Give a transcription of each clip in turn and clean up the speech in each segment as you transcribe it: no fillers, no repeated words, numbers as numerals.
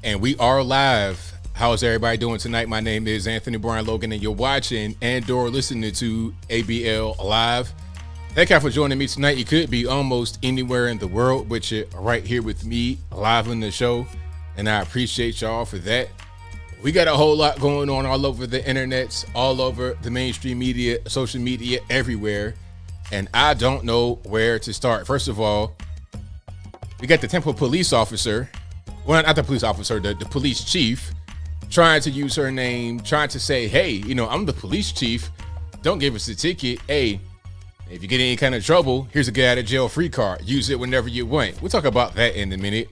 And we are live. How's everybody doing tonight? My name is Anthony Brian Logan, and you're watching and/or listening to ABL Live. Thank you for joining me tonight. You could be almost anywhere in the world, but you're right here with me live on the show, and I appreciate y'all for that. We got a whole lot going on all over the internets, all over the mainstream media, social media, everywhere, and I don't know where to start. First of all, we got the Tampa police officer, well, not the police officer, the police chief, trying to use her name, trying to say, hey, I'm the police chief. Don't give us a ticket. Hey, if you get any kind of trouble, here's a get out of jail free card. Use it whenever you want. We'll talk about that in a minute.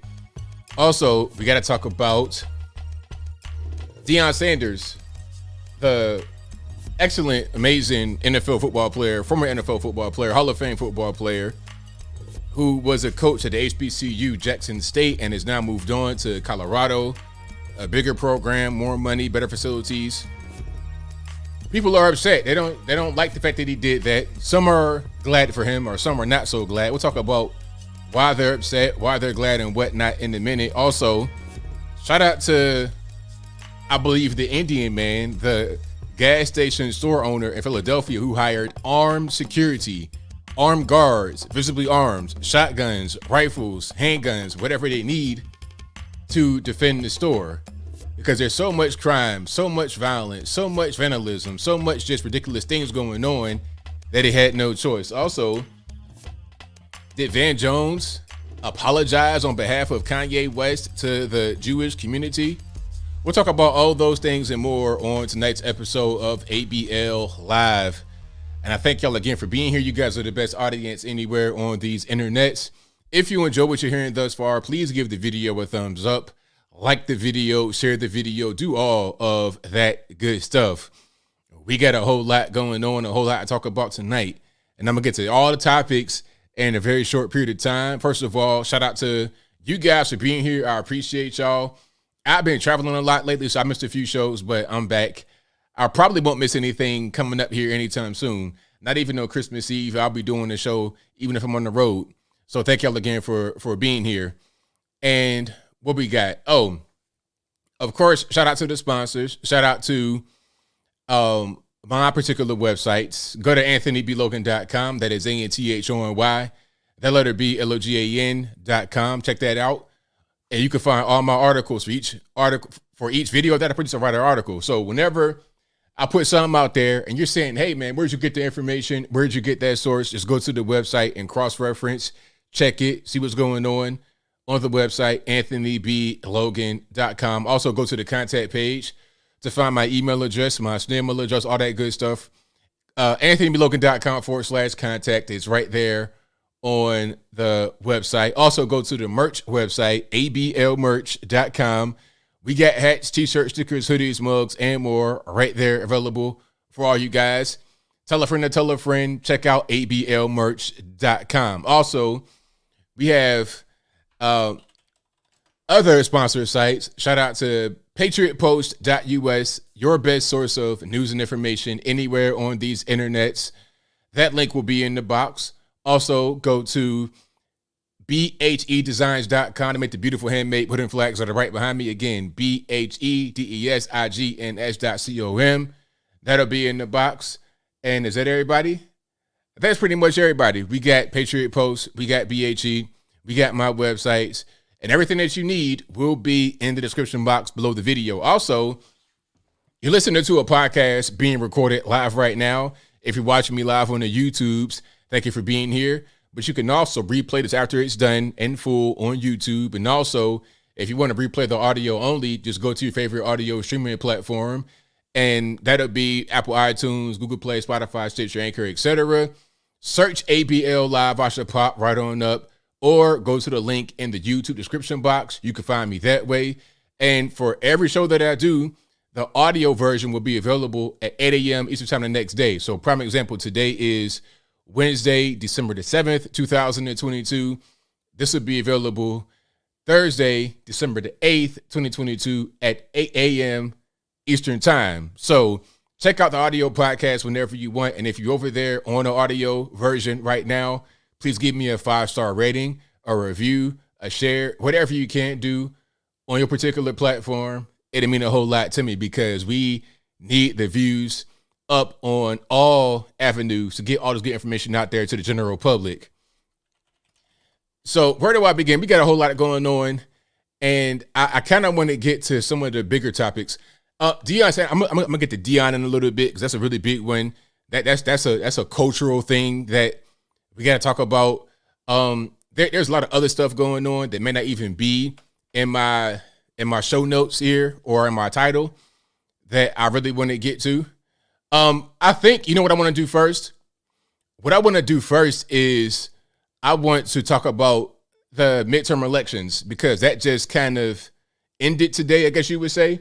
Also, we got to talk about Deion Sanders, the excellent, amazing NFL football player, former NFL football player, Hall of Fame football player, who was a coach at the HBCU Jackson State and has now moved on to Colorado, a bigger program, more money, better facilities. People are upset. They don't like the fact that he did that. Some are glad for him, or some are not so glad. We'll talk about why they're upset, why they're glad, and whatnot in a minute. Also, shout out to, I believe, the Indian man, the gas station store owner in Philadelphia, who hired armed security, armed guards, visibly armed, shotguns, rifles, handguns, whatever they need to defend the store. Because there's so much crime, so much violence, so much vandalism, so much just ridiculous things going on that he had no choice. Also, did Van Jones apologize on behalf of Kanye West to the Jewish community? We'll talk about all those things and more on tonight's episode of ABL Live. And I thank y'all again for being here. You guys are the best audience anywhere on these internets. If you enjoy what you're hearing thus far, please give the video a thumbs up, like the video, share the video, do all of that good stuff. We got a whole lot going on, a whole lot to talk about tonight. And I'm going to get to all the topics in a very short period of time. First of all, shout out to you guys for being here. I appreciate y'all. I've been traveling a lot lately, so I missed a few shows, but I'm back. I probably won't miss anything coming up here anytime soon. Not even on Christmas Eve. I'll be doing the show even if I'm on the road. So thank y'all again for being here. And what we got? Oh, of course, shout out to the sponsors. Shout out to my particular websites. Go to anthonyblogan.com. That is ANTHONY. That letter B, LOGAN.com. Check that out. And you can find all my articles for each video that I produce. I write an article. So whenever I put something out there and you're saying, hey man, where'd you get the information? Where'd you get that source? Just go to the website and cross-reference, check it, see what's going on the website, anthonyblogan.com. Also go to the contact page to find my email address, my email address, all that good stuff. anthonyblogan.com/contact is right there on the website. Also go to the merch website, ablmerch.com. We got hats, t-shirts, stickers, hoodies, mugs, and more right there available for all you guys. Tell a friend to tell a friend. Check out ablmerch.com. Also, we have other sponsor sites. Shout out to patriotpost.us, your best source of news and information anywhere on these internets. That link will be in the box. Also, go to bhedesigns.com to make the beautiful handmade wooden flags that are right behind me. Again, bhedesigns.com. That'll be in the box. And is that everybody? That's pretty much everybody. We got Patriot Post, we got BHE, we got my websites, and everything that you need will be in the description box below the video. Also, you're listening to a podcast being recorded live right now. If you're watching me live on the YouTubes, thank you for being here. But you can also replay this after it's done in full on YouTube. And also, if you want to replay the audio only, just go to your favorite audio streaming platform. And that'll be Apple iTunes, Google Play, Spotify, Stitcher, Anchor, etc. Search ABL Live. I should pop right on up. Or go to the link in the YouTube description box. You can find me that way. And for every show that I do, the audio version will be available at 8 a.m. Eastern Time the next day. So prime example, today is Wednesday, December the 7th, 2022. This will be available Thursday, December the 8th, 2022 at 8 a.m. Eastern Time. So check out the audio podcast whenever you want. And if you're over there on the audio version right now, please give me a 5-star rating, a review, a share, whatever you can do on your particular platform, it'd mean a whole lot to me because we need the views up on all avenues to get all this good information out there to the general public. So where do I begin? We got a whole lot going on, and I kind of want to get to some of the bigger topics. Deion said I'm gonna get to Deion in a little bit because that's a really big one. That's a cultural thing that we got to talk about. There's a lot of other stuff going on that may not even be in my show notes here or in my title that I really want to get to. I think, you know what I want to do first? What I want to do first is I want to talk about the midterm elections because that just kind of ended today, I guess you would say.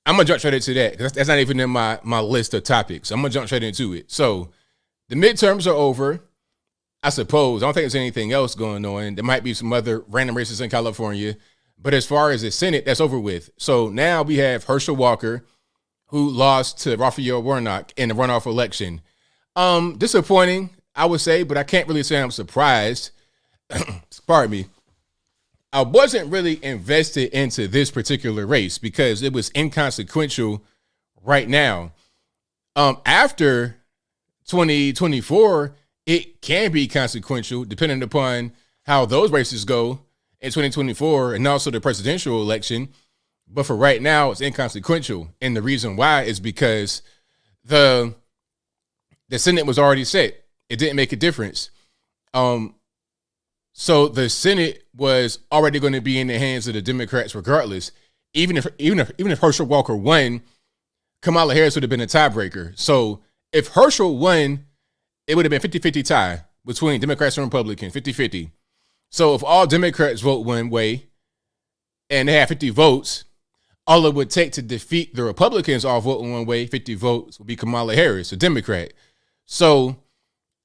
I'm going to jump straight into that because that's not even in my list of topics. I'm going to jump straight into it. So the midterms are over, I suppose. I don't think there's anything else going on. There might be some other random races in California. But as far as the Senate, that's over with. So now we have Herschel Walker, who lost to Raphael Warnock in the runoff election. Disappointing, I would say, but I can't really say I'm surprised. Pardon me. I wasn't really invested into this particular race because it was inconsequential right now. After 2024, it can be consequential depending upon how those races go in 2024 and also the presidential election. But for right now, it's inconsequential. And the reason why is because the Senate was already set. It didn't make a difference. So the Senate was already going to be in the hands of the Democrats regardless. Even if Herschel Walker won, Kamala Harris would have been a tiebreaker. So if Herschel won, it would have been 50-50 tie between Democrats and Republicans, 50-50. So if all Democrats vote one way and they have 50 votes, all it would take to defeat the Republicans all voting one way, 50 votes, would be Kamala Harris, a Democrat. So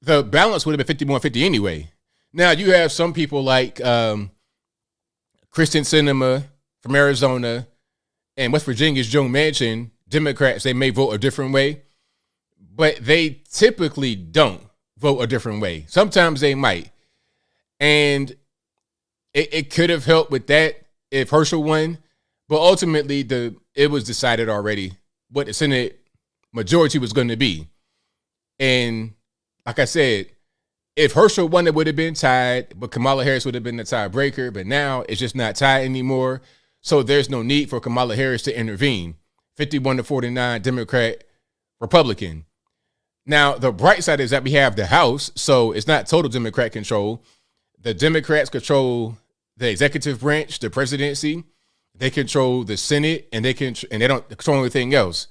the balance would have been 51-50 anyway. Now, you have some people like Kristen Sinema from Arizona and West Virginia's Joe Manchin, Democrats, they may vote a different way, but they typically don't vote a different way. Sometimes they might. And it could have helped with that if Herschel won. But ultimately, it was decided already what the Senate majority was going to be. And like I said, if Herschel won, it would have been tied, but Kamala Harris would have been the tiebreaker. But now it's just not tied anymore. So there's no need for Kamala Harris to intervene. 51-49, Democrat, Republican. Now, the bright side is that we have the House, so it's not total Democrat control. The Democrats control the executive branch, the presidency. They control the Senate, and they don't control anything else.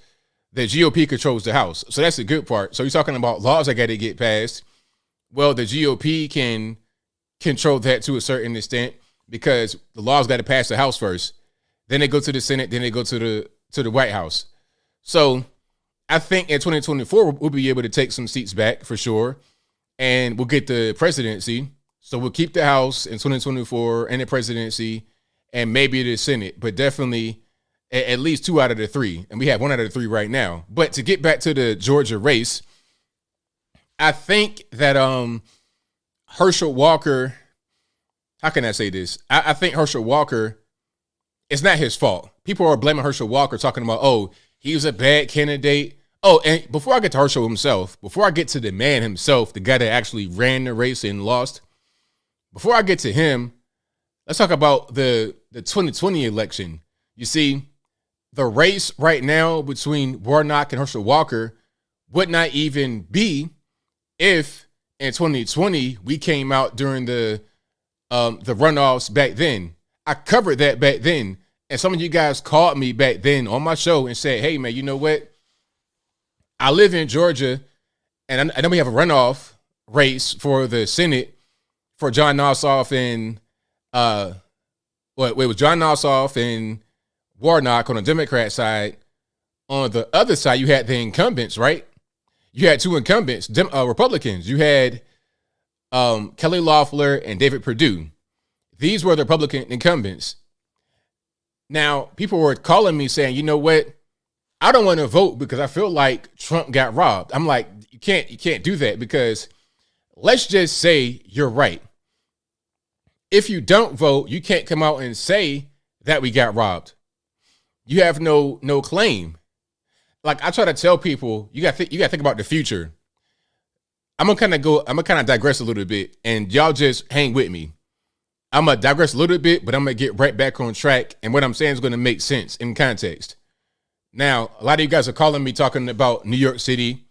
The GOP controls the House. So that's the good part. So you're talking about laws that got to get passed. Well, the GOP can control that to a certain extent because the laws got to pass the House first. Then they go to the Senate, then they go to the White House. So I think in 2024, we'll be able to take some seats back for sure. And we'll get the presidency. So we'll keep the House in 2024 and the presidency and maybe the Senate, but definitely at least 2 out of the 3. And we have 1 out of the 3 right now. But to get back to the Georgia race, I think that Herschel Walker, how can I say this? I think Herschel Walker, it's not his fault. People are blaming Herschel Walker, talking about, oh, he was a bad candidate. Oh, and before I get to Herschel himself, before I get to the man himself, the guy that actually ran the race and lost, before I get to him, let's talk about the 2020 election. You see, the race right now between Warnock and Herschel Walker would not even be if in 2020 we came out during the runoffs back then. I covered that back then, and some of you guys called me back then on my show and said, hey, man, you know what? I live in Georgia, and I know we have a runoff race for the Senate for John Ossoff and it was John Ossoff and Warnock on the Democrat side. On the other side, you had the incumbents, right? You had 2 incumbents, Republicans. You had Kelly Loeffler and David Perdue. These were the Republican incumbents. Now, people were calling me saying, you know what? I don't want to vote because I feel like Trump got robbed. I'm like, you can't do that because let's just say you're right. If you don't vote, you can't come out and say that we got robbed. You have no claim. Like I try to tell people, you got to think about the future. I'm gonna kind of digress a little bit, and y'all just hang with me. I'm gonna digress a little bit, but I'm gonna get right back on track. And what I'm saying is gonna make sense in context. Now, a lot of you guys are calling me talking about New York City,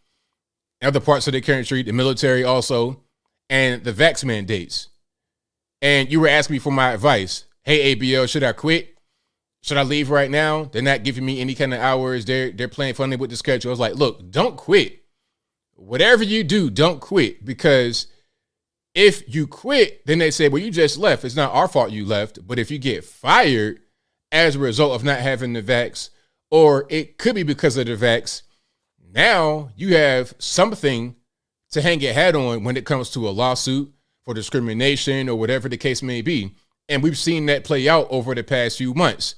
other parts of the country, the military also, and the vax mandates. And you were asking me for my advice. Hey, ABL, should I quit? Should I leave right now? They're not giving me any kind of hours. They're playing funny with the schedule. I was like, look, don't quit. Whatever you do, don't quit. Because if you quit, then they say, well, you just left. It's not our fault you left. But if you get fired as a result of not having the vax, or it could be because of the vax, now you have something to hang your hat on when it comes to a lawsuit for discrimination or whatever the case may be. And we've seen that play out over the past few months.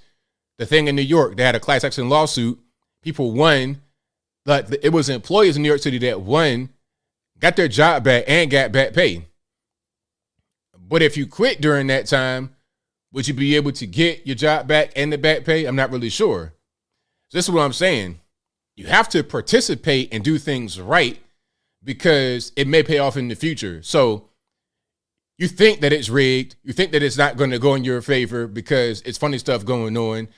The thing in New York, they had a class action lawsuit. People won. Like it was employees in New York City that won, got their job back, and got back pay. But if you quit during that time, would you be able to get your job back and the back pay? I'm not really sure. So this is what I'm saying. You have to participate and do things right because it may pay off in the future. So you think that it's rigged. You think that it's not going to go in your favor because it's funny stuff going on.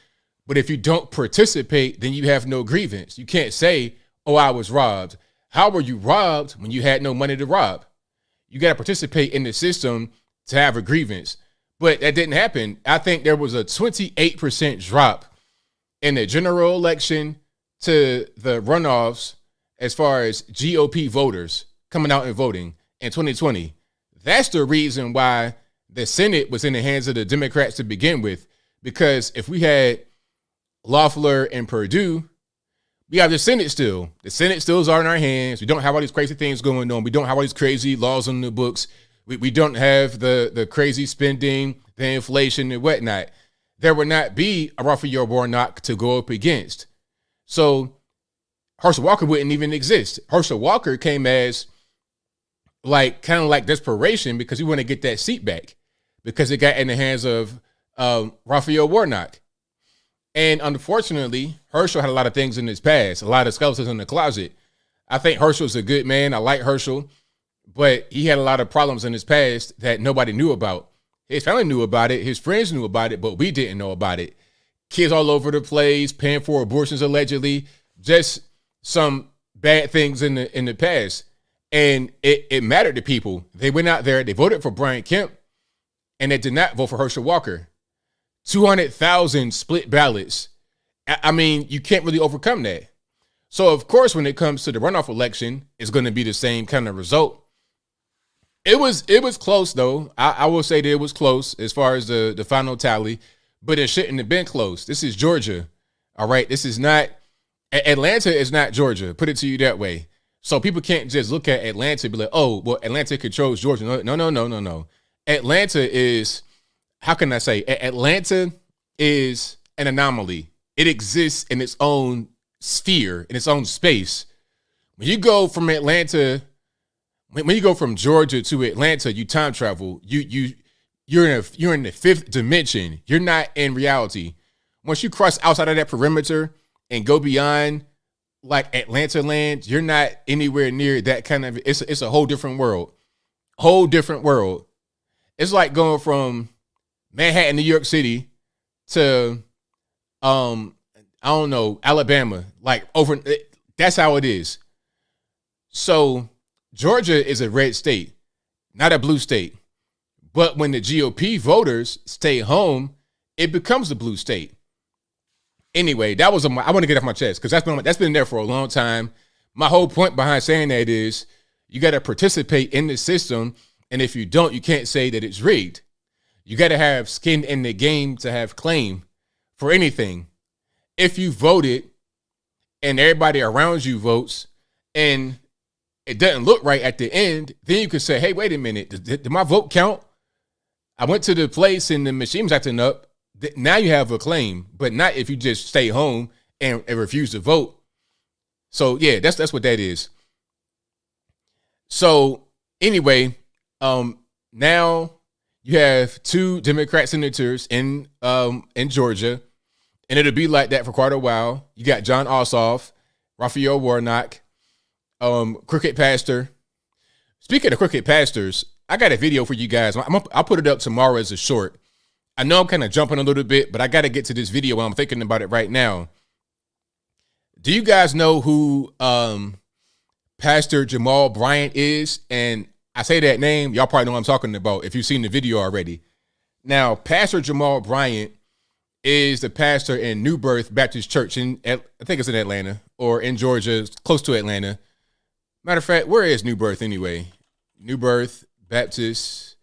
But if you don't participate, then you have no grievance. You can't say, oh, I was robbed. How were you robbed when you had no money to rob? You got to participate in the system to have a grievance. But that didn't happen. I think there was a 28% drop in the general election to the runoffs as far as GOP voters coming out and voting in 2020. That's the reason why the Senate was in the hands of the Democrats to begin with. Because if we had Loeffler and Perdue, we have the Senate still. The Senate still is in our hands. We don't have all these crazy things going on. We don't have all these crazy laws on the books. We don't have the crazy spending, the inflation and whatnot. There would not be a Raphael Warnock to go up against. So Herschel Walker wouldn't even exist. Herschel Walker came as kind of like desperation because he wanted to get that seat back because it got in the hands of Raphael Warnock. And unfortunately, Herschel had a lot of things in his past, a lot of skeletons in the closet. I think Herschel's a good man. I like Herschel, but he had a lot of problems in his past that nobody knew about. His family knew about it. His friends knew about it, but we didn't know about it. Kids all over the place, paying for abortions allegedly, just some bad things in the past. And it mattered to people. They went out there, they voted for Brian Kemp, and they did not vote for Herschel Walker. 200,000 split ballots. I mean, you can't really overcome that. So, of course, when it comes to the runoff election, it's going to be the same kind of result. It was close, though. I will say that it was close as far as the final tally, but it shouldn't have been close. This is Georgia, all right? This is not – Atlanta is not Georgia. Put it to you that way. So people can't just look at Atlanta and be like, oh, well, Atlanta controls Georgia. No. Atlanta is – how can I say? Atlanta is an anomaly. It exists in its own sphere, in its own space. When you go from Atlanta, when you go from Georgia to Atlanta, you time travel. You're in the fifth dimension. You're not in reality. Once you cross outside of that perimeter and go beyond like Atlanta land, you're not anywhere near that kind of. It's a whole different world. Whole different world. It's like going from Manhattan, New York City to, I don't know, Alabama, like over, that's how it is. So Georgia is a red state, not a blue state. But when the GOP voters stay home, it becomes a blue state. Anyway, that was I want to get off my chest because that's been there for a long time. My whole point behind saying that is you got to participate in the system. And if you don't, you can't say that it's rigged. You got to have skin in the game to have claim for anything. If you voted and everybody around you votes and it doesn't look right at the end, then you could say, hey, wait a minute, did my vote count? I went to the place and the machine was acting up. Now you have a claim, but not if you just stay home and refuse to vote. So, yeah, that's what that is. So, anyway, now You have 2 Democrat senators in Georgia, and it'll be like that for quite a while. You got John Ossoff, Raphael Warnock, crooked pastor. Speaking of crooked pastors, I got a video for you guys. I'll put it up tomorrow as a short. I know I'm kind of jumping a little bit, but I got to get to this video while I'm thinking about it right now. Do you guys know who Pastor Jamal Bryant is? And I say that name, y'all probably know what I'm talking about if you've seen the video already. Now, Pastor Jamal Bryant is the pastor in New Birth Baptist Church I think it's in Atlanta or in Georgia, close to Atlanta. Matter of fact, where is New Birth anyway? New Birth Baptist.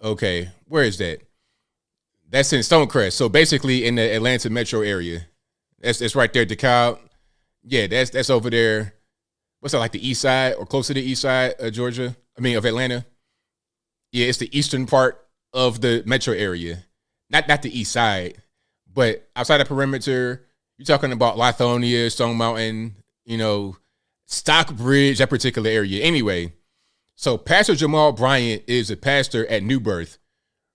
Okay, where is that? That's in Stonecrest. So basically in the Atlanta metro area. That's right there, DeKalb. Yeah, that's over there. What's that, like the east side or close to the east side of Georgia? Of Atlanta. Yeah, it's the eastern part of the metro area. Not the east side, but outside the perimeter. You're talking about Lithonia, Stone Mountain, Stockbridge, that particular area. Anyway, so Pastor Jamal Bryant is a pastor at New Birth.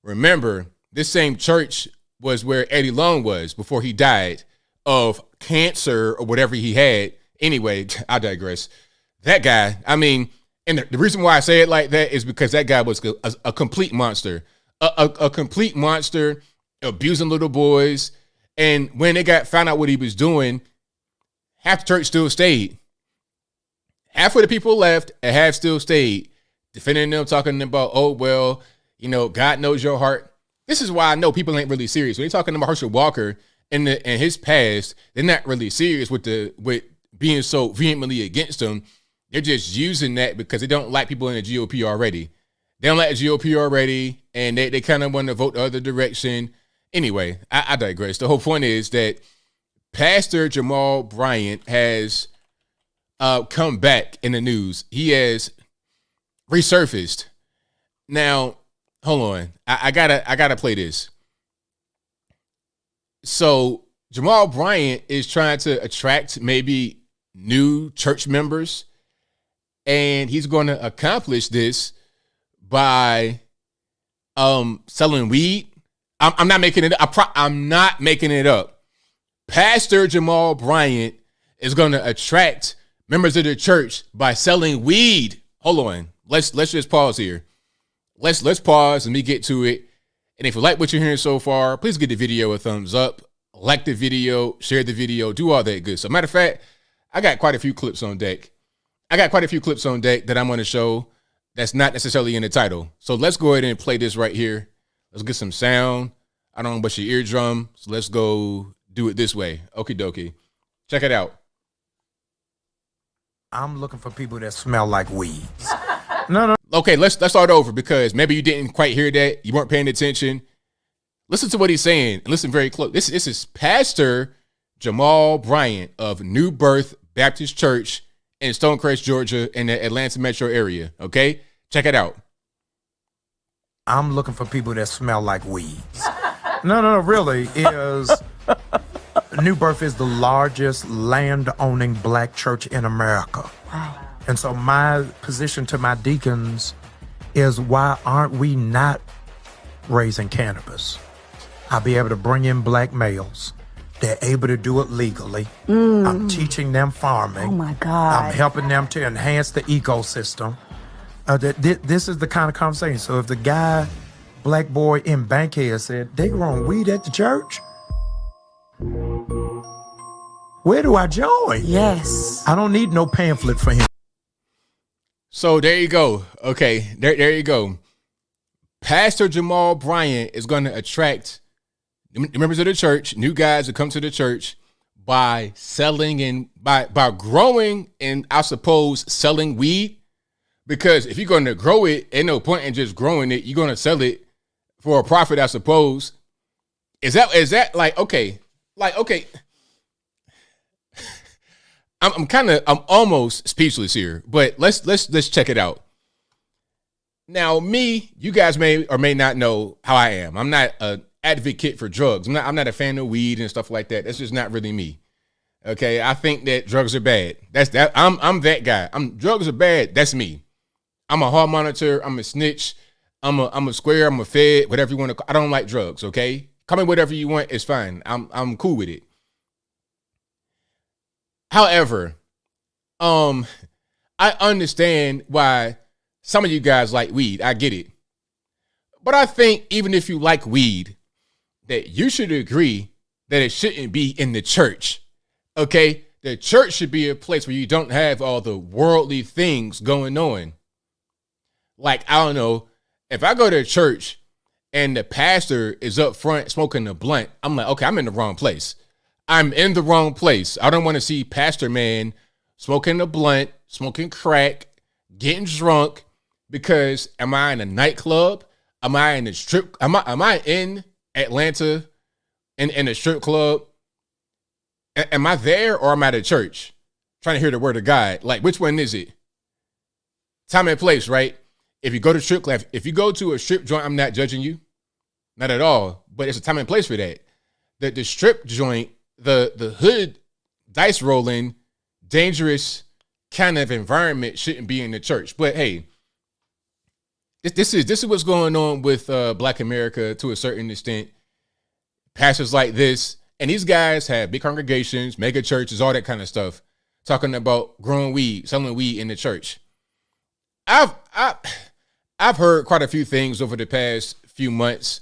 Remember, this same church was where Eddie Long was before he died of cancer or whatever he had. Anyway, I digress. That guy, and the reason why I say it like that is because that guy was a complete monster. A complete monster, abusing little boys. And when they found out what he was doing, half the church still stayed. Half of the people left and half still stayed, defending them, talking about, oh, well, God knows your heart. This is why I know people ain't really serious. When they're talking about Herschel Walker and his past, they're not really serious with being so vehemently against him. They're just using that because they don't like people in the GOP already. They don't like the GOP already, and they kind of want to vote the other direction. Anyway, I digress. The whole point is that Pastor Jamal Bryant has come back in the news. He has resurfaced. Now, hold on. I gotta play this. So Jamal Bryant is trying to attract maybe new church members, and he's going to accomplish this by selling weed. I'm not making it up. I'm not making it up. Pastor Jamal Bryant is going to attract members of the church by selling weed. Hold on. Let's just pause here. Let's pause and me get to it. And if you like what you're hearing so far, please give the video a thumbs up, like the video, share the video, do all that good stuff. Matter of fact, I got quite a few clips on deck. That I'm going to show that's not necessarily in the title. So let's go ahead and play this right here. Let's get some sound. I don't know about your eardrum, so let's go do it this way. Okie dokie. Check it out. I'm looking for people that smell like weeds. No. Okay, let's start over because maybe you didn't quite hear that. You weren't paying attention. Listen to what he's saying and listen very close. This is Pastor Jamal Bryant of New Birth Baptist Church in Stonecrest, Georgia, in the Atlanta metro area. Okay, check it out. I'm looking for people that smell like weeds. No, really, New Birth is the largest land-owning black church in America. Wow. And so my position to my deacons is, why aren't we not raising cannabis? I'll be able to bring in black males. They're able to do it legally. I'm teaching them farming. Oh, my God. I'm helping them to enhance the ecosystem. This is the kind of conversation. So if the guy, black boy in Bankhead said, they growing weed at the church, where do I join? Yes. I don't need no pamphlet for him. So there you go. Okay, there you go. Pastor Jamal Bryant is going to attract members of the church, new guys that come to the church by selling and by growing and I suppose selling weed. Because if you're going to grow it, ain't no point in just growing it. You're going to sell it for a profit, I suppose. Is that like, okay. I'm almost speechless here, but let's check it out. Now, you guys may or may not know how I am. I'm not an advocate for drugs. I'm not a fan of weed and stuff like that. That's just not really me. Okay, I think that drugs are bad. I'm that guy. Drugs are bad. That's me. I'm a hall monitor. I'm a snitch. I'm a square, I'm a fed, whatever you want to. I don't like drugs. Okay, call me whatever you want. It's fine. I'm cool with it. However, I understand why some of you guys like weed. I get it. But I think even if you like weed, that you should agree that it shouldn't be in the church. Okay? The church should be a place where you don't have all the worldly things going on. Like, I don't know, if I go to church and the pastor is up front smoking a blunt, I'm like, okay, I'm in the wrong place. I'm in the wrong place. I don't want to see Pastor Man smoking a blunt, smoking crack, getting drunk, because am I in a nightclub? Am I in a strip? Am I in Atlanta in a strip club? Am I there or am I at church trying to hear the word of God? Like, which one is it? Time and place, right? If you go to strip club, if you go to a strip joint, I'm not judging you, not at all. But it's a time and place for that. The strip joint, the hood, dice rolling, dangerous kind of environment shouldn't be in the church. But hey, this is what's going on with Black America to a certain extent. Pastors like this, and these guys have big congregations, mega churches, all that kind of stuff, talking about growing weed, selling weed in the church. I've heard quite a few things over the past few months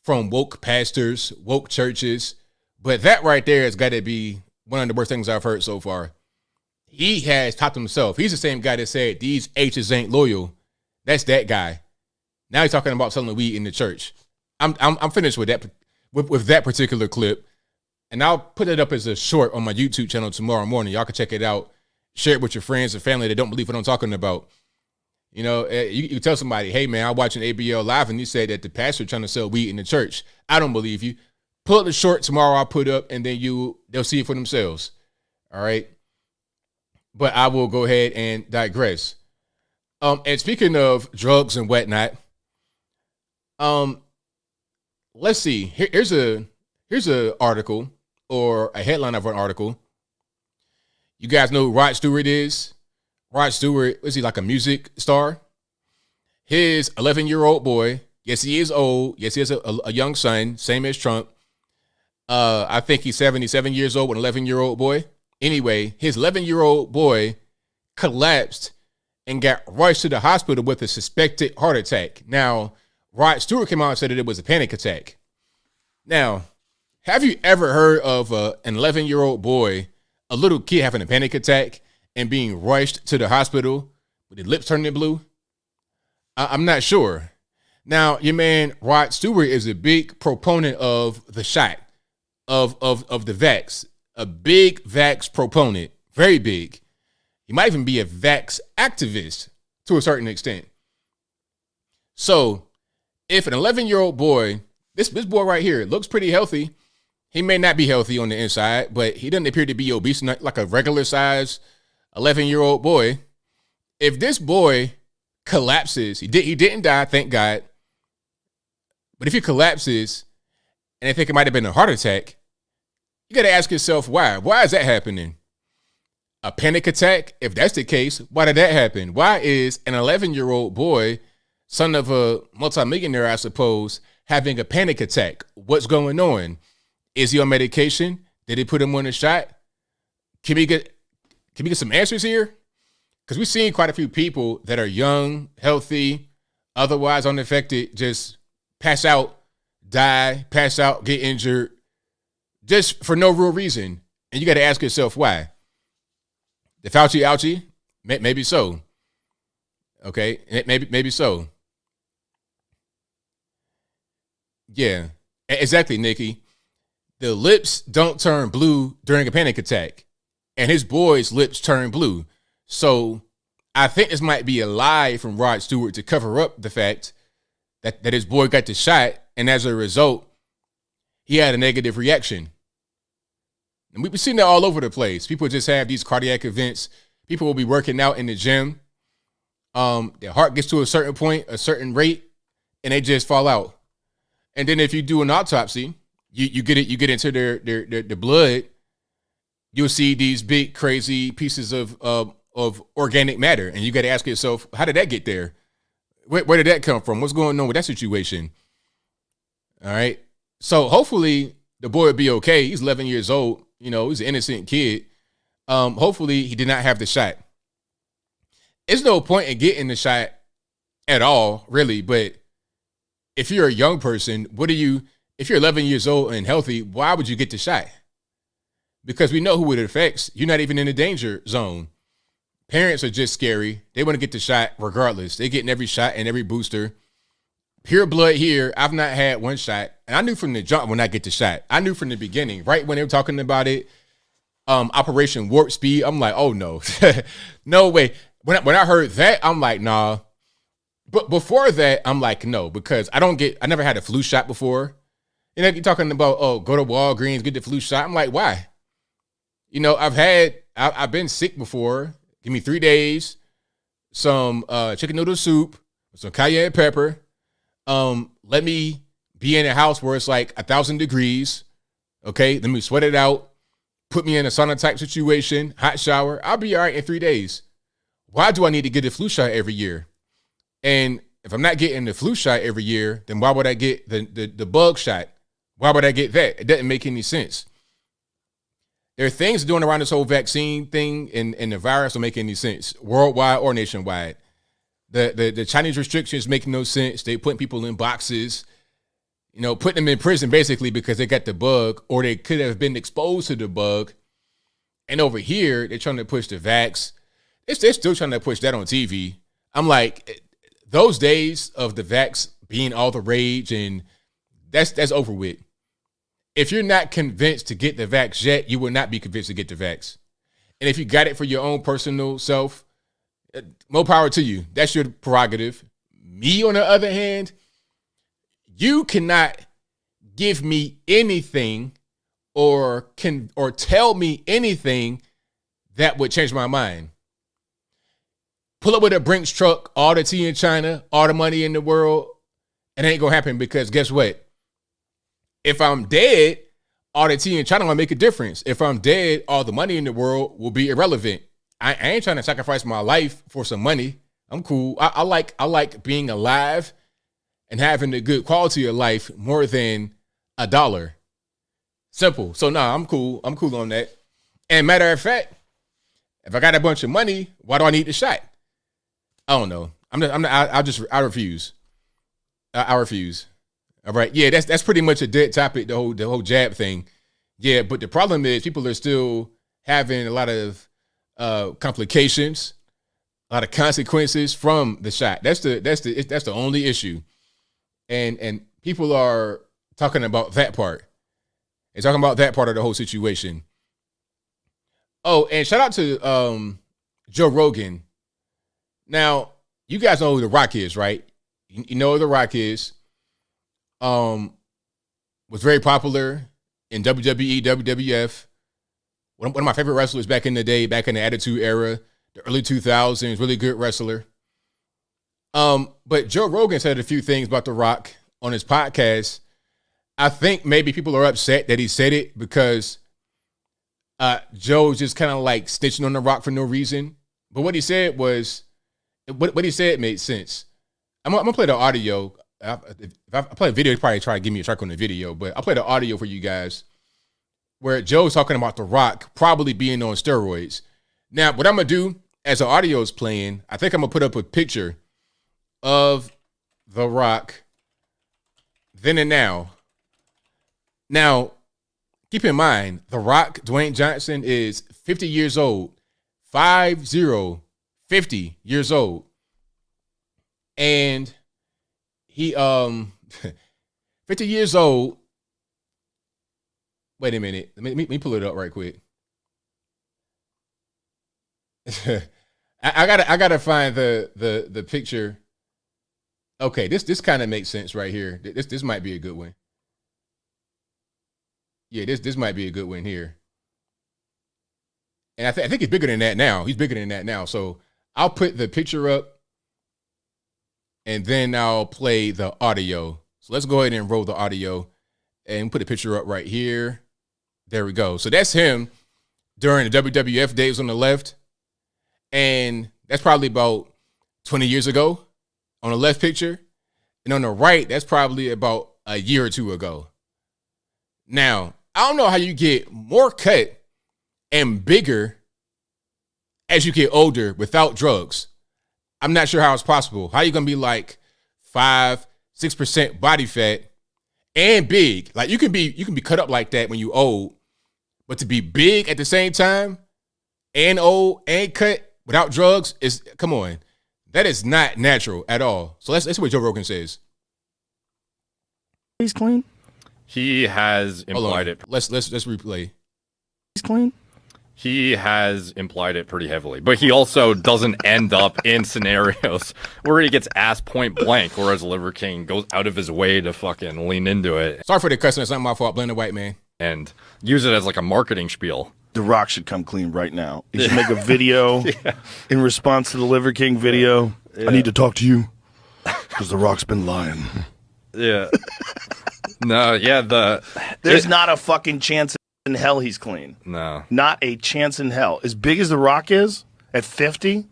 from woke pastors, woke churches, but that right there has got to be one of the worst things I've heard so far. He has topped himself. He's the same guy that said these H's ain't loyal. That's that guy. Now he's talking about selling weed in the church. I'm finished with that with that particular clip, and I'll put it up as a short on my YouTube channel tomorrow morning. Y'all can check it out. Share it with your friends and family that don't believe what I'm talking about. You know, you tell somebody, hey man, I'm watching ABL live, and you said that the pastor trying to sell weed in the church. I don't believe you. Pull up the short tomorrow. I'll put up, and then they'll see it for themselves. All right. But I will go ahead and digress. And speaking of drugs and whatnot, let's see. Here's a article, or a headline of an article. You guys know who Rod Stewart is? Rod Stewart, is he like a music star? His 11-year-old boy, yes, he is old. Yes, he has a young son, same as Trump. I think he's 77 years old with an 11-year-old boy. Anyway, his 11-year-old boy collapsed and got rushed to the hospital with a suspected heart attack. Now, Rod Stewart came out and said that it was a panic attack. Now, have you ever heard of an 11-year-old boy, a little kid having a panic attack and being rushed to the hospital with his lips turning blue? I'm not sure. Now, your man Rod Stewart is a big proponent of the shot, of the vax, a big vax proponent, very big. He might even be a vax activist to a certain extent. So if an 11-year-old boy, this boy right here looks pretty healthy. He may not be healthy on the inside, but he doesn't appear to be obese, not like a regular size 11-year-old boy. If this boy collapses, he didn't die, thank God. But if he collapses and they think it might have been a heart attack, you got to ask yourself why. Why is that happening? A panic attack? If that's the case, why did that happen? Why is an 11-year-old boy, son of a multimillionaire, I suppose, having a panic attack? What's going on? Is he on medication? Did they put him on a shot? Can we get some answers here? Because we've seen quite a few people that are young, healthy, otherwise unaffected, just pass out, die, pass out, get injured, just for no real reason. And you got to ask yourself why. The Fauci ouchie? Maybe so. Okay, maybe so. Yeah, exactly, Nikki. The lips don't turn blue during a panic attack, and his boy's lips turn blue. So I think this might be a lie from Rod Stewart to cover up the fact that his boy got the shot, and as a result, he had a negative reaction. And we've seen that all over the place. People just have these cardiac events. People will be working out in the gym. Their heart gets to a certain point, a certain rate, and they just fall out. And then if you do an autopsy, you get into their blood, you'll see these big crazy pieces of organic matter, and you got to ask yourself, how did that get there? Where did that come from? What's going on with that situation? All right. So hopefully the boy will be okay. He's 11 years old. You know, he's an innocent kid. Hopefully he did not have the shot. There's no point in getting the shot at all, really. But if you're a young person, if you're 11 years old and healthy, why would you get the shot? Because we know who it affects. You're not even in the danger zone. Parents are just scary. They want to get the shot regardless. They're getting every shot and every booster. Pure blood here. I've not had one shot. And I knew from the jump when I get the shot. I knew from the beginning, right when they were talking about it, Operation Warp Speed, I'm like, oh no. No way. When I heard that, I'm like, nah. But before that, I'm like, no, because I never had a flu shot before. You know, you're talking about, oh, go to Walgreens, get the flu shot. I'm like, why? You know, I've been sick before. Give me 3 days, some chicken noodle soup, some cayenne pepper. Let me be in a house where it's like 1,000 degrees. Okay, let me sweat it out. Put me in a sauna type situation, hot shower. I'll be all right in 3 days. Why do I need to get the flu shot every year? And if I'm not getting the flu shot every year, then why would I get the bug shot? Why would I get that? It doesn't make any sense. There are things doing around this whole vaccine thing and the virus don't make any sense, worldwide or nationwide. The Chinese restrictions make no sense. They putting people in boxes, you know, putting them in prison basically because they got the bug or they could have been exposed to the bug. And over here, they're trying to push the vax. They're still trying to push that on TV. I'm like, those days of the vax being all the rage and that's over with. If you're not convinced to get the vax yet, you will not be convinced to get the vax. And if you got it for your own personal self, more power to you. That's your prerogative. Me, on the other hand, you cannot give me anything or tell me anything that would change my mind. Pull up with a Brinks truck, all the tea in China, all the money in the world, it ain't gonna happen because guess what? If I'm dead, all the tea in China will make a difference. If I'm dead, all the money in the world will be irrelevant. I ain't trying to sacrifice my life for some money. I'm cool. I like being alive and having a good quality of life more than $1. Simple. So I'm cool. I'm cool on that. And matter of fact, if I got a bunch of money, why do I need the shot? I don't know. I refuse. I refuse. All right. Yeah, that's pretty much a dead topic, the whole jab thing. Yeah, but the problem is people are still having a lot of complications, a lot of consequences from the shot. That's the only issue. And people are talking about that part. They're talking about that part of the whole situation. Oh, and shout out to Joe Rogan. Now, you guys know who The Rock is, right? You know who The Rock is. Was very popular in WWE, WWF. One of my favorite wrestlers back in the day, back in the Attitude Era, the early 2000s, really good wrestler. But Joe Rogan said a few things about The Rock on his podcast. I think maybe people are upset that he said it because Joe's just kind of like snitching on The Rock for no reason. But what he said made sense. I'm gonna play the audio. If I play a video, he'd probably try to give me a track on the video, but I'll play the audio for you guys where Joe's talking about The Rock probably being on steroids. Now, what I'm going to do as the audio is playing, I think I'm going to put up a picture of The Rock then and now. Now, keep in mind, The Rock, Dwayne Johnson, is 50 years old. 50 years old. And he 50 years old. Wait a minute. Let me pull it up right quick. I gotta find the picture. Okay, this kind of makes sense right here. This might be a good one. Yeah, this might be a good one here. And I think he's bigger than that now. He's bigger than that now. So I'll put the picture up and then I'll play the audio. So let's go ahead and roll the audio and put the picture up right here. There we go. So that's him during the WWF days on the left. And that's probably about 20 years ago on the left picture. And on the right, that's probably about a year or two ago. Now, I don't know how you get more cut and bigger as you get older without drugs. I'm not sure how it's possible. How you going to be like 5-6% body fat and big? Like you can be cut up like that when you old, but to be big at the same time and old and cut without drugs is, come on. That is not natural at all. So that's what Joe Rogan says. He's clean. He has implied it. Let's replay. He's clean. He has implied it pretty heavily, but he also doesn't end up in scenarios where he gets asked point blank, whereas Liver King goes out of his way to fucking lean into it. Sorry for the cussing. It's not my fault. Blame the white man. And use it as like a marketing spiel. The Rock should come clean right now. He should make a video in response to the Liver King video. I need to talk to you because The Rock's been lying. Yeah. No, yeah, There's not a fucking chance in hell he's clean. No. Not a chance in hell. As big as The Rock is, at 50.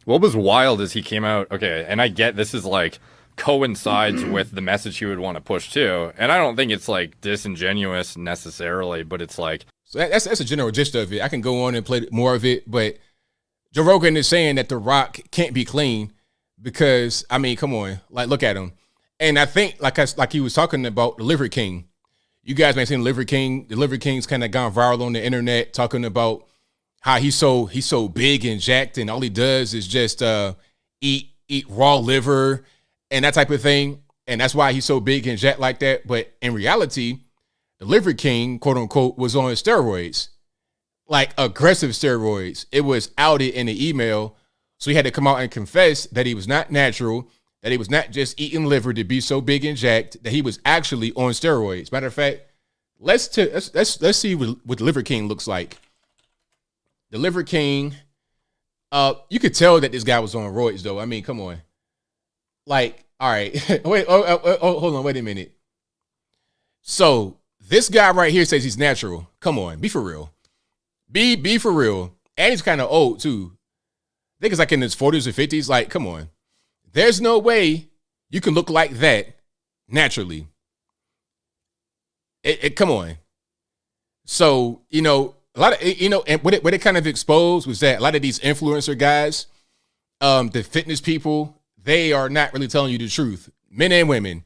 What was wild is he came out, okay, and I get this is like coincides with the message he would want to push too, and I don't think it's like disingenuous necessarily, but it's like... So that's a general gist of it. I can go on and play more of it, but Joe Rogan is saying that The Rock can't be clean because, I mean, come on, like look at him. And I think like he was talking about the Liver King. You guys may have seen the Liver King. The Liver King's kind of gone viral on the internet talking about how he's so big and jacked and all he does is just eat raw liver and that type of thing. And that's why he's so big and jacked like that. But in reality, the Liver King, quote unquote, was on steroids, like aggressive steroids. It was outed in the email. So he had to come out and confess that he was not natural, that he was not just eating liver to be so big and jacked, that he was actually on steroids. Matter of fact, let's see what the Liver King looks like. The Liver King, you could tell that this guy was on roids, though. I mean, come on. Like, all right. Wait, hold on. Wait a minute. So this guy right here says he's natural. Come on. Be for real. Be for real. And he's kind of old, too. I think it's like in his 40s or 50s. Like, come on. There's no way you can look like that naturally. Come on. So, a lot of, and what it kind of exposed was that a lot of these influencer guys, the fitness people, they are not really telling you the truth. Men and women.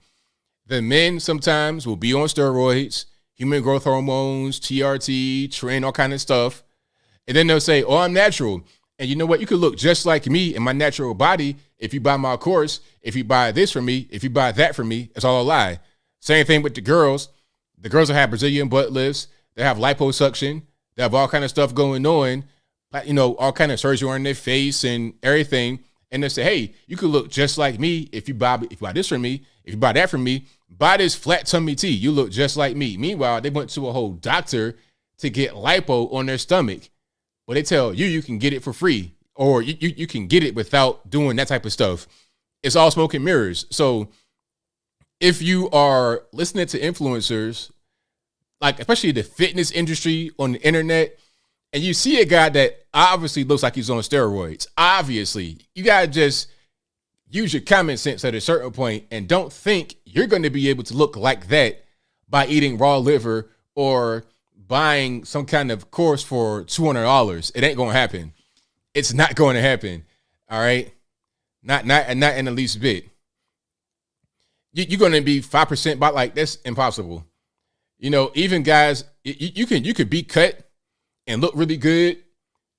The men sometimes will be on steroids, human growth hormones, TRT, tren, all kind of stuff. And then they'll say, oh, I'm natural. And you know what? You could look just like me in my natural body if you buy my course, if you buy this from me, if you buy that from me. It's all a lie. Same thing with the girls. The girls will have Brazilian butt lifts. They have liposuction. They have all kind of stuff going on, all kind of surgery on their face and everything. And they say, hey, you could look just like me if you buy this from me, if you buy that from me, buy this flat tummy tea. You look just like me. Meanwhile, they went to a whole doctor to get lipo on their stomach. But they tell you can get it for free, or you can get it without doing that type of stuff. It's all smoke and mirrors. So if you are listening to influencers, like especially the fitness industry on the internet, and you see a guy that obviously looks like he's on steroids, obviously, you got to just use your common sense at a certain point and don't think you're going to be able to look like that by eating raw liver or buying some kind of course for $200. It ain't going to happen. It's not going to happen. All right. Not in the least bit. You're going to be 5% by like, that's impossible. Even guys, you could be cut and look really good.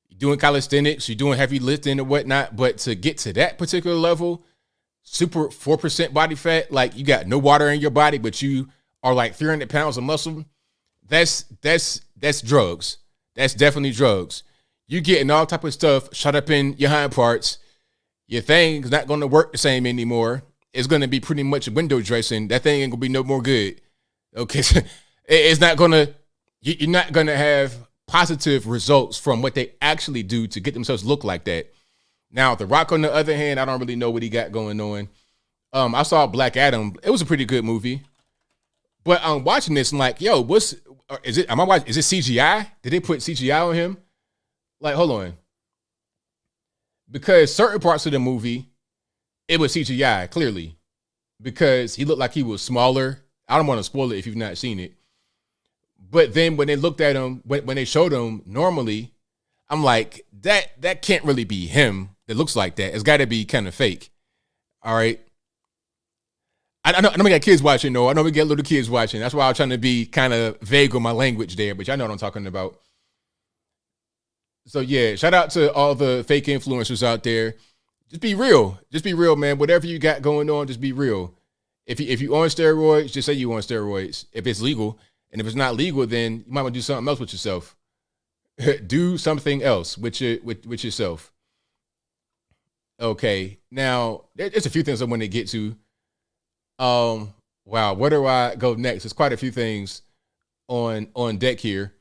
You're doing calisthenics, you're doing heavy lifting and whatnot. But to get to that particular level, super 4% body fat, like you got no water in your body, but you are like 300 pounds of muscle. That's drugs. That's definitely drugs. You getting all type of stuff shot up in your hind parts. Your thing's not going to work the same anymore. It's going to be pretty much window dressing. That thing ain't going to be no more good. Okay. It's not going to, you're not going to have positive results from what they actually do to get themselves look like that. Now, The Rock, on the other hand, I don't really know what he got going on. I saw Black Adam. It was a pretty good movie. But I'm watching this and like, yo, is it CGI? Did they put CGI on him? Like, hold on. Because certain parts of the movie, it was CGI, clearly, because he looked like he was smaller. I don't want to spoil it if you've not seen it. But then when they looked at him, when they showed him normally, I'm like, that can't really be him that looks like that. It's got to be kind of fake. All right. I know we got kids watching, though. I know we get little kids watching. That's why I was trying to be kind of vague with my language there, but y'all know what I'm talking about. So, yeah, shout out to all the fake influencers out there. Just be real. Just be real, man. Whatever you got going on, just be real. If you on steroids, just say you on steroids. If it's legal. And if it's not legal, then you might want to do something else with yourself. Do something else with yourself. Okay. Now, there's a few things I want to get to. Wow, where do I go next? There's quite a few things on deck here.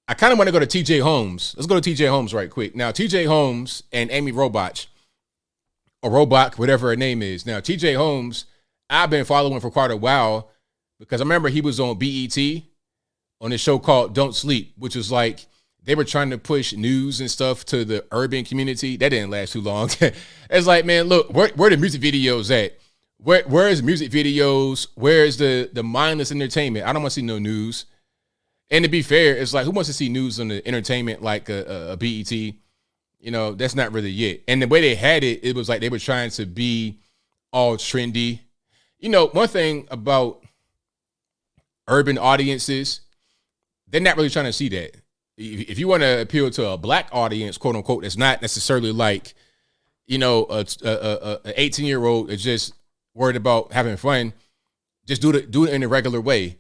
I kind of want to go to TJ Holmes. Let's go to TJ Holmes right quick. Now, TJ Holmes and Amy Robach, or Robach, whatever her name is. Now, TJ Holmes, I've been following for quite a while because I remember he was on BET on a show called Don't Sleep, which was like they were trying to push news and stuff to the urban community. That didn't last too long. It's like, man, look, where the music videos at? Where's music videos? Where's the mindless entertainment? I don't want to see no news. And to be fair, it's like, who wants to see news on the entertainment like a BET? You know, that's not really it. And the way they had it, it was like they were trying to be all trendy. You know, one thing about urban audiences, they're not really trying to see that. If you want to appeal to a black audience, quote unquote, that's not necessarily like, you know, a 18-year-old is just worried about having fun, just do it in a regular way.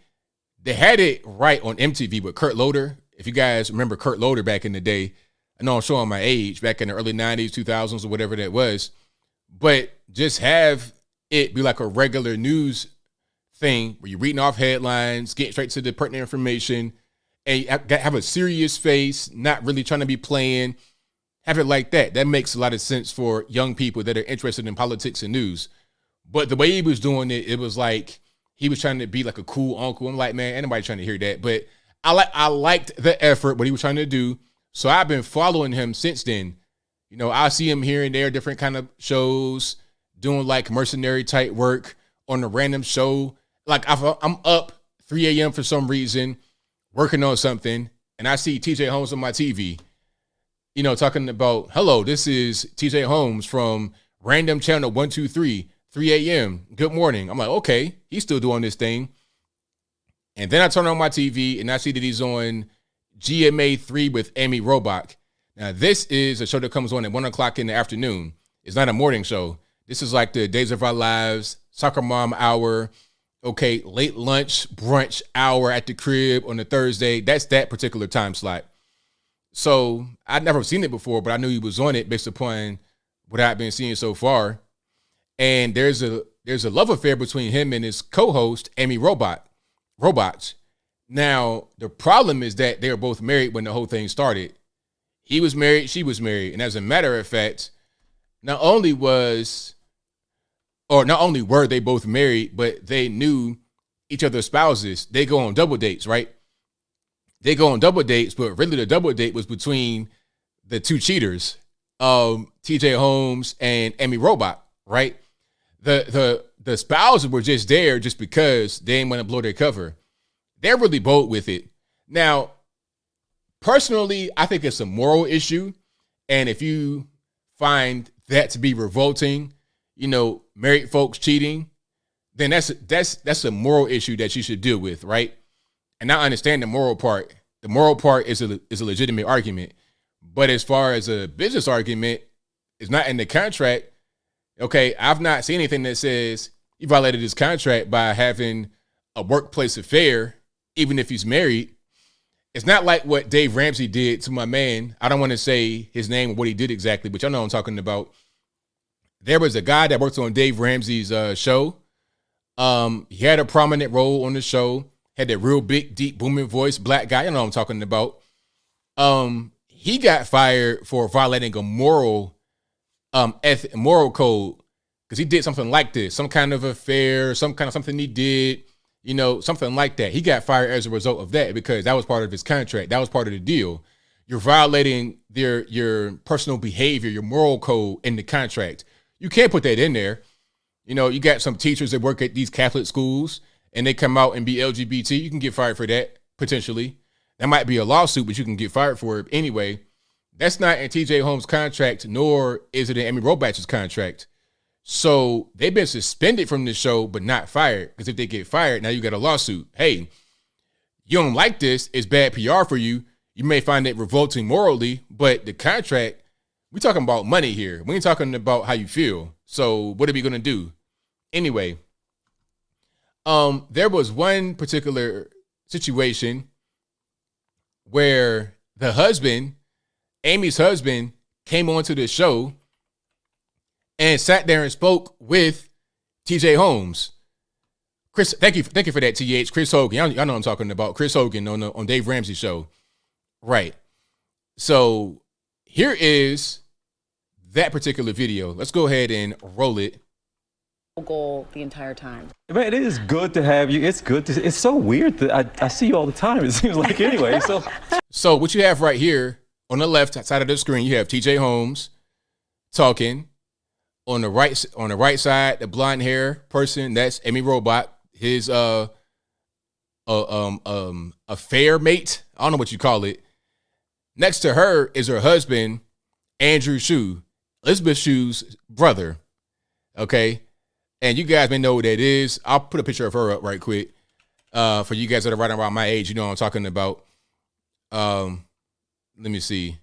They had it right on MTV with Kurt Loder. If you guys remember Kurt Loder back in the day, I know I'm showing my age, back in the early 90s, 2000s, or whatever that was. But just have it be like a regular news thing where you're reading off headlines, getting straight to the pertinent information, and you have a serious face, not really trying to be playing. Have it like that. That makes a lot of sense for young people that are interested in politics and news. But the way he was doing it, it was like he was trying to be like a cool uncle. I'm like, man, ain't nobody trying to hear that. But I liked the effort, what he was trying to do. So I've been following him since then. You know, I see him here and there, different kind of shows, doing like mercenary type work on a random show. Like I'm up 3 a.m. for some reason, working on something, and I see TJ Holmes on my TV, you know, talking about, hello, this is TJ Holmes from random channel 123, 3 a.m. Good morning. I'm like, okay, he's still doing this thing. And then I turn on my TV and I see that he's on GMA3 with Amy Robach. Now, this is a show that comes on at 1 o'clock in the afternoon. It's not a morning show. This is like the Days of Our Lives, Soccer Mom Hour, okay, late lunch, brunch hour at the crib on a Thursday. That's that particular time slot. So I'd never seen it before, but I knew he was on it based upon what I've been seeing so far. And there's a love affair between him and his co-host, Amy Robach. Now, the problem is that they were both married when the whole thing started. He was married, she was married. And as a matter of fact, not only were they both married, but they knew each other's spouses. They go on double dates, right? They go on double dates, but really the double date was between the two cheaters, TJ Holmes and Amy Robach, right? The spouses were just there just because they didn't want to blow their cover. They're really bold with it. Now, personally, I think it's a moral issue. And if you find that to be revolting, you know, married folks cheating, then that's a moral issue that you should deal with, right? And I understand the moral part. The moral part is a legitimate argument. But as far as a business argument, it's not in the contract. Okay, I've not seen anything that says you violated his contract by having a workplace affair, even if he's married. It's not like what Dave Ramsey did to my man. I don't want to say his name or what he did exactly, but y'all know what I'm talking about. There was a guy that worked on Dave Ramsey's show. He had a prominent role on the show, had that real big, deep, booming voice, black guy. You know what I'm talking about. He got fired for violating a moral code because he did something like this, some kind of affair, some kind of something he did, you know, something like that. He got fired as a result of that because that was part of his contract. That was part of the deal. You're violating your personal behavior, your moral code in the contract. You can't put that in there. You know, you got some teachers that work at these Catholic schools and they come out and be LGBT. You can get fired for that, potentially. That might be a lawsuit, but you can get fired for it anyway. That's not in TJ Holmes' contract, nor is it in Amy Robach's contract. So they've been suspended from the show, but not fired. Because if they get fired, now you got a lawsuit. Hey, you don't like this, it's bad PR for you. You may find it revolting morally, but the contract, we're talking about money here. We ain't talking about how you feel. So what are we going to do? Anyway, there was one particular situation where the husband, Amy's husband, came onto the show and sat there and spoke with TJ Holmes. Chris, thank you for that, TH. Chris Hogan. Y'all know what I'm talking about. Chris Hogan on Dave Ramsey's show. Right. So here is that particular video. Let's go ahead and roll it. Goal the entire time. Man, it is good to have you. It's good to. It's so weird that I see you all the time. It seems like anyway. So what you have right here on the left side of the screen, you have TJ Holmes talking. On the right side, the blonde hair person, that's Amy Robach, his affair mate. I don't know what you call it. Next to her is her husband, Andrew Shue, Elizabeth Shue's brother. Okay. And you guys may know what that is. I'll put a picture of her up right quick. For you guys that are right around my age, you know what I'm talking about. Let me see.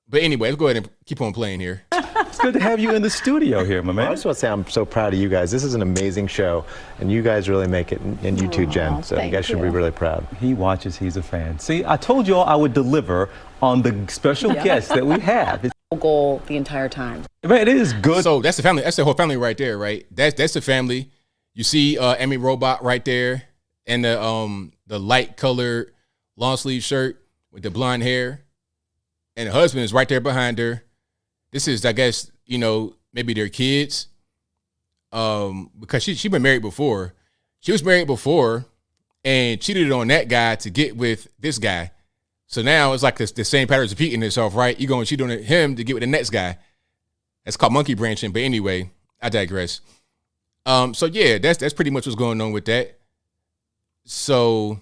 But anyway, let's go ahead and keep on playing here. It's good to have you in the studio here, my man. I just want to say I'm so proud of you guys. This is an amazing show, and you guys really make it, and you too, Jen. So you guys should be really proud. He watches. He's a fan. See, I told you all I would deliver on the special guests that we have. Goal the entire time. Man, it is good. So that's the family. That's the whole family right there, right? That's the family. You see Amy Robach right there, and the light colored long sleeve shirt with the blonde hair, and the husband is right there behind her. This is, I guess, maybe their kids, because she been married before. She was married before and cheated on that guy to get with this guy. So now it's like the same pattern's repeating itself, right? You're going to cheat on him to get with the next guy. That's called monkey branching. But anyway, I digress. So yeah, that's pretty much what's going on with that. So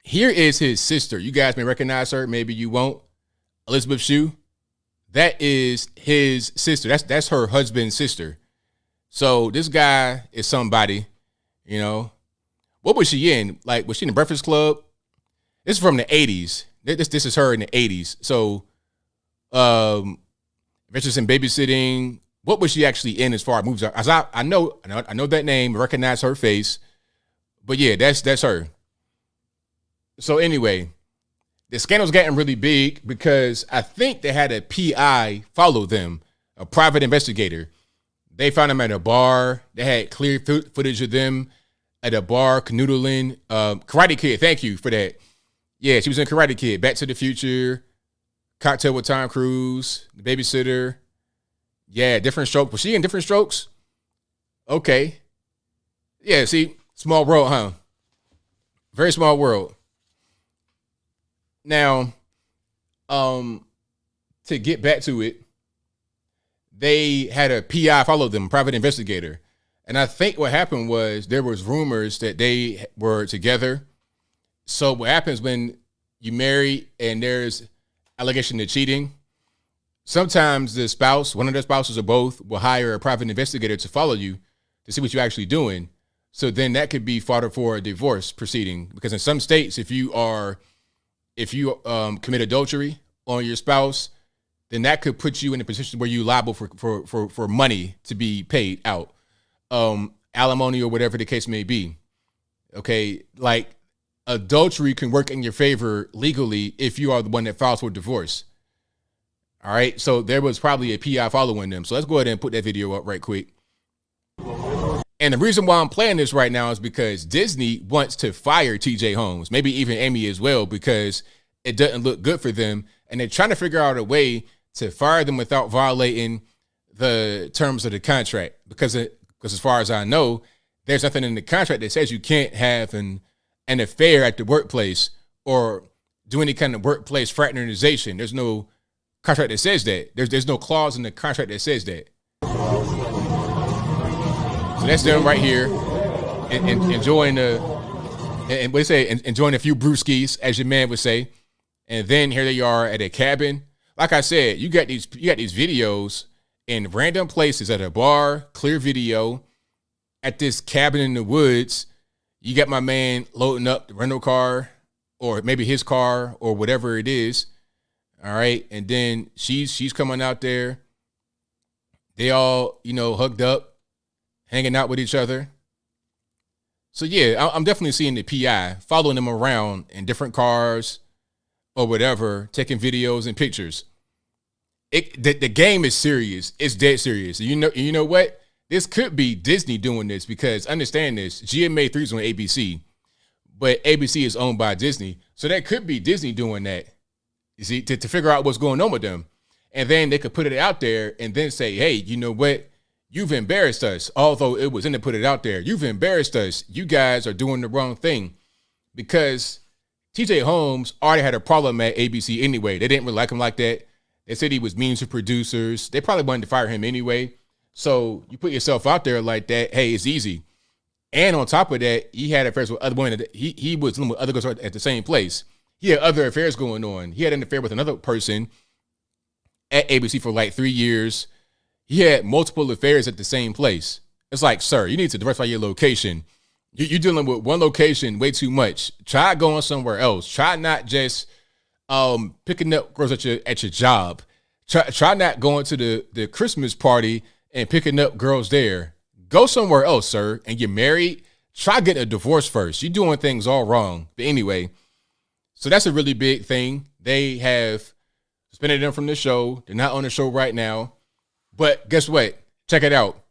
here is his sister. You guys may recognize her. Maybe you won't. Elizabeth Shue. That is his sister. That's her husband's sister. So this guy is somebody, What was she in? Like, was she in the Breakfast Club? This is from the 80s. This is her in the 80s. So, Adventures in Babysitting. What was she actually in as far as movies? As I know that name, recognize her face. But yeah, that's her. So anyway, the scandal's getting really big because I think they had a PI follow them, a private investigator. They found him at a bar. They had clear footage of them at a bar, canoodling. Karate Kid, thank you for that. Yeah, she was in Karate Kid, Back to the Future, Cocktail with Tom Cruise, The Babysitter. Yeah, Different Strokes. Was she in Different Strokes? Okay. Yeah, see, small world, huh? Very small world. Now, to get back to it, they had a PI follow them, private investigator. And I think what happened was there was rumors that they were together. So what happens when you marry and there's allegation of cheating, sometimes the spouse, one of the spouses or both, will hire a private investigator to follow you to see what you're actually doing. So then that could be fodder for a divorce proceeding. Because in some states, if you commit adultery on your spouse, then that could put you in a position where you're liable for money to be paid out, alimony or whatever the case may be. Okay, like adultery can work in your favor legally if you are the one that files for divorce. All right, so there was probably a PI following them. So let's go ahead and put that video up right quick. And the reason why I'm playing this right now is because Disney wants to fire TJ Holmes, maybe even Amy as well, because it doesn't look good for them. And they're trying to figure out a way to fire them without violating the terms of the contract. Because as far as I know, there's nothing in the contract that says you can't have an affair at the workplace or do any kind of workplace fraternization. There's no contract that says that. There's no clause in the contract that says that. So that's them right here, and enjoying enjoying a few brewskis, as your man would say. And then here they are at a cabin. Like I said, you got these videos in random places, at a bar, clear video, at this cabin in the woods. You got my man loading up the rental car, or maybe his car, or whatever it is. All right. And then she's coming out there. They all, hugged up, hanging out with each other. So yeah, I'm definitely seeing the PI following them around in different cars or whatever, taking videos and pictures. The game is serious. It's dead serious. You know what? This could be Disney doing this, because understand this, GMA3 is on ABC, but ABC is owned by Disney. So that could be Disney doing that, you see, to figure out what's going on with them. And then they could put it out there and then say, hey, you know what? You've embarrassed us. Although it was in to put it out there. You've embarrassed us. You guys are doing the wrong thing. Because TJ Holmes already had a problem at ABC anyway. They didn't really like him like that. They said he was mean to producers. They probably wanted to fire him anyway. So you put yourself out there like that, hey, it's easy. And on top of that, he had affairs with other women. He was dealing with other girls at the same place. He had other affairs going on. He had an affair with another person at ABC for like 3 years. He had multiple affairs at the same place. It's like, sir, you need to diversify your location. You're dealing with one location way too much. Try going somewhere else. Try not just picking up girls at your job. Try not going to the Christmas party and picking up girls there. Go somewhere else, sir. And you're married. Try getting a divorce first. You're doing things all wrong. But anyway, so that's a really big thing. They have suspended them from the show. They're not on the show right now. But guess what? Check it out.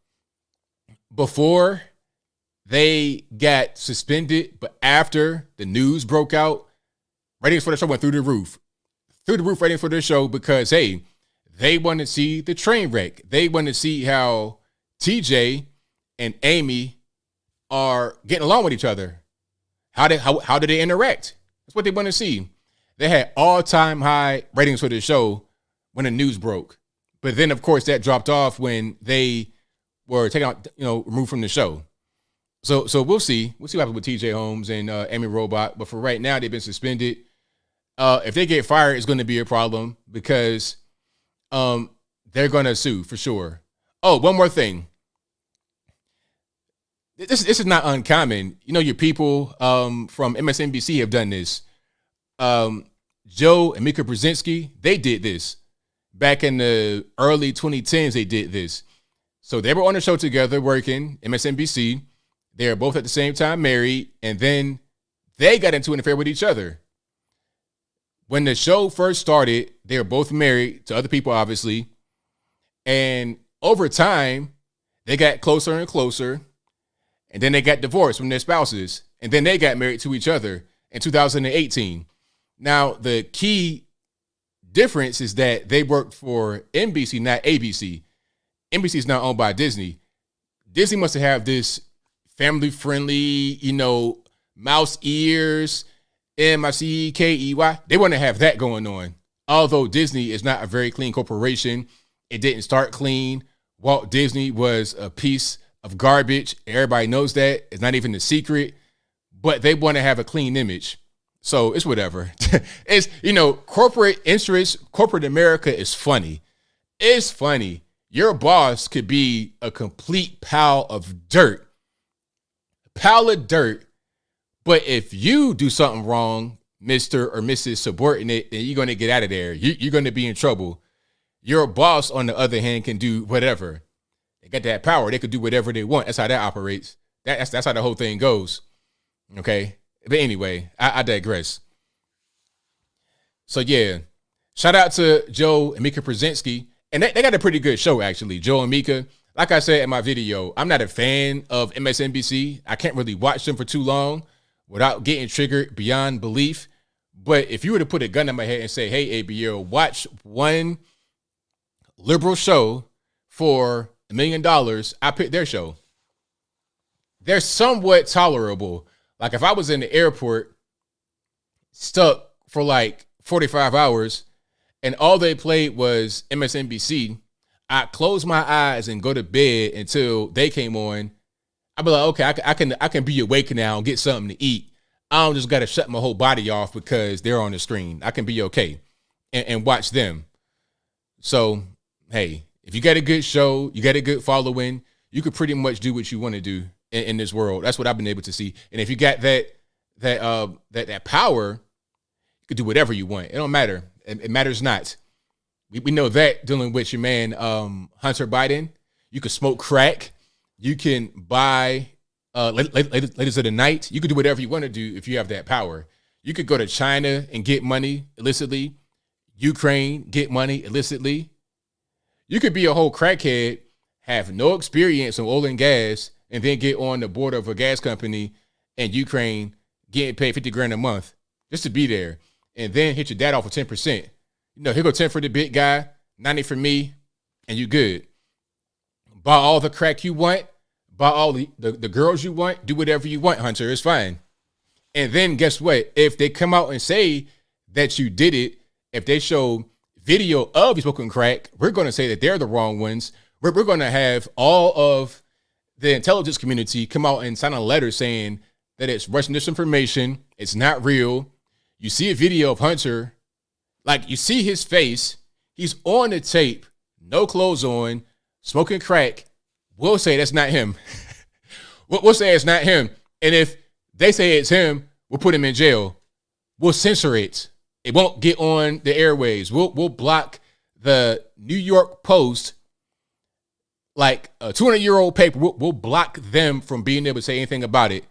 Before they got suspended, but after the news broke out, ratings for the show went through the roof. Through the roof ratings for the show, because, hey, they want to see the train wreck. They want to see how TJ and Amy are getting along with each other. How do they interact? That's what they want to see. They had all-time high ratings for the show when the news broke. But then, of course, that dropped off when they were taken out, removed from the show. So we'll see. We'll see what happens with TJ Holmes and Amy Robach. But for right now, they've been suspended. If they get fired, it's going to be a problem, because they're going to sue for sure. Oh, one more thing. This is not uncommon. Your people from MSNBC have done this. Joe and Mika Brzezinski, they did this. Back in the early 2010s, they did this. So they were on the show together working, MSNBC. They were both at the same time married, and then they got into an affair with each other. When the show first started, they were both married to other people, obviously. And over time, they got closer and closer. And then they got divorced from their spouses. And then they got married to each other in 2018. Now, the key difference is that they worked for NBC, not ABC. NBC is not owned by Disney. Disney must have this family-friendly, mouse ears, MICKEY. They want to have that going on. Although Disney is not a very clean corporation. It didn't start clean. Walt Disney was a piece of garbage. Everybody knows that. It's not even a secret. But they want to have a clean image. So it's whatever. It's, corporate interest, corporate America is funny. It's funny. Your boss could be a complete pile of dirt. But if you do something wrong, Mr. or Mrs. Subordinate, then you're going to get out of there. You're going to be in trouble. Your boss, on the other hand, can do whatever. They got that power. They could do whatever they want. That's how that operates. That's how the whole thing goes. Okay? But anyway, I digress. So, yeah. Shout out to Joe and Mika Brzezinski. And they got a pretty good show, actually. Joe and Mika. Like I said in my video, I'm not a fan of MSNBC. I can't really watch them for too long without getting triggered beyond belief. But if you were to put a gun in my head and say, hey, ABL, watch one liberal show for $1 million, I pick their show. They're somewhat tolerable. Like if I was in the airport stuck for like 45 hours and all they played was MSNBC, I close my eyes and go to bed until they came on, I'll be like, okay, I can be awake now and get something to eat. I don't just got to shut my whole body off because they're on the screen. I can be okay and watch them. So, hey, if you got a good show, you got a good following, you could pretty much do what you want to do in this world. That's what I've been able to see. And if you got that power, you could do whatever you want. It don't matter. It matters not. We know that dealing with your man Hunter Biden. You could smoke crack. You can buy ladies of the night. You could do whatever you want to do if you have that power. You could go to China and get money illicitly. Ukraine, get money illicitly. You could be a whole crackhead, have no experience in oil and gas, and then get on the board of a gas company in Ukraine, getting paid $50,000 a month just to be there, and then hit your dad off with 10%. You know, here go 10 for the big guy, 90 for me, and you good. Buy all the crack you want, buy all the girls you want, do whatever you want, Hunter. It's fine. And then guess what? If they come out and say that you did it, if they show video of you smoking crack, we're going to say that they're the wrong ones. We're going to have all of the intelligence community come out and sign a letter saying that it's Russian disinformation. It's not real. You see a video of Hunter, like you see his face. He's on the tape, no clothes on, smoking crack. We'll say that's not him. We'll say it's not him. And if they say it's him, we'll put him in jail. We'll censor it. It won't get on the airwaves. We'll block the New York Post, like a 200-year-old paper. We'll block them from being able to say anything about it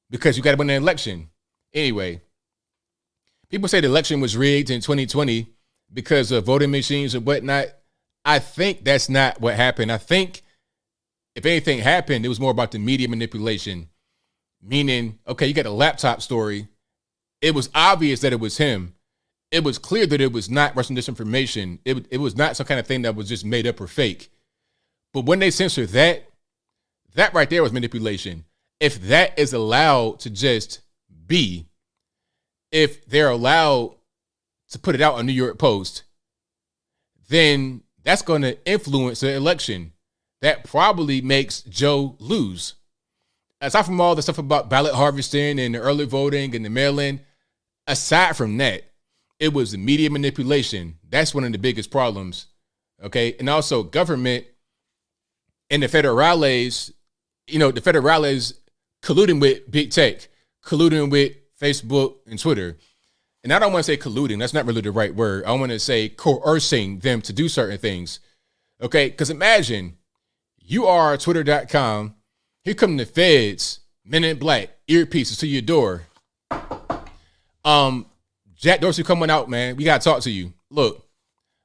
because you got to win an election. Anyway, people say the election was rigged in 2020 because of voting machines and whatnot. I think that's not what happened. I think if anything happened, it was more about the media manipulation, meaning, okay, you got a laptop story. It was obvious that it was him. It was clear that it was not Russian disinformation. It was not some kind of thing that was just made up or fake. But when they censor that right there was manipulation. If that is allowed to just be, if they're allowed to put it out on New York Post, then that's going to influence the election. That probably makes Joe lose. Aside from all the stuff about ballot harvesting and the early voting and the mail-in, aside from that, it was the media manipulation. That's one of the biggest problems, okay? And also government and the federales, the federales colluding with big tech, colluding with Facebook and Twitter. And I don't want to say colluding. That's not really the right word. I want to say coercing them to do certain things, okay? Because imagine you are Twitter.com. Here come the feds, men in black, earpieces to your door. Jack Dorsey coming out, man. We got to talk to you. Look,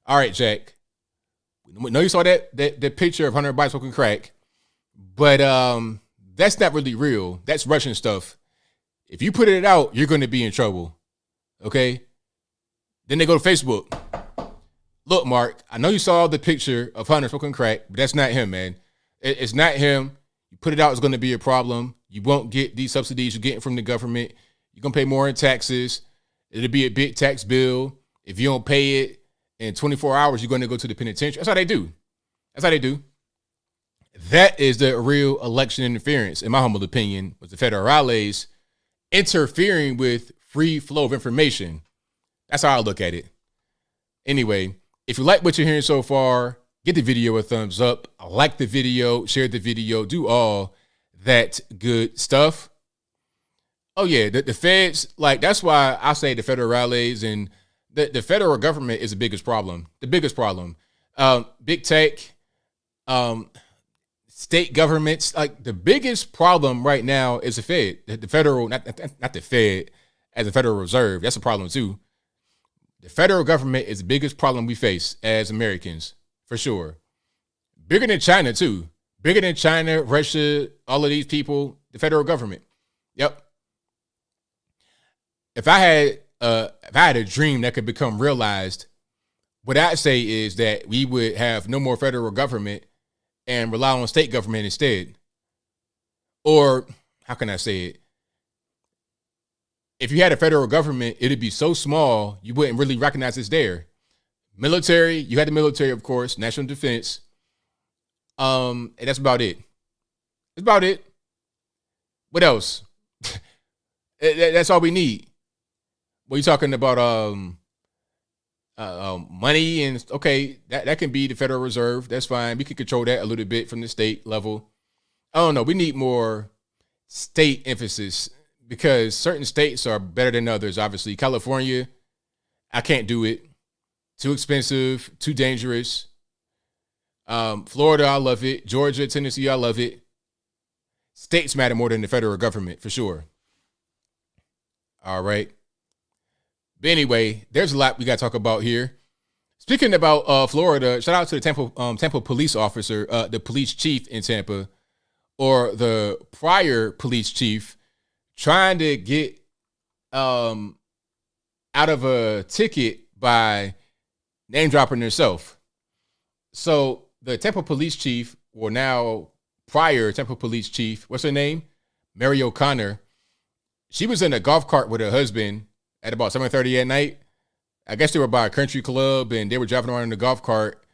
all right, Jack. We know you saw that picture of Hunter Biden smoking crack, but that's not really real. That's Russian stuff. If you put it out, you're going to be in trouble, okay? Then they go to Facebook. Look, Mark, I know you saw the picture of Hunter smoking crack, but that's not him, man. It's not him. You put it out, it's going to be a problem. You won't get these subsidies you're getting from the government. You're going to pay more in taxes. It'll be a big tax bill. If you don't pay it in 24 hours, you're going to go to the penitentiary. That's how they do. That is the real election interference, in my humble opinion, was the federales interfering with free flow of information. That's how I look at it. Anyway, if you like what you're hearing so far, give the video a thumbs up. Like the video, share the video, do all that good stuff. Oh, yeah, the feds, like, that's why I say the federales and the federal government is the biggest problem. The biggest problem. Big tech, state governments, like, the biggest problem right now is the Fed. The federal, not the Fed, as the Federal Reserve. That's a problem, too. The federal government is the biggest problem we face as Americans, for sure. Bigger than China, too. Bigger than China, Russia, all of these people, the federal government. Yep. If I had a dream that could become realized, what I'd say is that we would have no more federal government and rely on state government instead. Or, how can I say it? If you had a federal government, it'd be so small, you wouldn't really recognize it's there. Military, you had the military, of course, national defense. And that's about it. That's about it. What else? That's all we need. What are you talking about? Money and okay, that can be the Federal Reserve. That's fine. We can control that a little bit from the state level. I don't know. We need more state emphasis because certain states are better than others. Obviously, California, I can't do it. Too expensive, too dangerous. Florida, I love it. Georgia, Tennessee, I love it. States matter more than the federal government, for sure. All right. But anyway, there's a lot we got to talk about here. Speaking about Florida, shout out to the Tampa police officer, the police chief in Tampa, or the prior police chief, trying to get out of a ticket by name dropping herself. So the Tampa police chief, or now prior Tampa police chief, what's her name? Mary O'Connor. She was in a golf cart with her husband at about 7:30 at night. I guess they were by a country club and they were driving around in the golf cart.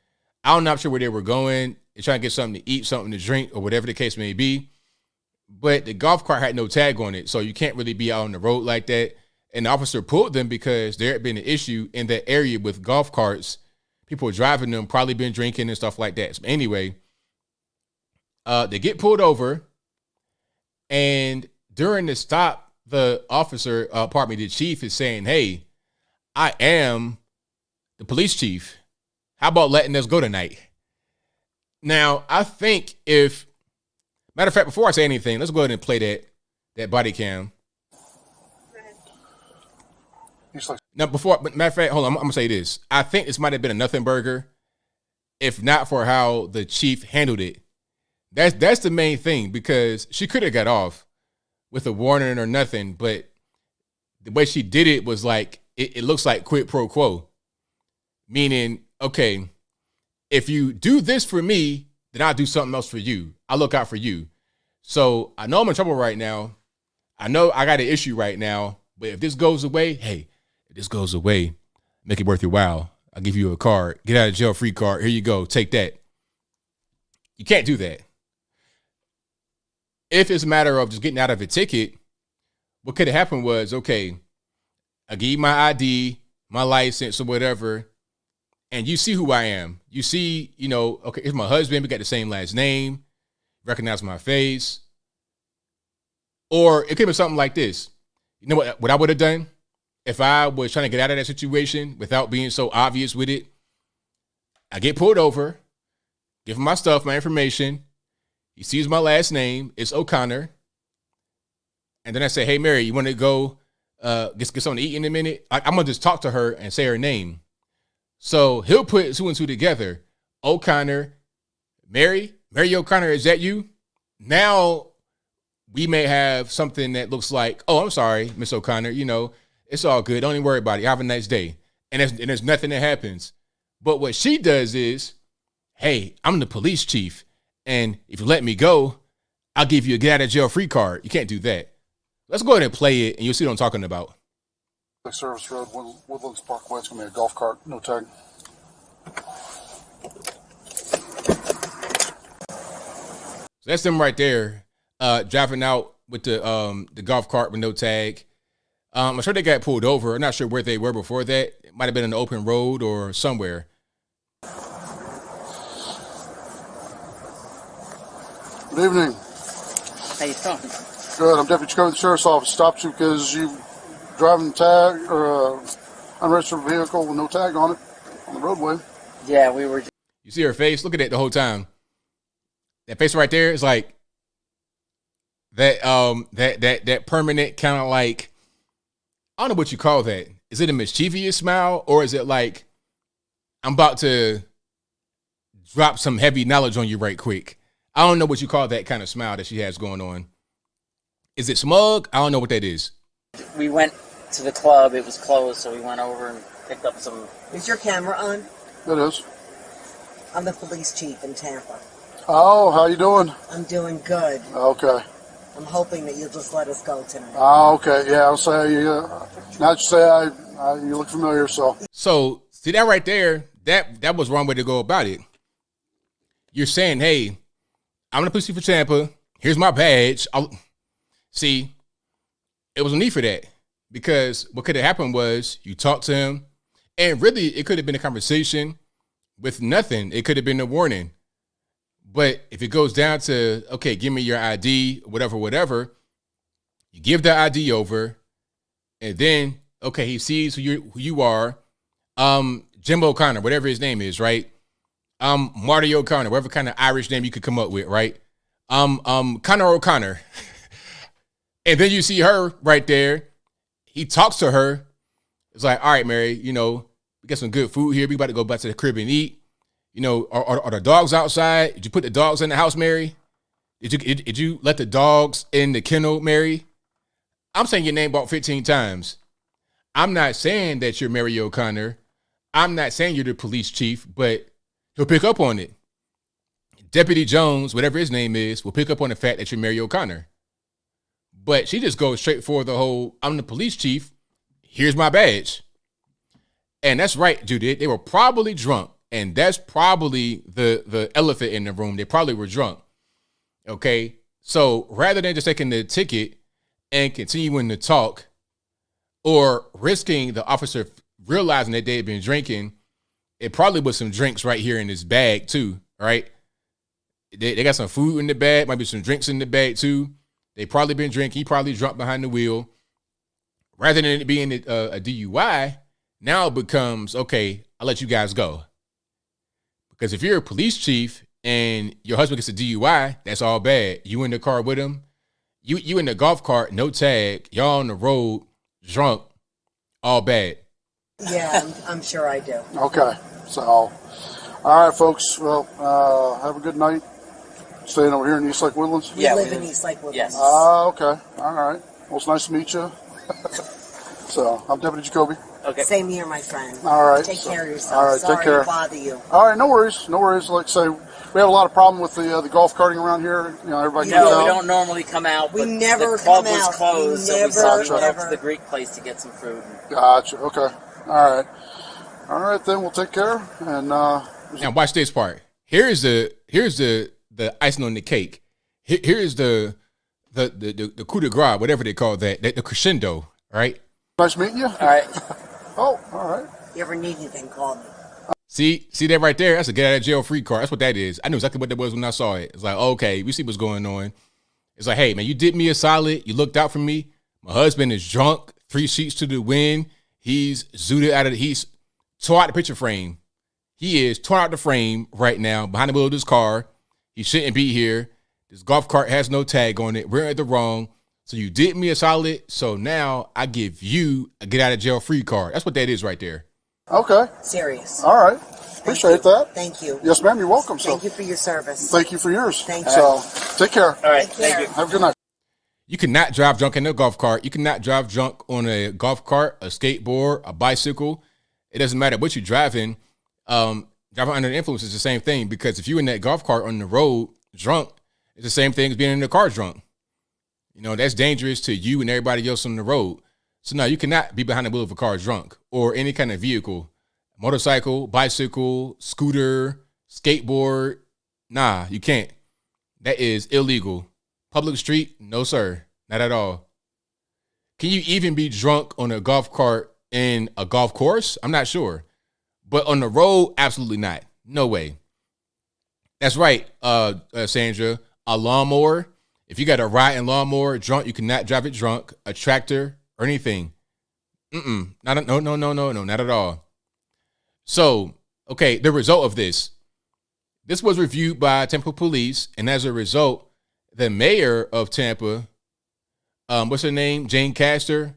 I'm not sure where they were going. They're trying to get something to eat, something to drink, or whatever the case may be. But the golf cart had no tag on it, so you can't really be out on the road like that. And the officer pulled them because there had been an issue in that area with golf carts. People were driving them, probably been drinking and stuff like that. So anyway, they get pulled over, and during the stop, the officer, the chief is saying, "Hey, I am the police chief. How about letting us go tonight?" Now, I think matter of fact, before I say anything, let's go ahead and play that body cam. Now, matter of fact, hold on, I'm gonna say this. I think this might have been a nothing burger, if not for how the chief handled it. That's the main thing, because she could have got off with a warning or nothing, but the way she did it was like, it looks like quid pro quo. Meaning, okay, if you do this for me, then I'll do something else for you. I'll look out for you. So I know I'm in trouble right now. I know I got an issue right now, but if this goes away, hey, if this goes away, make it worth your while. I'll give you a card, get out of jail free card. Here you go, take that. You can't do that. If it's a matter of just getting out of a ticket, what could have happened was, okay, I give you my ID, my license or whatever, and you see who I am. You see, okay, it's my husband. We got the same last name. Recognize my face. Or it could be something like this. You know what I would have done if I was trying to get out of that situation without being so obvious with it? I get pulled over, give him my stuff, my information. He sees my last name. It's O'Connor. And then I say, "Hey, Mary, you want to go get something to eat in a minute?" I'm going to just talk to her and say her name. So he'll put two and two together. O'Connor, Mary O'Connor, is that you? Now we may have something that looks like, "Oh, I'm sorry, Miss O'Connor. It's all good. Don't even worry about it. Have a nice day." And there's nothing that happens. But what she does is, "Hey, I'm the police chief. And if you let me go, I'll give you a get out of jail free card." You can't do that. Let's go ahead and play it, and you'll see what I'm talking about. Service Road, Woodlands Parkway. It's going to be a golf cart, no tag. So that's them right there, driving out with the golf cart with no tag. I'm sure they got pulled over. I'm not sure where they were before that. It might have been an open road or somewhere. Good evening. How you doing? Good. I'm Deputy Chief of the Sheriff's Office. Stopped you because you driving tag or unregistered vehicle with no tag on it on the roadway. Yeah, we were. You see her face? Look at it the whole time. That face right there is like that permanent kind of like, I don't know what you call that. Is it a mischievous smile, or is it like, I'm about to drop some heavy knowledge on you right quick? I don't know what you call that kind of smile that she has going on. Is it smug? I don't know what that is. We went to the club. It was closed, so we went over and picked up some. Is your camera on? It is. I'm the police chief in Tampa. Oh, how you doing? I'm doing good. Okay. I'm hoping that you'll just let us go tonight. Oh, okay. Yeah, I'll say you. Not to say you look familiar. So see that right there. That was wrong way to go about it. You're saying, "Hey, I'm the police chief for Tampa. here's my badge. See, it was no need for that, because what could have happened was you talked to him, and really it could have been a conversation with nothing. It could have been a warning. But if it goes down to, okay, give me your ID, whatever, you give the ID over, and then, okay, he sees who you are, Jim O'Connor, whatever his name is, right? Marty O'Connor, whatever kind of Irish name you could come up with, right? Connor O'Connor. And then you see her right there. He talks to her. It's like, all right, Mary, we got some good food here. We about to go back to the crib and eat. Are the dogs outside? Did you put the dogs in the house, Mary? Did you let the dogs in the kennel, Mary? I'm saying your name about 15 times. I'm not saying that you're Mary O'Connor. I'm not saying you're the police chief, but he'll pick up on it. Deputy Jones, whatever his name is, will pick up on the fact that you're Mary O'Connor. But she just goes straight for the whole, I'm the police chief. Here's my badge. And that's right, Judy. They were probably drunk. And that's probably the elephant in the room. They probably were drunk. Okay? So rather than just taking the ticket and continuing to talk, or risking the officer realizing that they had been drinking, it probably was some drinks right here in this bag too, right? They got some food in the bag, might be some drinks in the bag too. They probably been drinking. He probably drunk behind the wheel. Rather than it being a DUI, now it becomes, okay, I'll let you guys go. Because if you're a police chief and your husband gets a DUI, that's all bad. You in the car with him, you in the golf cart, no tag, y'all on the road, drunk, all bad. Yeah, I'm sure I do. Okay. So, all right, folks. Well, have a good night. Staying over here in East Lake Woodlands? We live in East Lake Woodlands. Yes. Okay. All right. Well, it's nice to meet you. So, I'm Deputy Jacoby. Okay. Same here, my friend. All right. Take care of yourself. All right. Sorry Take care. to bother you. All right. No worries. No worries. Like I say, we have a lot of problem with the golf carting around here. Everybody gets No, out. we don't normally come out. We but never the club come was out. closed, so we Never, saw we went up never. to the Greek place to get some food. Gotcha. Okay. All right. All right. Then we'll take care. And Now watch this part. Here's the icing on the cake. Here's the coup de grace, whatever they call that, the crescendo, right? nice meeting you. All right. Oh, all right. You ever need anything, call me. See that right there? That's a get out of jail free card. That's what that is. I knew exactly what that was when I saw it. It's like, okay, we see what's going on. It's like, hey, man, you did me a solid. You looked out for me. My husband is drunk, 3 sheets to the wind. He's zooted out of he's tore out the picture frame. He is torn out the frame right now behind the wheel of this car. He shouldn't be here. This golf cart has no tag on it. We're at the wrong. So you did me a solid. So now I give you a get out of jail free card. That's what that is right there. Okay. Serious. All right. Appreciate that. Thank you. Yes, ma'am. You're welcome. Thank you for your service. Thank you for yours. Thank you. So, take care. All right. Take care. Thank you. Have a good night. You cannot drive drunk in a golf cart. You cannot drive drunk on a golf cart, a skateboard, a bicycle. It doesn't matter what you're driving. Driving under the influence is the same thing, because if you're in that golf cart on the road drunk, it's the same thing as being in the car drunk. That's dangerous to you and everybody else on the road. So no, you cannot be behind the wheel of a car drunk, or any kind of vehicle, motorcycle, bicycle, scooter, skateboard. Nah, you can't. That is illegal. Public street, no sir, not at all. Can you even be drunk on a golf cart in a golf course? I'm not sure. But on the road, absolutely not. No way. That's right, Sandra. A lawnmower, if you got a riding lawnmower drunk, you cannot drive it drunk. A tractor or anything. No, not at all. So, okay, the result of this was reviewed by Tampa Police, and as a result, the mayor of Tampa, what's her name? Jane Castor.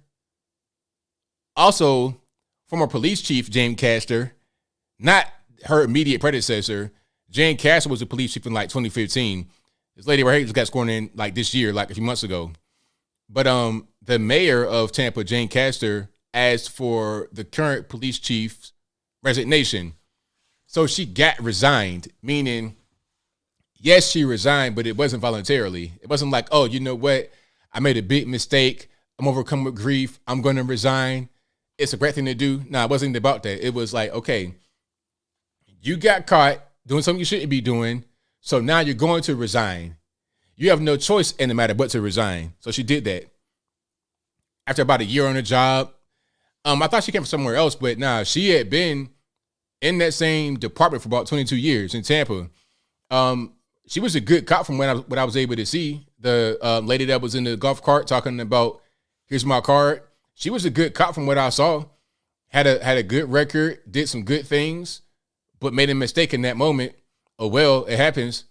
Also, former police chief Jane Castor, not her immediate predecessor. Jane Castor was a police chief in like 2015. This lady right here just got sworn in like this year, like a few months ago. But the mayor of Tampa, Jane Castor, asked for the current police chief's resignation. So she got resigned, meaning, yes, she resigned, but it wasn't voluntarily. It wasn't like, oh, you know what? I made a big mistake. I'm overcome with grief. I'm going to resign. It's a great thing to do. No, it wasn't about that. It was like, okay, you got caught doing something you shouldn't be doing. So now you're going to resign. you have no choice in the matter but to resign. So she did that. After about a year on the job, I thought she came from somewhere else, but nah, she had been in that same department for about 22 years in Tampa. She was a good cop from what I was able to see. The lady that was in the golf cart talking about, here's my card. She was a good cop from what I saw. Had a good record, did some good things, but made a mistake in that moment. Oh, well, it happens.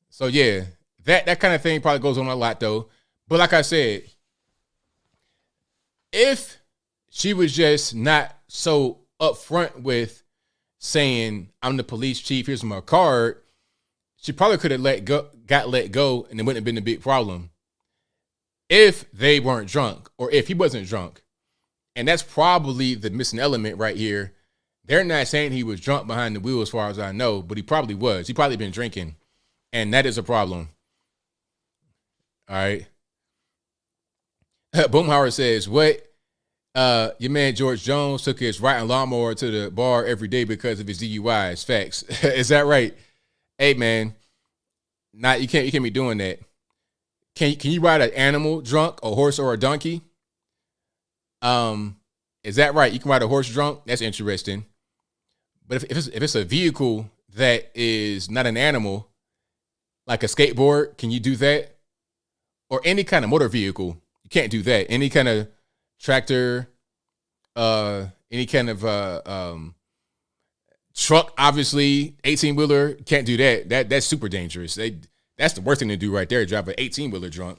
So, yeah, that kind of thing probably goes on a lot, though. But like I said, if she was just not so upfront with saying, I'm the police chief, here's my card, she probably could have got let go, and it wouldn't have been a big problem if they weren't drunk or if he wasn't drunk. And that's probably the missing element right here. They're not saying he was drunk behind the wheel as far as I know, but he probably was. He probably been drinking, and that is a problem. All right. Boomhauer says, what? Your man George Jones took his riding lawnmower to the bar every day because of his DUIs. Facts. Is that right? Hey, man, you can't be doing that. Can you ride an animal drunk, a horse or a donkey? Is that right? You can ride a horse drunk? That's interesting. But if it's a vehicle that is not an animal, like a skateboard, can you do that? Or any kind of motor vehicle, you can't do that. Any kind of tractor, any kind of truck, obviously, 18-wheeler, can't do that. That's super dangerous. That's the worst thing to do right there, drive an 18-wheeler drunk.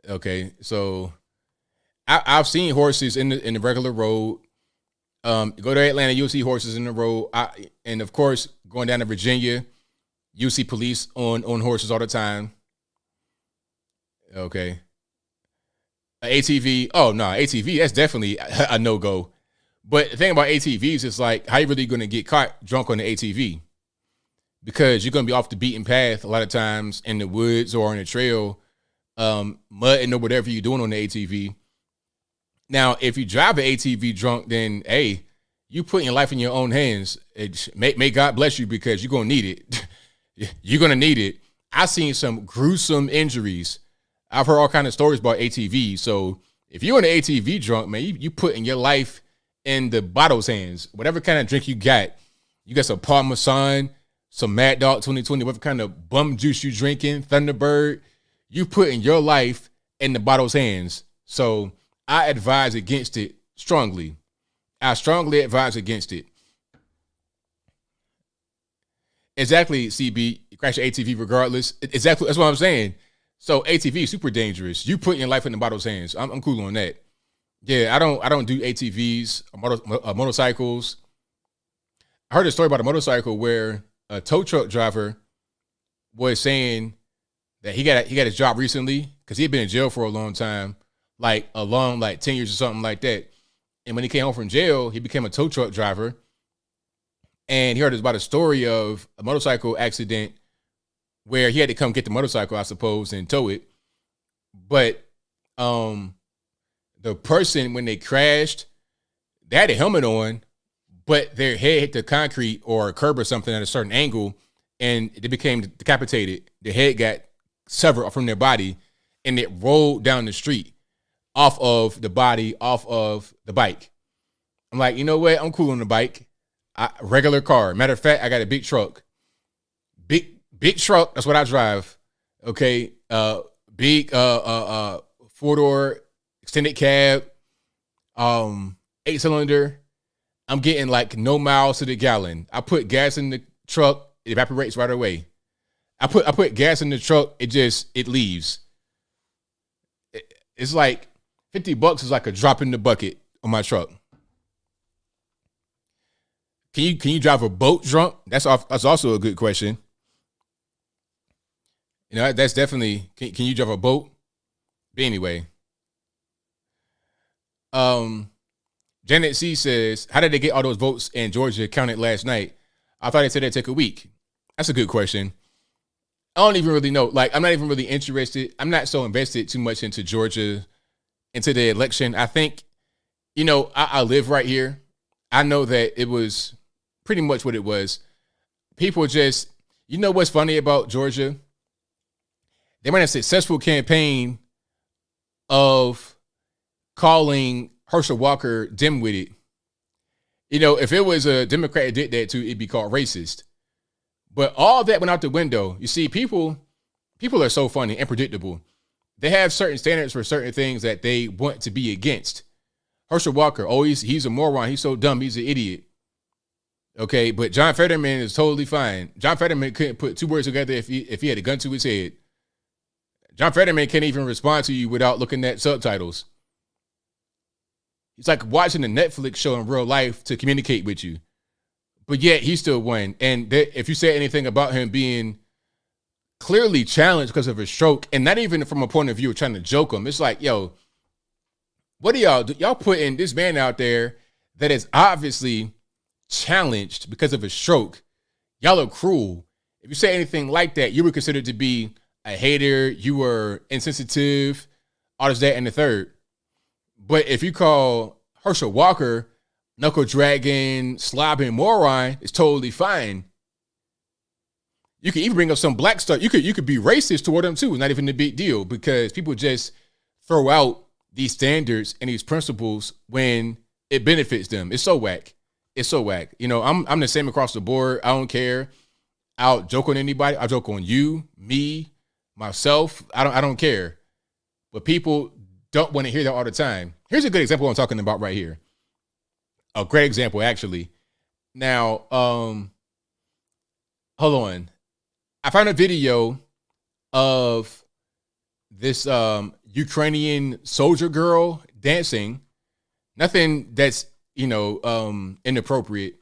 Okay, so I've seen horses in the regular road. Go to Atlanta, you'll see horses in the road. And of course, going down to Virginia, you see police on horses all the time. Okay. An ATV, oh no, ATV, that's definitely a no-go. But the thing about ATVs is like, how you really going to get caught drunk on the ATV? Because you're going to be off the beaten path a lot of times in the woods or on the trail, mudding or whatever you're doing on the ATV. Now, if you drive an ATV drunk, then, hey, you putting your life in your own hands. May God bless you because you're going to need it. You're going to need it. I've seen some gruesome injuries. I've heard all kinds of stories about ATVs. So if you're an ATV drunk, man, you putting your life in the bottle's hands. Whatever kind of drink you got some Parmesan, some Mad Dog 2020, whatever kind of bum juice you drinking, Thunderbird, you putting your life in the bottle's hands. So I advise against it strongly. I strongly advise against it. Exactly, CB. You crash your ATV regardless. Exactly, that's what I'm saying. So ATV is super dangerous. You putting your life in the bottle's hands. I'm cool on that. Yeah, I don't do ATVs or motorcycles. I heard a story about a motorcycle where a tow truck driver was saying that he got his job recently because he had been in jail for a long time, like 10 years or something like that. And when he came home from jail, he became a tow truck driver. And he heard about a story of a motorcycle accident where he had to come get the motorcycle, I suppose, and tow it. But the person, when they crashed, they had a helmet on, but their head hit the concrete or a curb or something at a certain angle, and they became decapitated. The head got severed from their body, and it rolled down the street off of the body, off of the bike. I'm like, you know what? I'm cool on the bike. Regular car. Matter of fact, I got a big truck. Big truck. That's what I drive. Okay. Big 4-door extended cab. 8-cylinder. I'm getting like no miles to the gallon. I put gas in the truck, it evaporates right away. I put gas in the truck, it leaves. It's like $50 is like a drop in the bucket on my truck. Can you drive a boat drunk? That's also a good question. You know, that's definitely, can you drive a boat? But anyway. Janet C says, how did they get all those votes in Georgia counted last night? I thought they said it'd take a week. That's a good question. I don't even really know. Like, I'm not even really interested. I'm not so invested too much into Georgia, into the election. I think, you know, I live right here. I know that it was pretty much what it was. People just, you know what's funny about Georgia? they ran a successful campaign of calling Herschel Walker dim-witted. You know, if it was a Democrat that did that too, it'd be called racist. But all that went out the window. You see, people are so funny and predictable. They have certain standards for certain things that they want to be against. Herschel Walker, he's a moron. He's so dumb. He's an idiot. Okay, but John Fetterman is totally fine. John Fetterman couldn't put two words together if he had a gun to his head. John Fetterman can't even respond to you without looking at subtitles. It's like watching a Netflix show in real life to communicate with you. But yet he still won. And if you say anything about him being clearly challenged because of a stroke, and not even from a point of view of trying to joke him, it's like, yo, what are y'all do? Y'all putting this man out there that is obviously challenged because of a stroke. Y'all are cruel. If you say anything like that, you were considered to be a hater. You were insensitive, all this, that, and the third. But if you call Herschel Walker knuckle dragging, slobbing moron, it's totally fine. You could even bring up some black stuff. You could be racist toward them too. It's not even a big deal because people just throw out these standards and these principles when it benefits them. It's so whack. It's so whack. You know, I'm the same across the board. I don't care. I'll joke on anybody. I'll joke on you, me, myself. I don't care. But people don't want to hear that all the time. Here's a good example I'm talking about right here. A great example, actually. Now, hold on. I found a video of this Ukrainian soldier girl dancing. Nothing that's, inappropriate.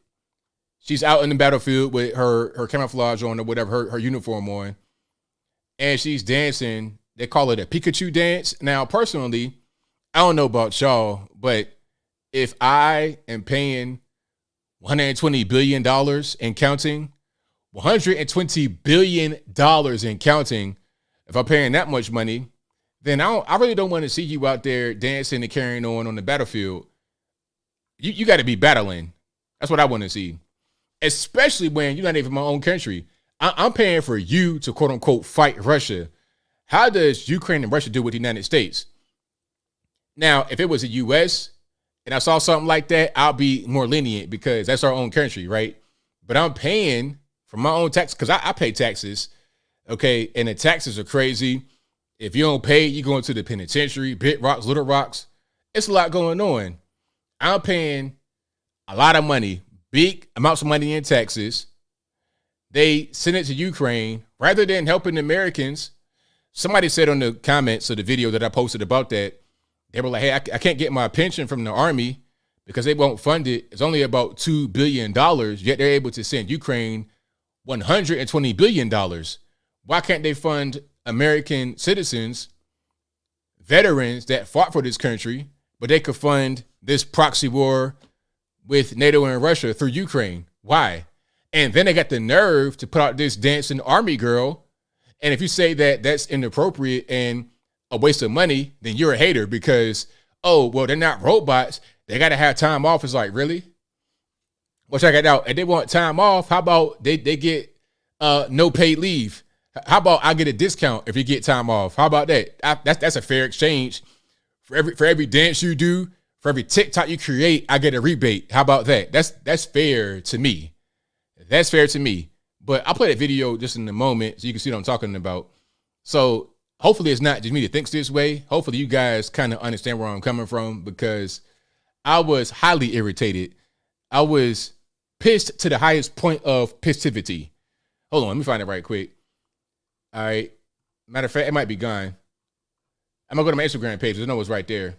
She's out in the battlefield with her camouflage on or whatever, her uniform on. And she's dancing. They call it a Pikachu dance. Now, personally, I don't know about y'all, but if I am paying $120 billion and counting, $120 billion and counting, if I'm paying that much money, then I really don't want to see you out there dancing and carrying on the battlefield. You got to be battling. That's what I want to see. Especially when you're not even my own country. I'm paying for you to, quote unquote, fight Russia. How does Ukraine and Russia do with the United States? Now, if it was the U.S. and I saw something like that, I'll be more lenient because that's our own country, right? But I'm paying for my own tax because I pay taxes, okay? And the taxes are crazy. If you don't pay, you go into the penitentiary, big rocks, little rocks. It's a lot going on. I'm paying a lot of money, big amounts of money in taxes. They send it to Ukraine rather than helping Americans. Somebody said on the comments of the video that I posted about that, they were like, hey, I can't get my pension from the army because they won't fund it. It's only about $2 billion, yet they're able to send Ukraine $120 billion. Why can't they fund American citizens, veterans that fought for this country, but they could fund this proxy war with NATO and Russia through Ukraine? Why? And then they got the nerve to put out this dancing army girl. And if you say that that's inappropriate and a waste of money, then you're a hater because, oh, well, they're not robots. They got to have time off. It's like, really? Well, check it out. If they want time off, how about they get no paid leave? How about I get a discount if you get time off? How about that? That's a fair exchange. For every dance you do, for every TikTok you create, I get a rebate. How about that? That's fair to me. That's fair to me. But I'll play that video just in a moment so you can see what I'm talking about. So hopefully it's not just me that thinks this way. Hopefully you guys kind of understand where I'm coming from because I was highly irritated. I was pissed to the highest point of pissivity. Hold on, let me find it right quick. All right. Matter of fact, it might be gone. I'm gonna go to my Instagram page. I know it's right there.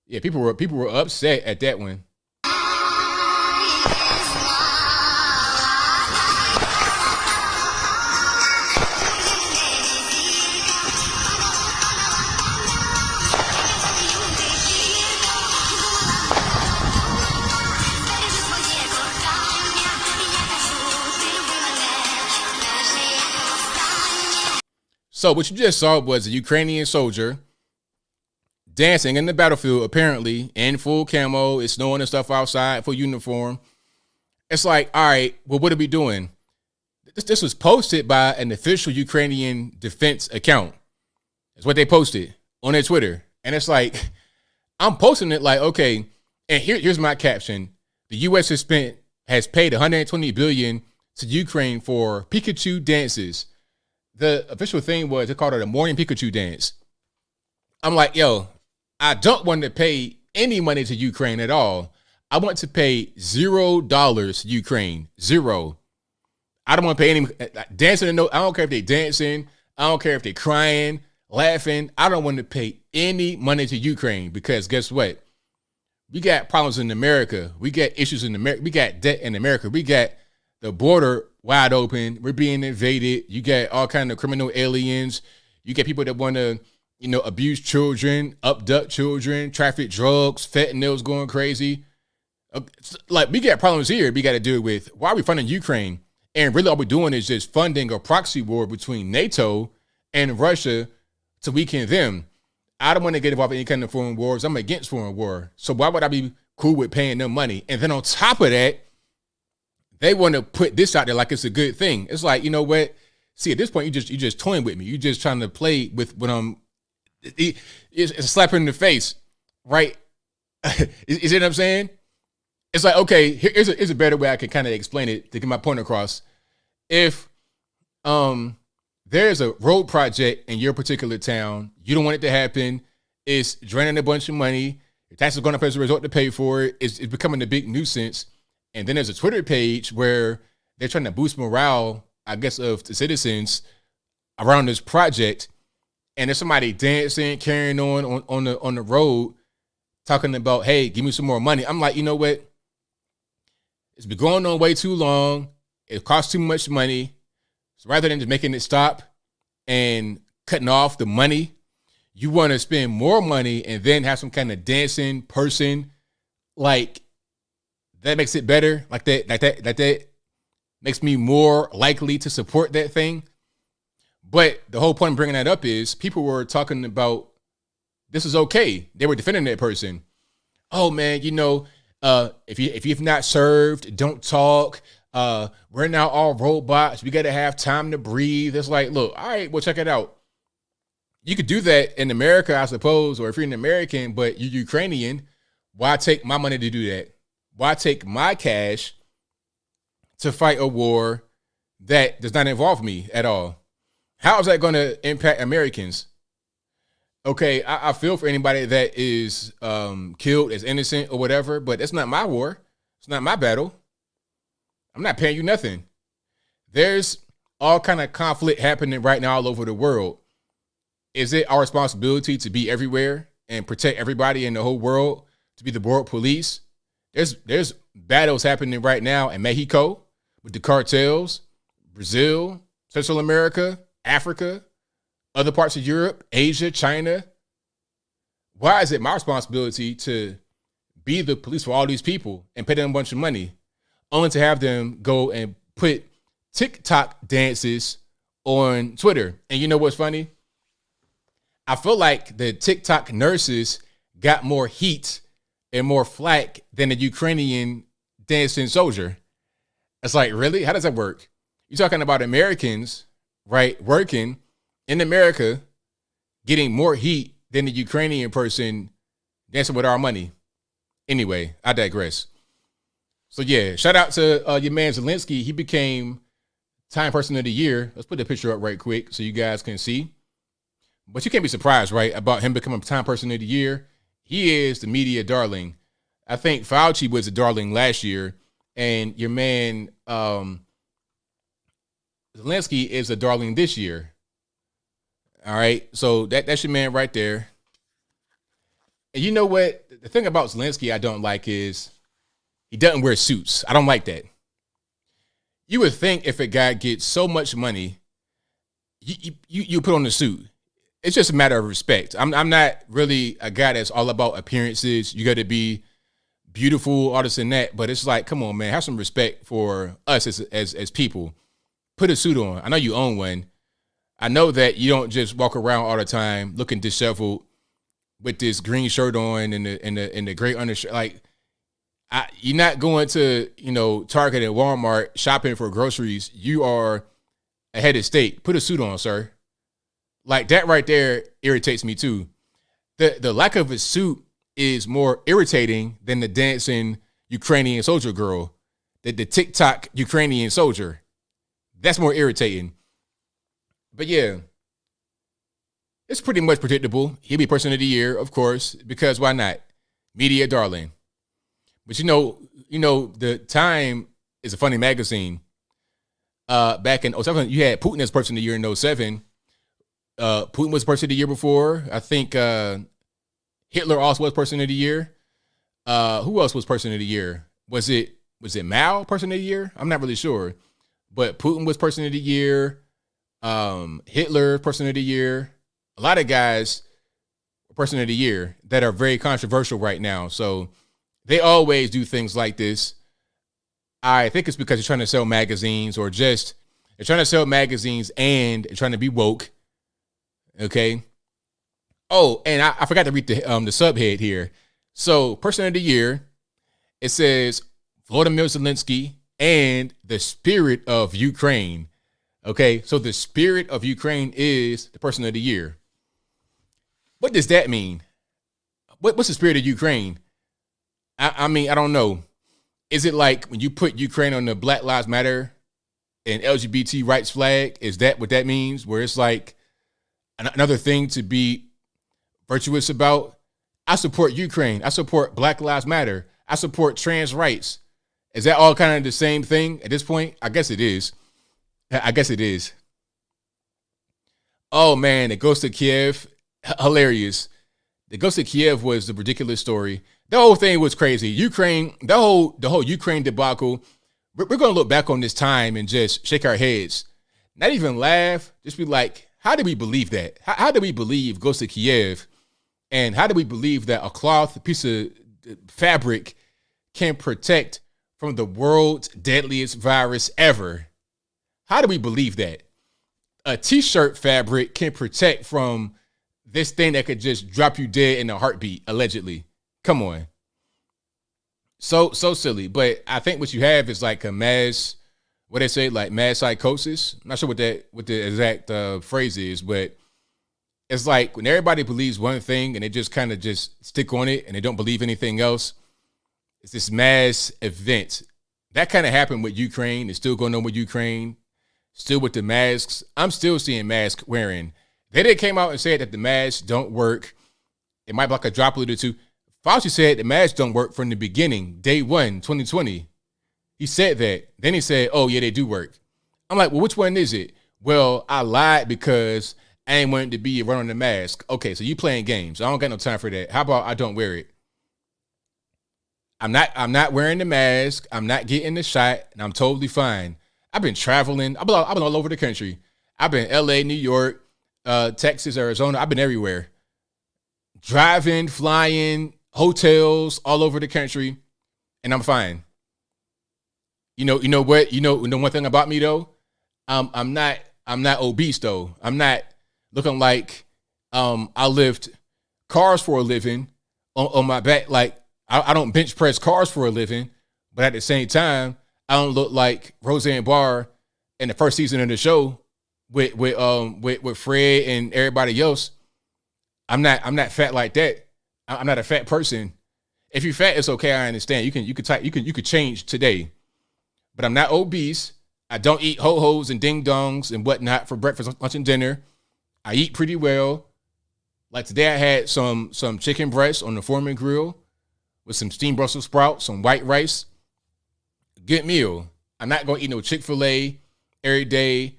Yeah, people were upset at that one. So what you just saw was a Ukrainian soldier dancing in the battlefield, apparently in full camo. It's snowing and stuff outside, full uniform. It's like, all right, well, what are we doing? This was posted by an official Ukrainian defense account. That's what they posted on their Twitter. And it's like, I'm posting it like, okay, and here's my caption. The U.S. has paid $120 billion to Ukraine for Pikachu dances. The official thing was they called it a morning Pikachu dance. I'm like, yo, I don't want to pay any money to Ukraine at all. I want to pay $0 to Ukraine. Zero. I don't want to pay any dancing. I don't care if they're dancing. I don't care if they're crying, laughing. I don't want to pay any money to Ukraine because guess what? We got problems in America. We got issues in America. We got debt in America. We got the border wide open. We're being invaded. You got all kind of criminal aliens. You get people that want to, abuse children, abduct children, traffic drugs, fentanyl's going crazy. Like, we got problems here we got to deal with. Why are we funding Ukraine? And really all we're doing is just funding a proxy war between NATO and Russia to weaken them. I don't want to get involved in any kind of foreign wars. I'm against foreign war. So why would I be cool with paying them money? And then on top of that, they want to put this out there like it's a good thing. It's like, you know what? See, at this point, you just toying with me. You're just trying to play with what it's a slap in the face, right? You see what I'm saying? It's like, okay, here's a better way I can kind of explain it to get my point across. If there's a road project in your particular town, you don't want it to happen, it's draining a bunch of money, your taxes are going up as a result to pay for it, it's becoming a big nuisance. And then there's a Twitter page where they're trying to boost morale, I guess, of the citizens around this project. And there's somebody dancing, carrying on the road, talking about, hey, give me some more money. I'm like, you know what? It's been going on way too long. It costs too much money. So rather than just making it stop and cutting off the money, you want to spend more money and then have some kind of dancing person. Like, that makes it better. Like that makes me more likely to support that thing. But the whole point of bringing that up is people were talking about this is okay. They were defending that person. Oh man, if you've not served, don't talk. We're now all robots. We got to have time to breathe. It's like, look, all right, well, check it out. You could do that in America, I suppose, or if you're an American, but you're Ukrainian, why take my money to do that? Why take my cash to fight a war that does not involve me at all? How is that going to impact Americans? Okay, I feel for anybody that is killed as innocent or whatever, but it's not my war. It's not my battle. I'm not paying you nothing. There's all kind of conflict happening right now all over the world. Is it our responsibility to be everywhere and protect everybody in the whole world, to be the world police? There's battles happening right now in Mexico with the cartels, Brazil, Central America, Africa, other parts of Europe, Asia, China. Why is it my responsibility to be the police for all these people and pay them a bunch of money, only to have them go and put TikTok dances on Twitter? And you know what's funny? I feel like the TikTok nurses got more heat and more flack than a Ukrainian dancing soldier. It's like, really? How does that work? You're talking about Americans, right, working in America, getting more heat than the Ukrainian person dancing with our money. Anyway, I digress. So yeah, shout out to your man Zelensky. He became Time Person of the Year. Let's put the picture up right quick so you guys can see. But you can't be surprised, right, about him becoming Time Person of the Year. He is the media darling. I think Fauci was a darling last year, and your man Zelensky is a darling this year. All right, so that's your man right there. And you know what? The thing about Zelensky I don't like is he doesn't wear suits. I don't like that. You would think if a guy gets so much money, you put on the suit. It's just a matter of respect. I'm not really a guy that's all about appearances. You got to be beautiful, all this and that. But it's like, come on, man, have some respect for us as people. Put a suit on. I know you own one. I know that you don't just walk around all the time looking disheveled with this green shirt on and the gray undershirt. Like, You're not going to, Target and Walmart shopping for groceries. You are a head of state. Put a suit on, sir. Like that right there irritates me too. The lack of a suit is more irritating than the dancing Ukrainian soldier girl. The TikTok Ukrainian soldier. That's more irritating. But yeah, it's pretty much predictable. He'll be person of the year, of course, because why not? Media darling. But the Time is a funny magazine. Back in 2007, you had Putin as person of the year in 2007. Putin was person of the year before. I think Hitler also was person of the year. Who else was person of the year? Was it Mao person of the year? I'm not really sure. But Putin was person of the year. Hitler person of the year. A lot of guys were person of the year that are very controversial right now. So they always do things like this. I think it's because they're trying to sell magazines or just they're trying to sell magazines and they're trying to be woke. Okay. Oh, and I forgot to read the subhead here. So person of the year, it says Volodymyr Zelensky and the spirit of Ukraine. Okay. So the spirit of Ukraine is the person of the year. What does that mean? What's the spirit of Ukraine? I mean, I don't know. Is it like when you put Ukraine on the Black Lives Matter and LGBT rights flag? Is that what that means? Where it's like another thing to be virtuous about? I support Ukraine. I support Black Lives Matter. I support trans rights. Is that all kind of the same thing at this point? I guess it is. Oh, man, it goes to Kiev. Hilarious. The Ghost of Kiev was the ridiculous story. The whole thing was crazy. Ukraine, the whole Ukraine debacle. We're going to look back on this time and just shake our heads. Not even laugh. Just be like, how did we believe that? How did we believe Ghost of Kiev? And how do we believe that a cloth piece of fabric can protect from the world's deadliest virus ever? How do we believe that? A t-shirt fabric can protect from this thing that could just drop you dead in a heartbeat, allegedly. Come on. So silly. But I think what you have is like a mass, what they say, like mass psychosis. I'm not sure what the exact phrase is, but it's like when everybody believes one thing and they just kind of just stick on it and they don't believe anything else. It's this mass event. That kind of happened with Ukraine. It's still going on with Ukraine. Still with the masks. I'm still seeing mask wearing. They did came out and said that the masks don't work. It might be like a droplet or two. Fauci said the masks don't work from the beginning, day 1, 2020. He said that. Then he said, oh, yeah, they do work. I'm like, well, which one is it? Well, I lied because I ain't wanting to be running the mask. Okay, so you playing games. I don't got no time for that. How about I don't wear it? I'm not wearing the mask. I'm not getting the shot, and I'm totally fine. I've been traveling. I've been all over the country. I've been LA, New York, Texas, Arizona. I've been everywhere. Driving, flying, hotels, all over the country, and I'm fine. You know what? You know one thing about me though? I'm not obese though. I'm not looking like I lift cars for a living on my back. Like I don't bench press cars for a living, but at the same time, I don't look like Roseanne Barr in the first season of the show with Fred and everybody else. I'm not fat like that. I'm not a fat person. If you're fat, it's okay. I understand. You could change today, but I'm not obese. I don't eat ho-hos and ding-dongs and whatnot for breakfast, lunch, and dinner. I eat pretty well. Like today, I had some chicken breast on the Foreman grill with some steamed Brussels sprouts, some white rice. Good meal. I'm not going to eat no Chick-fil-A every day.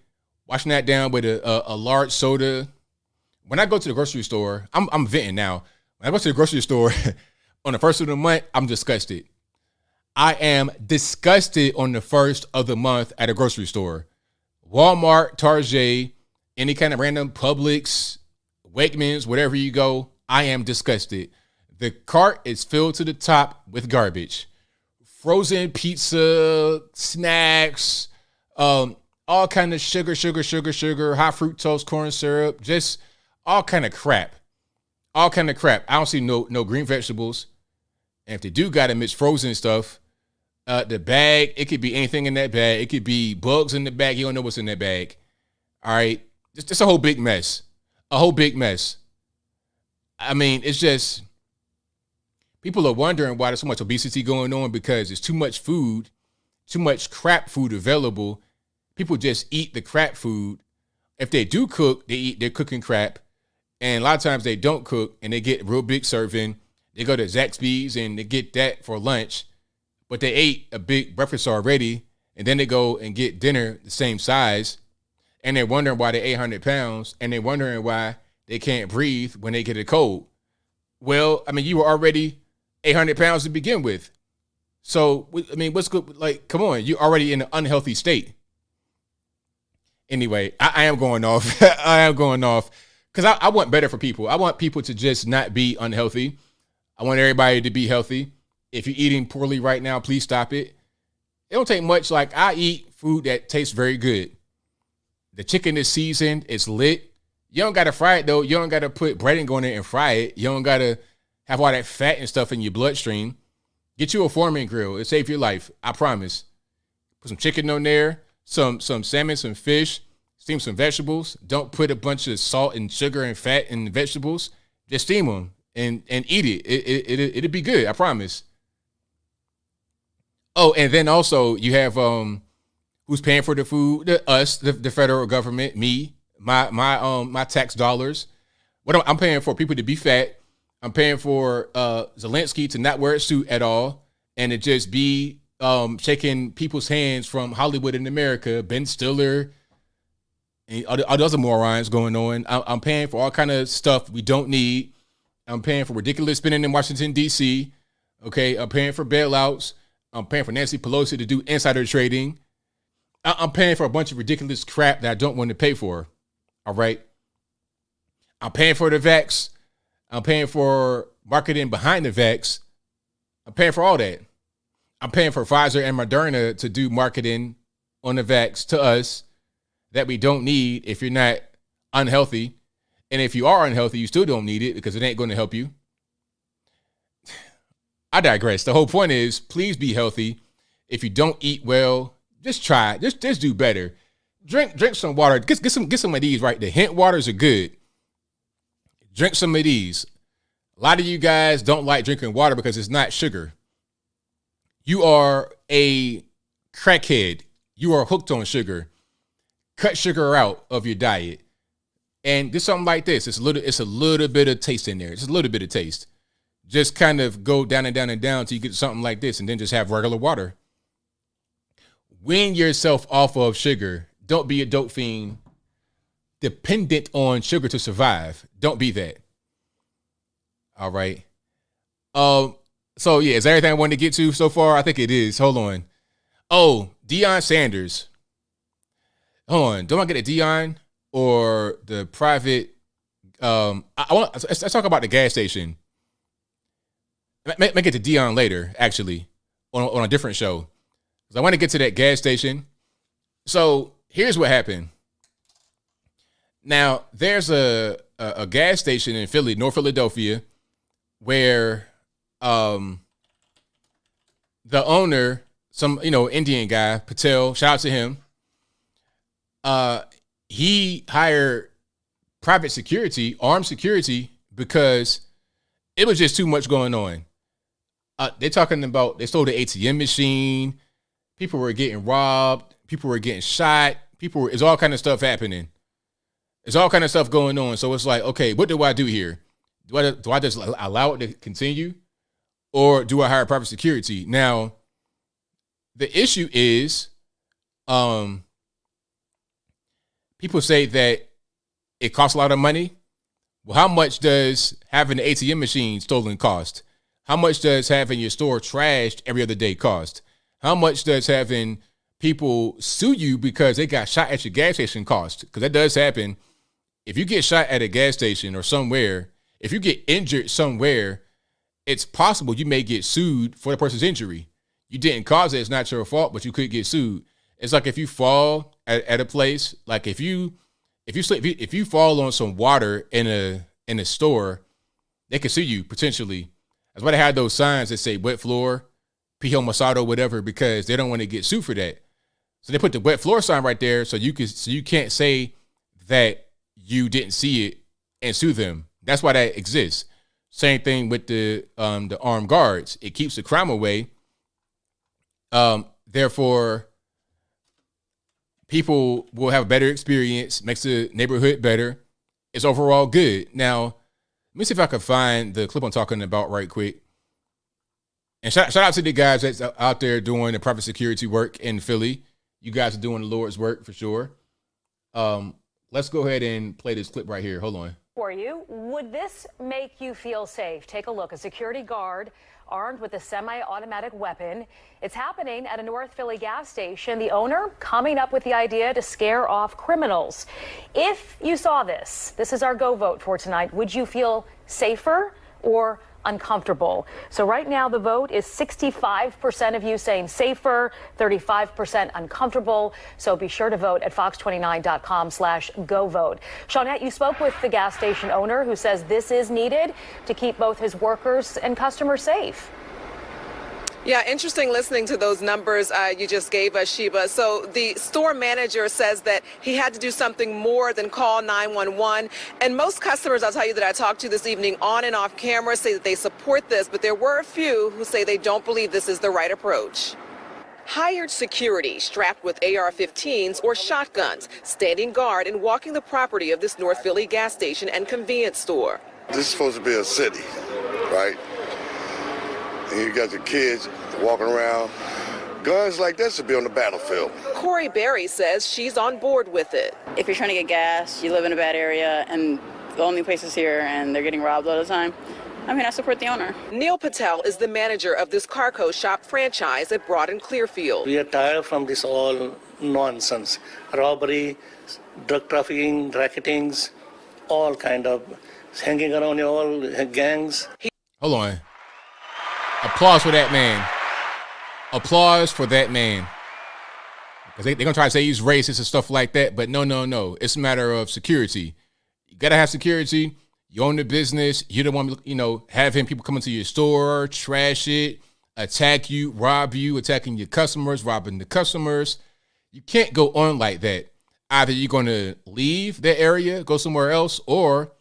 Washing that down with a large soda. When I go to the grocery store, I'm venting now. When I go to the grocery store on the first of the month, I'm disgusted. I am disgusted on the first of the month at a grocery store. Walmart, Target, any kind of random Publix, Wegmans, wherever you go, I am disgusted. The cart is filled to the top with garbage. Frozen pizza, snacks, all kind of sugar, high fructose corn syrup, just all kind of crap. I don't see no green vegetables. And if they do got to mix frozen stuff, the bag, it could be anything in that bag. It could be bugs in the bag. You don't know what's in that bag. All right. Just a whole big mess. A whole big mess. I mean, it's just, people are wondering why there's so much obesity going on because there's too much food, too much crap food available. People just eat the crap food. If they do cook, they're cooking crap. And a lot of times they don't cook and they get real big serving. They go to Zaxby's and they get that for lunch, but they ate a big breakfast already. And then they go and get dinner the same size. And they're wondering why they're 800 pounds. And they're wondering why they can't breathe when they get a cold. Well, I mean, you were already 800 pounds to begin with. So, I mean, what's good? Like, come on, you're already in an unhealthy state. Anyway, I am going off. I am going off because I want better for people. I want people to just not be unhealthy. I want everybody to be healthy. If you're eating poorly right now, please stop it. It don't take much. Like, I eat food that tastes very good. The chicken is seasoned. It's lit. You don't got to fry it, though. You don't got to put breading on it and fry it. You don't got to have all that fat and stuff in your bloodstream. Get you a Foreman grill. It'll save your life. I promise. Put some chicken on there, some salmon, some fish, steam some vegetables. Don't put a bunch of salt and sugar and fat in the vegetables. Just steam them and eat it. It'll be good. I promise. Oh, and then also you have who's paying for the food? The federal government, me, my tax dollars. What I'm paying for people to be fat. I'm paying for Zelensky to not wear a suit at all and to just be shaking people's hands from Hollywood in America, Ben Stiller, and all the other morons going on. I'm paying for all kind of stuff we don't need. I'm paying for ridiculous spending in Washington, D.C. Okay, I'm paying for bailouts. I'm paying for Nancy Pelosi to do insider trading. I'm paying for a bunch of ridiculous crap that I don't want to pay for. All right. I'm paying for the vax. I'm paying for marketing behind the vax. I'm paying for all that. I'm paying for Pfizer and Moderna to do marketing on the vax to us that we don't need if you're not unhealthy. And if you are unhealthy, you still don't need it because it ain't going to help you. I digress. The whole point is, please be healthy. If you don't eat well, just try. Just do better. Drink some water. Get some of these right. The hint waters are good. Drink some of these. A lot of you guys don't like drinking water because it's not sugar. You are a crackhead. You are hooked on sugar. Cut sugar out of your diet. And do something like this. It's a little bit of taste in there. Just a little bit of taste. Just kind of go down and down and down until you get something like this and then just have regular water. Wean yourself off of sugar. Don't be a dope fiend dependent on sugar to survive. Don't be that. All right. So yeah, is that everything I wanted to get to so far? I think it is. Hold on. Oh, Deion Sanders. Hold on. Don't I get a Deion or the private? Let's talk about the gas station. Make it to Deion later, actually, on a different show. Because I want to get to that gas station. So here's what happened. Now, there's a gas station in Philly, North Philadelphia, where the owner, some Indian guy, Patel, shout out to him. He hired private security, armed security, because it was just too much going on. They're talking about they stole the ATM machine. People were getting robbed. People were getting shot. It's all kind of stuff happening. There's all kind of stuff going on. So it's like, okay, what do I do here? Do I just allow it to continue? Or do I hire private security? Now, the issue is people say that it costs a lot of money. Well, how much does having the ATM machine stolen cost? How much does having your store trashed every other day cost? How much does having people sue you because they got shot at your gas station cost? Because that does happen. If you get shot at a gas station or somewhere, if you get injured somewhere, it's possible you may get sued for the person's injury. You didn't cause it. It's not your fault, but you could get sued. It's like if you fall at a place, like if you fall on some water in a store, they can sue you potentially. That's why they had those signs that say wet floor, pijo mosado, whatever, because they don't want to get sued for that. So they put the wet floor sign right there so you can't say that you didn't see it and sue them. That's why that exists. Same thing with the armed guards. It keeps the crime away. Therefore, people will have a better experience, makes the neighborhood better. It's overall good. Now, let me see if I can find the clip I'm talking about right quick. And shout out to the guys that's out there doing the private security work in Philly. You guys are doing the Lord's work for sure. Let's go ahead and play this clip right here. Hold on. For you, would this make you feel safe? Take a look. A security guard armed with a semi-automatic weapon. It's happening at a North Philly gas station. The owner coming up with the idea to scare off criminals. If you saw this is our go vote for tonight. Would you feel safer or uncomfortable? So right now the vote is 65% of you saying safer, 35% uncomfortable. So be sure to vote at fox29.com/go vote. Shawnette, you spoke with the gas station owner who says this is needed to keep both his workers and customers safe. Yeah, interesting listening to those numbers you just gave us, Sheba. So the store manager says that he had to do something more than call 911. And most customers, I'll tell you, that I talked to this evening on and off camera say that they support this, but there were a few who say they don't believe this is the right approach. Hired security strapped with AR-15s or shotguns, standing guard and walking the property of this North Philly gas station and convenience store. This is supposed to be a city, right? And you got your kids walking around. Guns like this should be on the battlefield. Corey Berry says she's on board with it. If you're trying to get gas, you live in a bad area, and the only place is here, and they're getting robbed all the time, I mean, I support the owner. Neil Patel is the manager of this Carco shop franchise at Broad and Clearfield. We are tired from this all nonsense. Robbery, drug trafficking, racketings, all kind of hanging around all gangs. Hold on. Applause for that man. Applause for that man. Because they're going to try to say he's racist and stuff like that. But no. It's a matter of security. You got to have security. You own the business. You don't want to, having people come into your store, trash it, attack you, rob you, attacking your customers, robbing the customers. You can't go on like that. Either you're going to leave the area, go somewhere else, or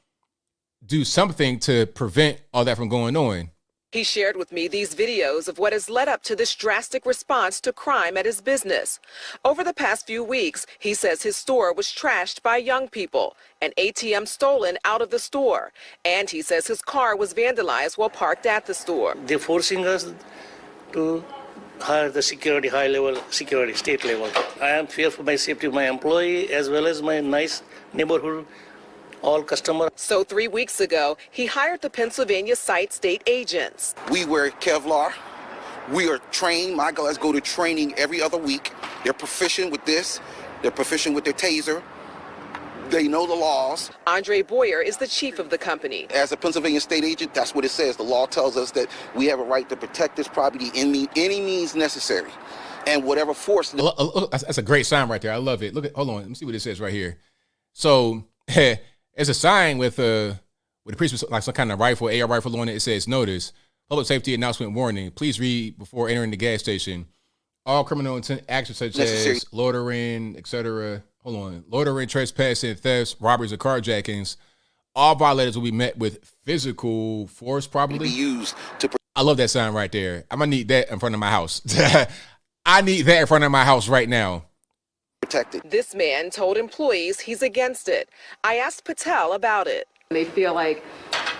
do something to prevent all that from going on. He shared with me these videos of what has led up to this drastic response to crime at his business. Over the past few weeks, he says his store was trashed by young people, an ATM stolen out of the store, and he says his car was vandalized while parked at the store. They're forcing us to hire the security, high-level security, state level. I am fearful for my safety of my employee as well as my nice neighborhood. All customers. So 3 weeks ago, he hired the Pennsylvania site state agents. We wear Kevlar. We are trained. My guys go to training every other week. They're proficient with this. They're proficient with their taser. They know the laws. Andre Boyer is the chief of the company. As a Pennsylvania state agent, that's what it says. The law tells us that we have a right to protect this property in any means necessary. And whatever force. That's a great sign right there. I love it. Hold on. Let me see what it says right here. So, there's a sign with a priest like some kind of rifle, AR rifle on it. It says, "Notice, public safety announcement warning. Please read before entering the gas station. All criminal intent actions such as loitering, etc." Hold on. Loitering, trespassing, thefts, robberies, or carjackings. All violators will be met with physical force, probably. I love that sign right there. I'm going to need that in front of my house. I need that in front of my house right now. Protected. This man told employees he's against it. I asked Patel about it. They feel like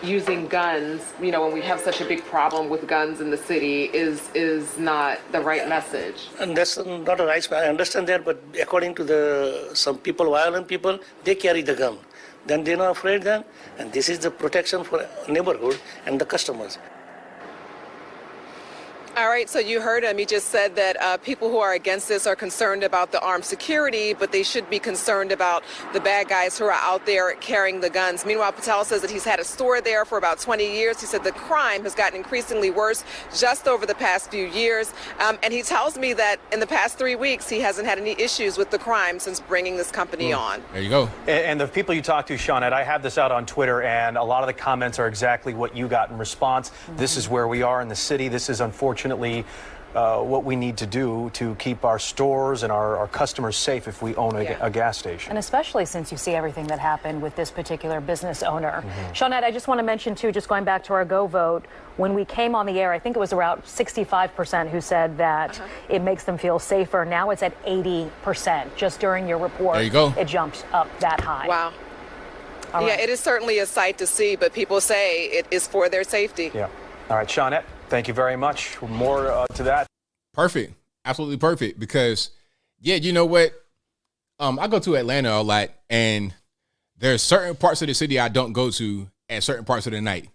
using guns, when we have such a big problem with guns in the city, is not the right message. And that's not a right. I understand that, but according to some people, violent people, they carry the gun. Then they're not afraid then, and this is the protection for neighborhood and the customers. All right, so you heard him. He just said that people who are against this are concerned about the armed security, but they should be concerned about the bad guys who are out there carrying the guns. Meanwhile, Patel says that he's had a store there for about 20 years. He said the crime has gotten increasingly worse just over the past few years. And he tells me that in the past 3 weeks, he hasn't had any issues with the crime since bringing this company on. There you go. And the people you talk to, Shawnette, I have this out on Twitter, and a lot of the comments are exactly what you got in response. This is where we are in the city. This is unfortunately what we need to do to keep our stores and our customers safe if we own a gas station. And especially since you see everything that happened with this particular business owner. Shawnette, I just want to mention, too, just going back to our Go vote, when we came on the air, I think it was around 65% who said that it makes them feel safer. Now it's at 80%. Just during your report, there you go. It jumped up that high. Wow. All yeah, right. it is certainly a sight to see, but people say it is for their safety. Yeah. All right, Shawnette, thank you very much. More to that. Perfect. Absolutely perfect. Because, yeah, you know what? I go to Atlanta a lot, and there's certain parts of the city I don't go to at certain parts of the night.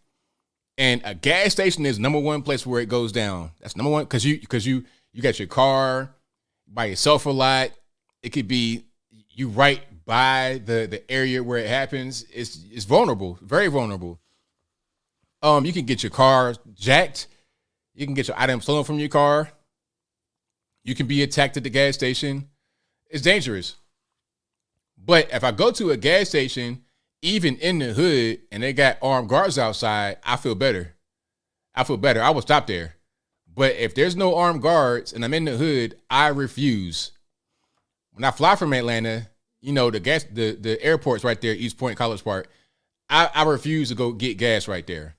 And a gas station is number one place where it goes down. That's number one because you got your car by yourself a lot. It could be you right by the area where it happens. It's vulnerable, very vulnerable. You can get your car jacked. You can get your items stolen from your car. You can be attacked at the gas station. It's dangerous. But if I go to a gas station, even in the hood, and they got armed guards outside, I feel better. I will stop there. But if there's no armed guards and I'm in the hood, I refuse. When I fly from Atlanta, you know, the airport's right there, East Point, College Park. I refuse to go get gas right there.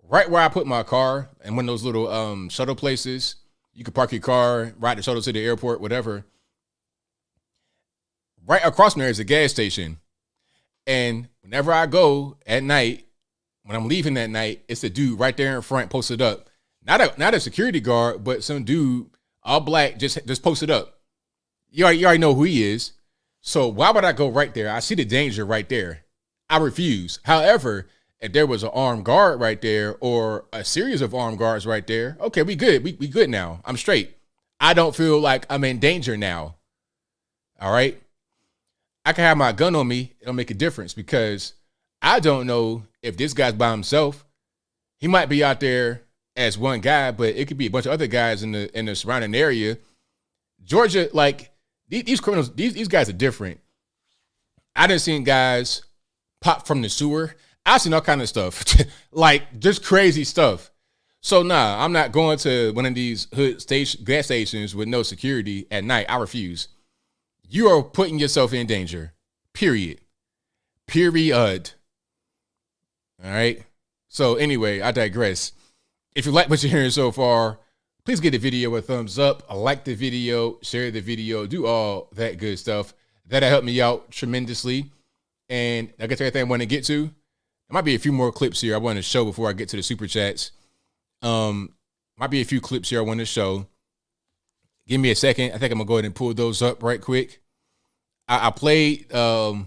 Right where I put my car, and one of those little shuttle places, you can park your car, ride the shuttle to the airport, whatever. Right across from there is a gas station. And whenever I go at night, when I'm leaving that night, it's a dude right there in front posted up. Not a security guard, but some dude, all black, just posted up. You already know who he is. So why would I go right there? I see the danger right there. I refuse. However, if there was an armed guard right there or a series of armed guards right there, okay, we good. We good now. I'm straight. I don't feel like I'm in danger now. All right? I can have my gun on me. It'll make a difference because I don't know if this guy's by himself. He might be out there as one guy, but it could be a bunch of other guys in the surrounding area. Georgia, like, these criminals, these guys are different. I done seen guys pop from the sewer. I've seen all kind of stuff, like just crazy stuff. So nah, I'm not going to one of these hood gas stations with no security at night. I refuse. You are putting yourself in danger. Period. All right. So anyway, I digress. If you like what you're hearing so far, please give the video a thumbs up. Like the video, share the video, do all that good stuff. That'll help me out tremendously. And I'll get to everything I want to get to. There might be a few more clips here I want to show before I get to the super chats. Might be a few clips here I want to show. Give me a second. I think I'm gonna go ahead and pull those up right quick. I played the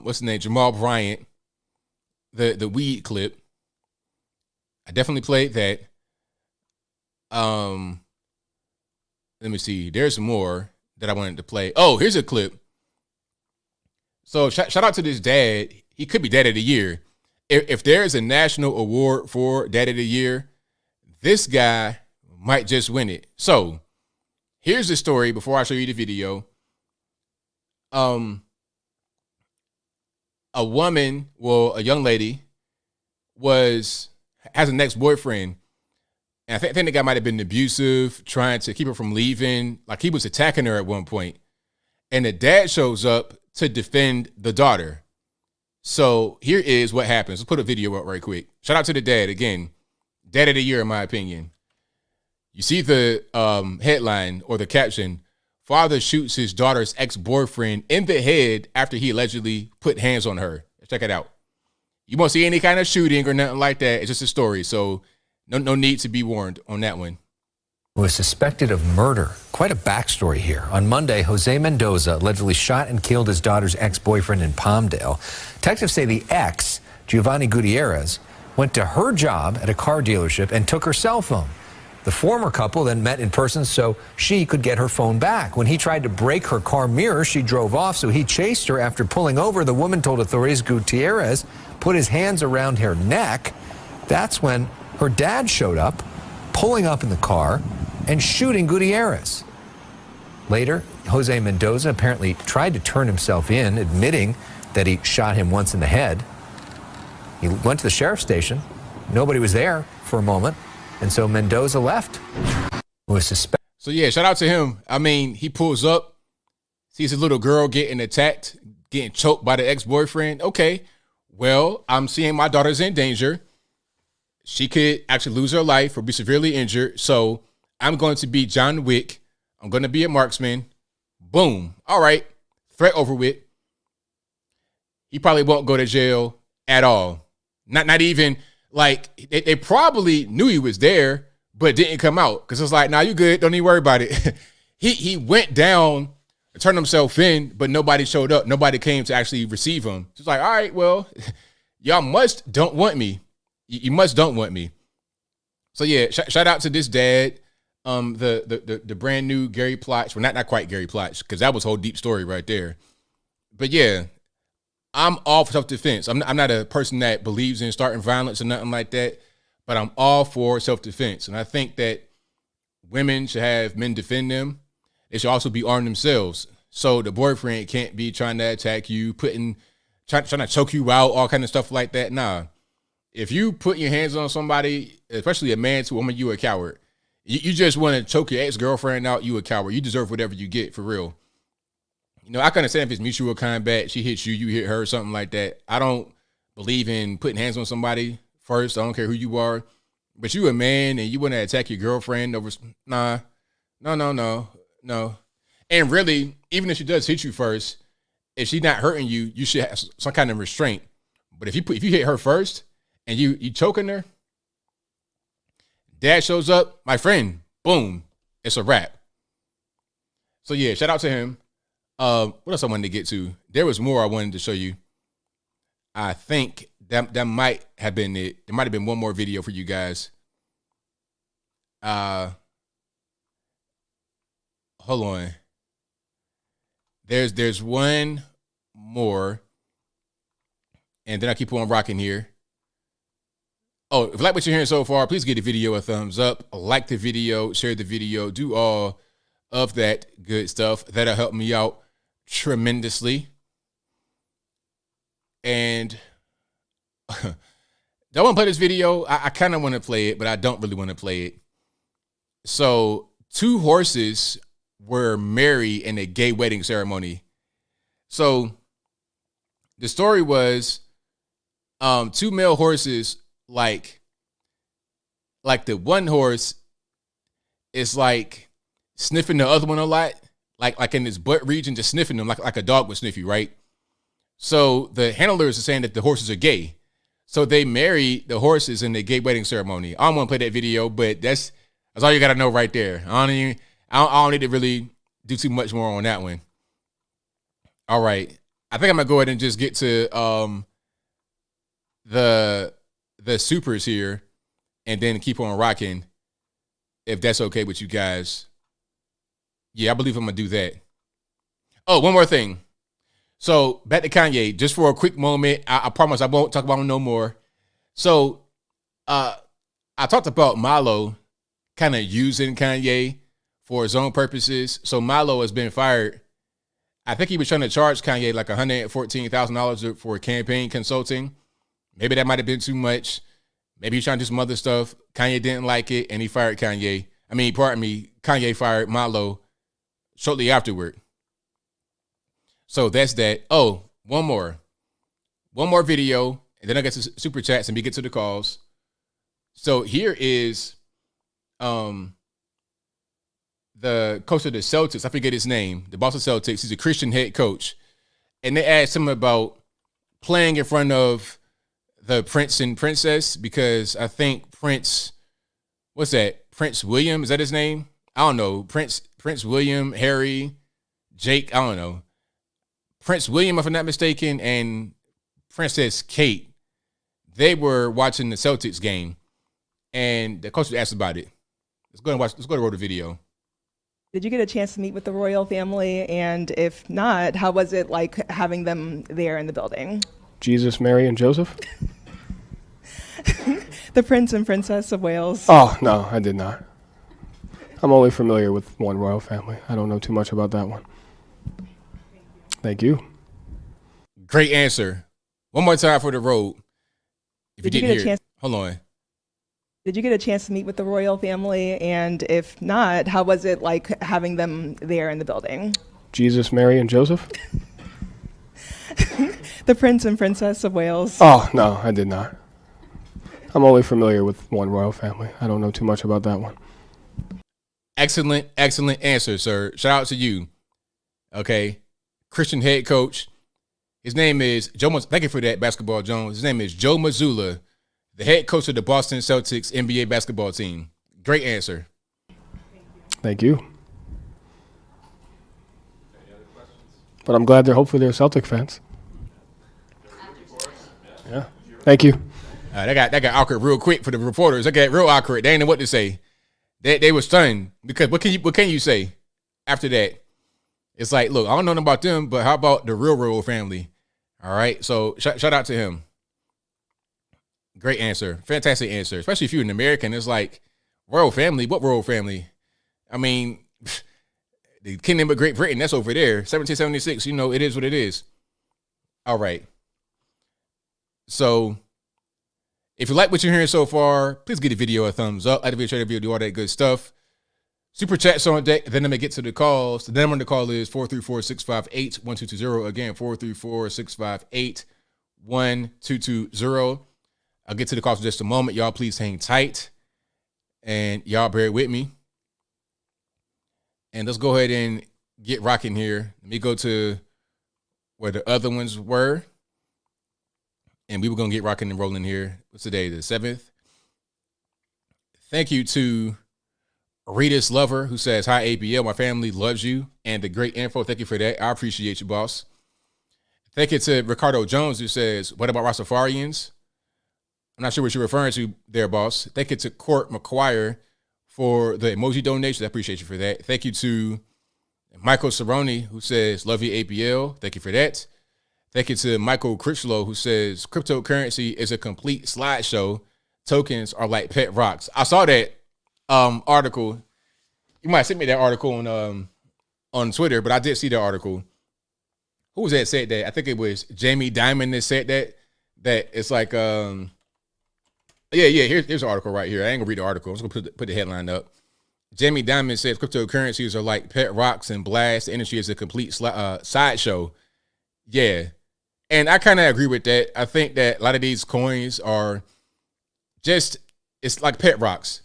what's the name? Jamal Bryant, the weed clip. I definitely played that. Let me see. There's some more that I wanted to play. Oh, here's a clip. So shout out to this dad. He could be Dad of the Year. If there is a national award for Dad of the Year, this guy might just win it. So here's the story before I show you the video. A young lady has an ex-boyfriend. And I think the guy might have been abusive, trying to keep her from leaving. Like he was attacking her at one point. And the dad shows up to defend the daughter. So here is what happens. Let's put a video up right quick. Shout out to the dad again. Dad of the Year, in my opinion. You see the headline or the caption, father shoots his daughter's ex-boyfriend in the head after he allegedly put hands on her. Let's check it out. You won't see any kind of shooting or nothing like that. It's just a story. So no need to be warned on that one. Was suspected of murder. Quite a backstory here. On Monday, Jose Mendoza allegedly shot and killed his daughter's ex-boyfriend in Palmdale. Detectives say the ex, Giovanni Gutierrez, went to her job at a car dealership and took her cell phone. The former couple then met in person so she could get her phone back. When he tried to break her car mirror, she drove off, so he chased her. After pulling over, the woman told authorities Gutierrez put his hands around her neck. That's when her dad showed up, pulling up in the car and shooting Gutierrez. Later, Jose Mendoza apparently tried to turn himself in, admitting that he shot him once in the head. He went to the sheriff's station. Nobody was there for a moment. And so Mendoza left. Was suspected. So yeah, shout out to him. I mean, he pulls up, sees a little girl getting attacked, getting choked by the ex-boyfriend. Okay, well, I'm seeing my daughter's in danger. She could actually lose her life or be severely injured. So I'm going to be John Wick. I'm going to be a marksman. Boom. All right. Threat over with. He probably won't go to jail at all. Not even like they probably knew he was there, but didn't come out because it's like, nah, you good. Don't even worry about it. He went down, turned himself in, but nobody showed up. Nobody came to actually receive him. It's like, all right, well, y'all must don't want me. You must don't want me. So yeah, shout out to this dad. The brand new Gary Plotch. Well, not quite Gary Plotch, because that was a whole deep story right there. But yeah, I'm all for self-defense. I'm not a person that believes in starting violence or nothing like that, but I'm all for self-defense. And I think that women should have men defend them. They should also be armed themselves. So the boyfriend can't be trying to attack you, trying to choke you out, all kind of stuff like that. Nah. If you put your hands on somebody, especially a man to a woman, you a coward. You just want to choke your ex-girlfriend out, you a coward. You deserve whatever you get, for real. You know, I can understand if it's mutual combat, she hits you, you hit her, something like that. I don't believe in putting hands on somebody first. I don't care who you are. But you a man and you want to attack your girlfriend over, nah. No. And really, even if she does hit you first, if she's not hurting you, you should have some kind of restraint. But if you hit her first and you choking her, dad shows up, my friend, boom, it's a wrap. So yeah, shout out to him. What else I wanted to get to? There was more I wanted to show you. I think that might have been it. There might have been one more video for you guys. Hold on. There's one more, and then I keep on rocking here. Oh, if you like what you're hearing so far, please give the video a thumbs up, like the video, share the video, do all of that good stuff. That'll help me out tremendously. And don't want to play this video. I kind of want to play it, but I don't really want to play it. So 2 horses were married in a gay wedding ceremony. So the story was 2 male horses, like the one horse is like sniffing the other one a lot, like in his butt region, just sniffing them like a dog would sniff you, right? So the handlers are saying that the horses are gay. So they married the horses in the gay wedding ceremony. I don't want to play that video, but that's all you got to know right there. I don't need to really do too much more on that one. All right. I think I'm going to go ahead and just get to the supers here and then keep on rocking, if that's okay with you guys. Yeah, I believe I'm going to do that. Oh, one more thing. So back to Kanye, just for a quick moment. I promise I won't talk about him no more. So I talked about Milo kind of using Kanye for his own purposes. So Milo has been fired. I think he was trying to charge Kanye like $114,000 for campaign consulting. Maybe that might have been too much. Maybe he's trying to do some other stuff. Kanye didn't like it, and he fired Kanye. Kanye fired Milo shortly afterward. So that's that. Oh, one more video, and then I get to super chats and we get to the calls. So here is the coach of the Celtics. I forget his name. The boss of Celtics. He's a Christian head coach, and they asked him about playing in front of the prince and princess, because I think Prince William, is that his name? I don't know. Prince William, Harry, Jake, I don't know. Prince William, if I'm not mistaken, and Princess Kate, they were watching the Celtics game, and the coach was asked about it. Let's go to roll the video. Did you get a chance to meet with the royal family? And if not, how was it like having them there in the building? Jesus, Mary, and Joseph? The Prince and Princess of Wales. Oh, no, I did not. I'm only familiar with one royal family. I don't know too much about that one. Thank you. Great answer. One more time for the road. If you didn't hear it, hold on. Did you get a chance to meet with the royal family? And if not, how was it like having them there in the building? Jesus, Mary, and Joseph? The Prince and Princess of Wales. Oh, no, I did not. I'm only familiar with one royal family. I don't know too much about that one. Excellent answer, sir. Shout out to you. Okay. Christian head coach. His name is Joe. Thank you for that, Basketball Jones. His name is Joe Mazzulla, the head coach of the Boston Celtics NBA basketball team. Great answer. Thank you. But I'm glad hopefully they're Celtic fans. Yeah. Thank you. That got awkward real quick for the reporters. That got real awkward. They didn't know what to say. They were stunned because what can you say after that? It's like, look, I don't know nothing about them, but how about the real royal family? All right. So shout out to him. Great answer. Fantastic answer. Especially if you're an American. It's like, royal family? What royal family? I mean, the Kingdom of Great Britain, that's over there. 1776, it is what it is. All right. So if you like what you're hearing so far, please give the video a thumbs up. Like the video, share the video, do all that good stuff. Super chats on deck. Then I'm going to get to the calls. The number to call is 434-658-1220. Again, 434-658-1220. I'll get to the calls in just a moment. Y'all please hang tight. And y'all bear with me. And let's go ahead and get rocking here. Let me go to where the other ones were. And we were going to get rocking and rolling here. What's today? The 7th. Thank you to Rita's Lover, who says, hi, ABL. My family loves you. And the great info. Thank you for that. I appreciate you, boss. Thank you to Ricardo Jones, who says, what about Rastafarians? I'm not sure what you're referring to there, boss. Thank you to Court McQuire for the emoji donation. I appreciate you for that. Thank you to Michael Cerrone, who says, love you, ABL. Thank you for that. Thank you to Michael Critchlow, who says, cryptocurrency is a complete slideshow. Tokens are like pet rocks. I saw that article. You might send me that article on Twitter, but I did see the article. Who was that said that? I think it was Jamie Dimon that said that it's like, here's the article right here. I ain't gonna read the article. I'm just gonna put the headline up. Jamie Dimon says cryptocurrencies are like pet rocks and blast. The industry is a complete sideshow. Yeah. And I kind of agree with that. I think that a lot of these coins are it's like pet rocks.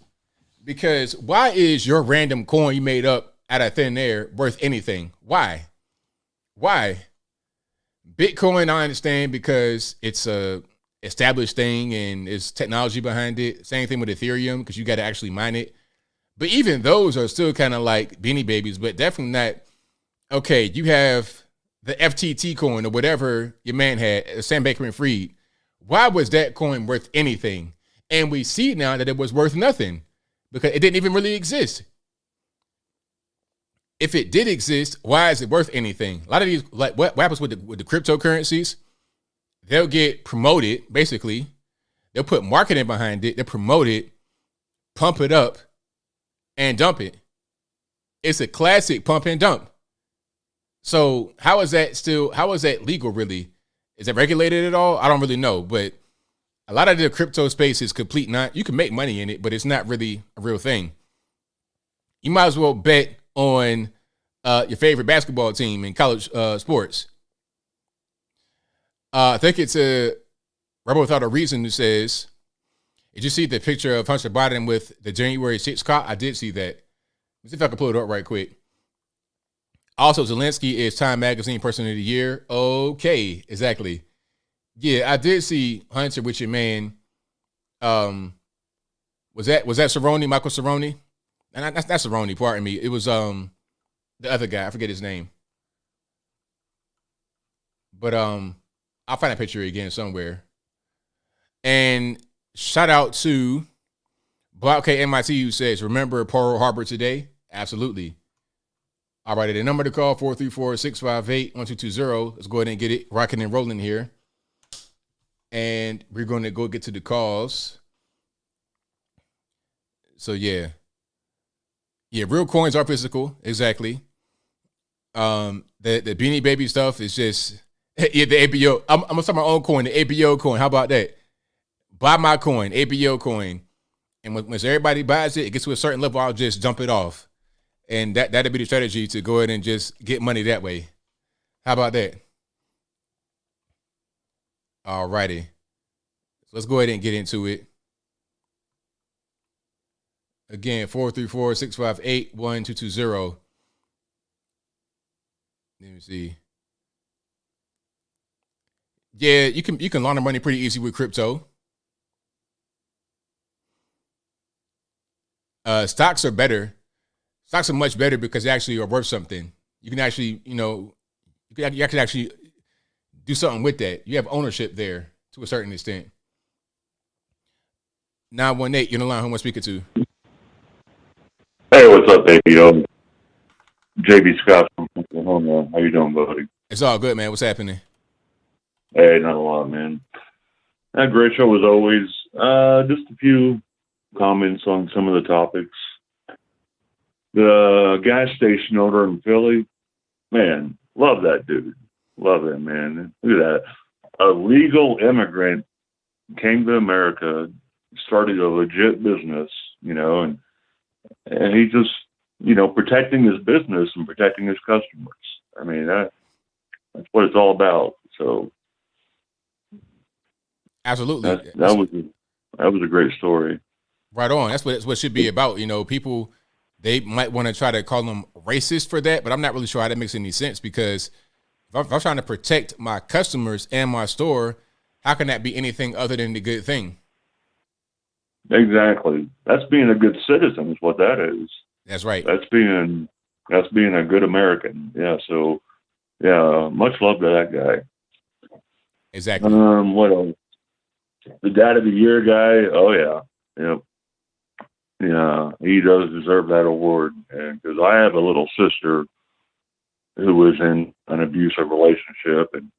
Because why is your random coin you made up out of thin air worth anything? Why? Bitcoin, I understand because it's a established thing and it's technology behind it. Same thing with Ethereum because you got to actually mine it. But even those are still kind of like beanie babies, but definitely not. Okay, you have the FTT coin or whatever your man had, Sam Bankman-Fried. Why was that coin worth anything? And we see now that it was worth nothing because it didn't even really exist. If it did exist, why is it worth anything? A lot of these, like what happens with the cryptocurrencies, they'll get promoted, basically. They'll put marketing behind it. They'll promote it, pump it up, and dump it. It's a classic pump and dump. So how is that legal really? Is it regulated at all? I don't really know, but a lot of the crypto space is complete you can make money in it, but it's not really a real thing. You might as well bet on your favorite basketball team in college sports. I think it's a Rebel Without a Reason who says, did you see the picture of Hunter Biden with the January 6th cop? I did see that. Let's see if I can pull it up right quick. Also, Zelensky is Time Magazine Person of the Year. Okay, exactly. Yeah, I did see Hunter with your man. Was that Cerrone, Michael Cerrone? And that's Cerrone, pardon me. It was the other guy. I forget his name. But I'll find a picture again somewhere. And shout out to Block K MIT, who says, remember Pearl Harbor today? Absolutely. All right, the number to call, 434-658-1220. Let's go ahead and get it rocking and rolling here. And we're going to go get to the calls. So, yeah. Yeah, real coins are physical. Exactly. The Beanie Baby stuff is just, yeah, the ABO. I'm going to start my own coin, the ABO coin. How about that? Buy my coin, ABO coin. And once everybody buys it, it gets to a certain level, I'll just dump it off. And that'll be the strategy, to go ahead and just get money that way. How about that? All righty. So let's go ahead and get into it. Again, 434-658-1220. Let me see. Yeah, you can launder money pretty easy with crypto. Stocks are better. Stocks are much better because they actually are worth something. You can actually, you can actually do something with that. You have ownership there to a certain extent. 918, you're on the line. Who am I speaking to? Hey, what's up, baby? JB Scott from Oklahoma. How you doing, buddy? It's all good, man. What's happening? Hey, not a lot, man. Great show as always. Just a few comments on some of the topics. The gas station owner in Philly, man, love that dude. Love him, man. Look at that. A legal immigrant came to America, started a legit business, and he just, protecting his business and protecting his customers. I mean, that's what it's all about. So, absolutely, that was a great story. Right on. That's what it should be about. People, they might want to try to call them racist for that, but I'm not really sure how that makes any sense, because if I'm trying to protect my customers and my store, how can that be anything other than the good thing? Exactly. That's being a good citizen is what that is. That's right. That's being a good American. Yeah. So, yeah, much love to that guy. Exactly. What else? The Dad of the Year guy. Oh yeah. Yep. Yeah, he does deserve that award. And because I have a little sister who was in an abusive relationship, and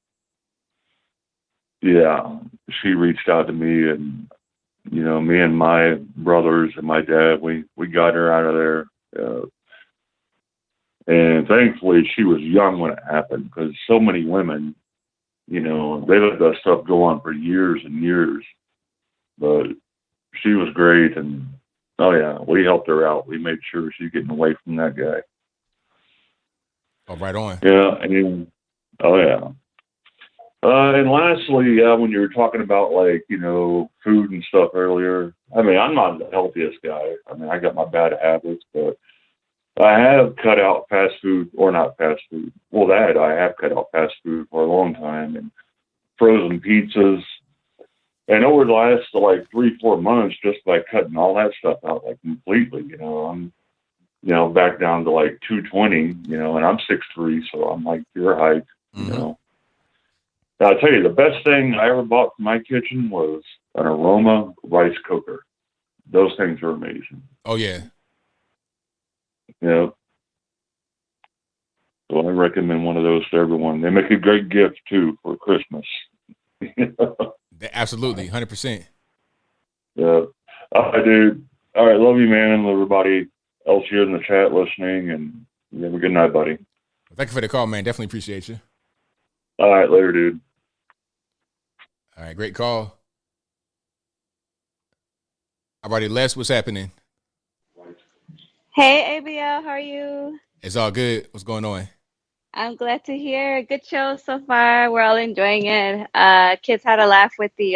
yeah, she reached out to me, and me and my brothers and my dad, we got her out of there. And thankfully, she was young when it happened, because so many women, they let that stuff go on for years and years. But she was great, and oh yeah, we helped her out. We made sure she's getting away from that guy. Oh, right on. Yeah, and oh yeah. And lastly, when you were talking about food and stuff earlier, I mean, I'm not the healthiest guy. I mean, I got my bad habits, but I have cut out fast food, or not fast food. Well, I have cut out fast food for a long time, and frozen pizzas. And over the last 3-4 months, just by cutting all that stuff out completely, I'm back down to 220, and I'm 6'3", so I'm your height, Now, I'll tell you, the best thing I ever bought for my kitchen was an Aroma rice cooker. Those things are amazing. Oh yeah. Yeah. So I recommend one of those to everyone. They make a great gift too for Christmas. Absolutely, 100%. Yeah. All right, dude. All right, love you, man. Everybody else here in the chat listening, and you have a good night, buddy. Thank you for the call, man. Definitely appreciate you. All right, later, dude. All right, great call. All righty, Les, what's happening? Hey, ABL, how are you? It's all good. What's going on? I'm glad to hear. Good show so far. We're all enjoying it. Kids had a laugh with the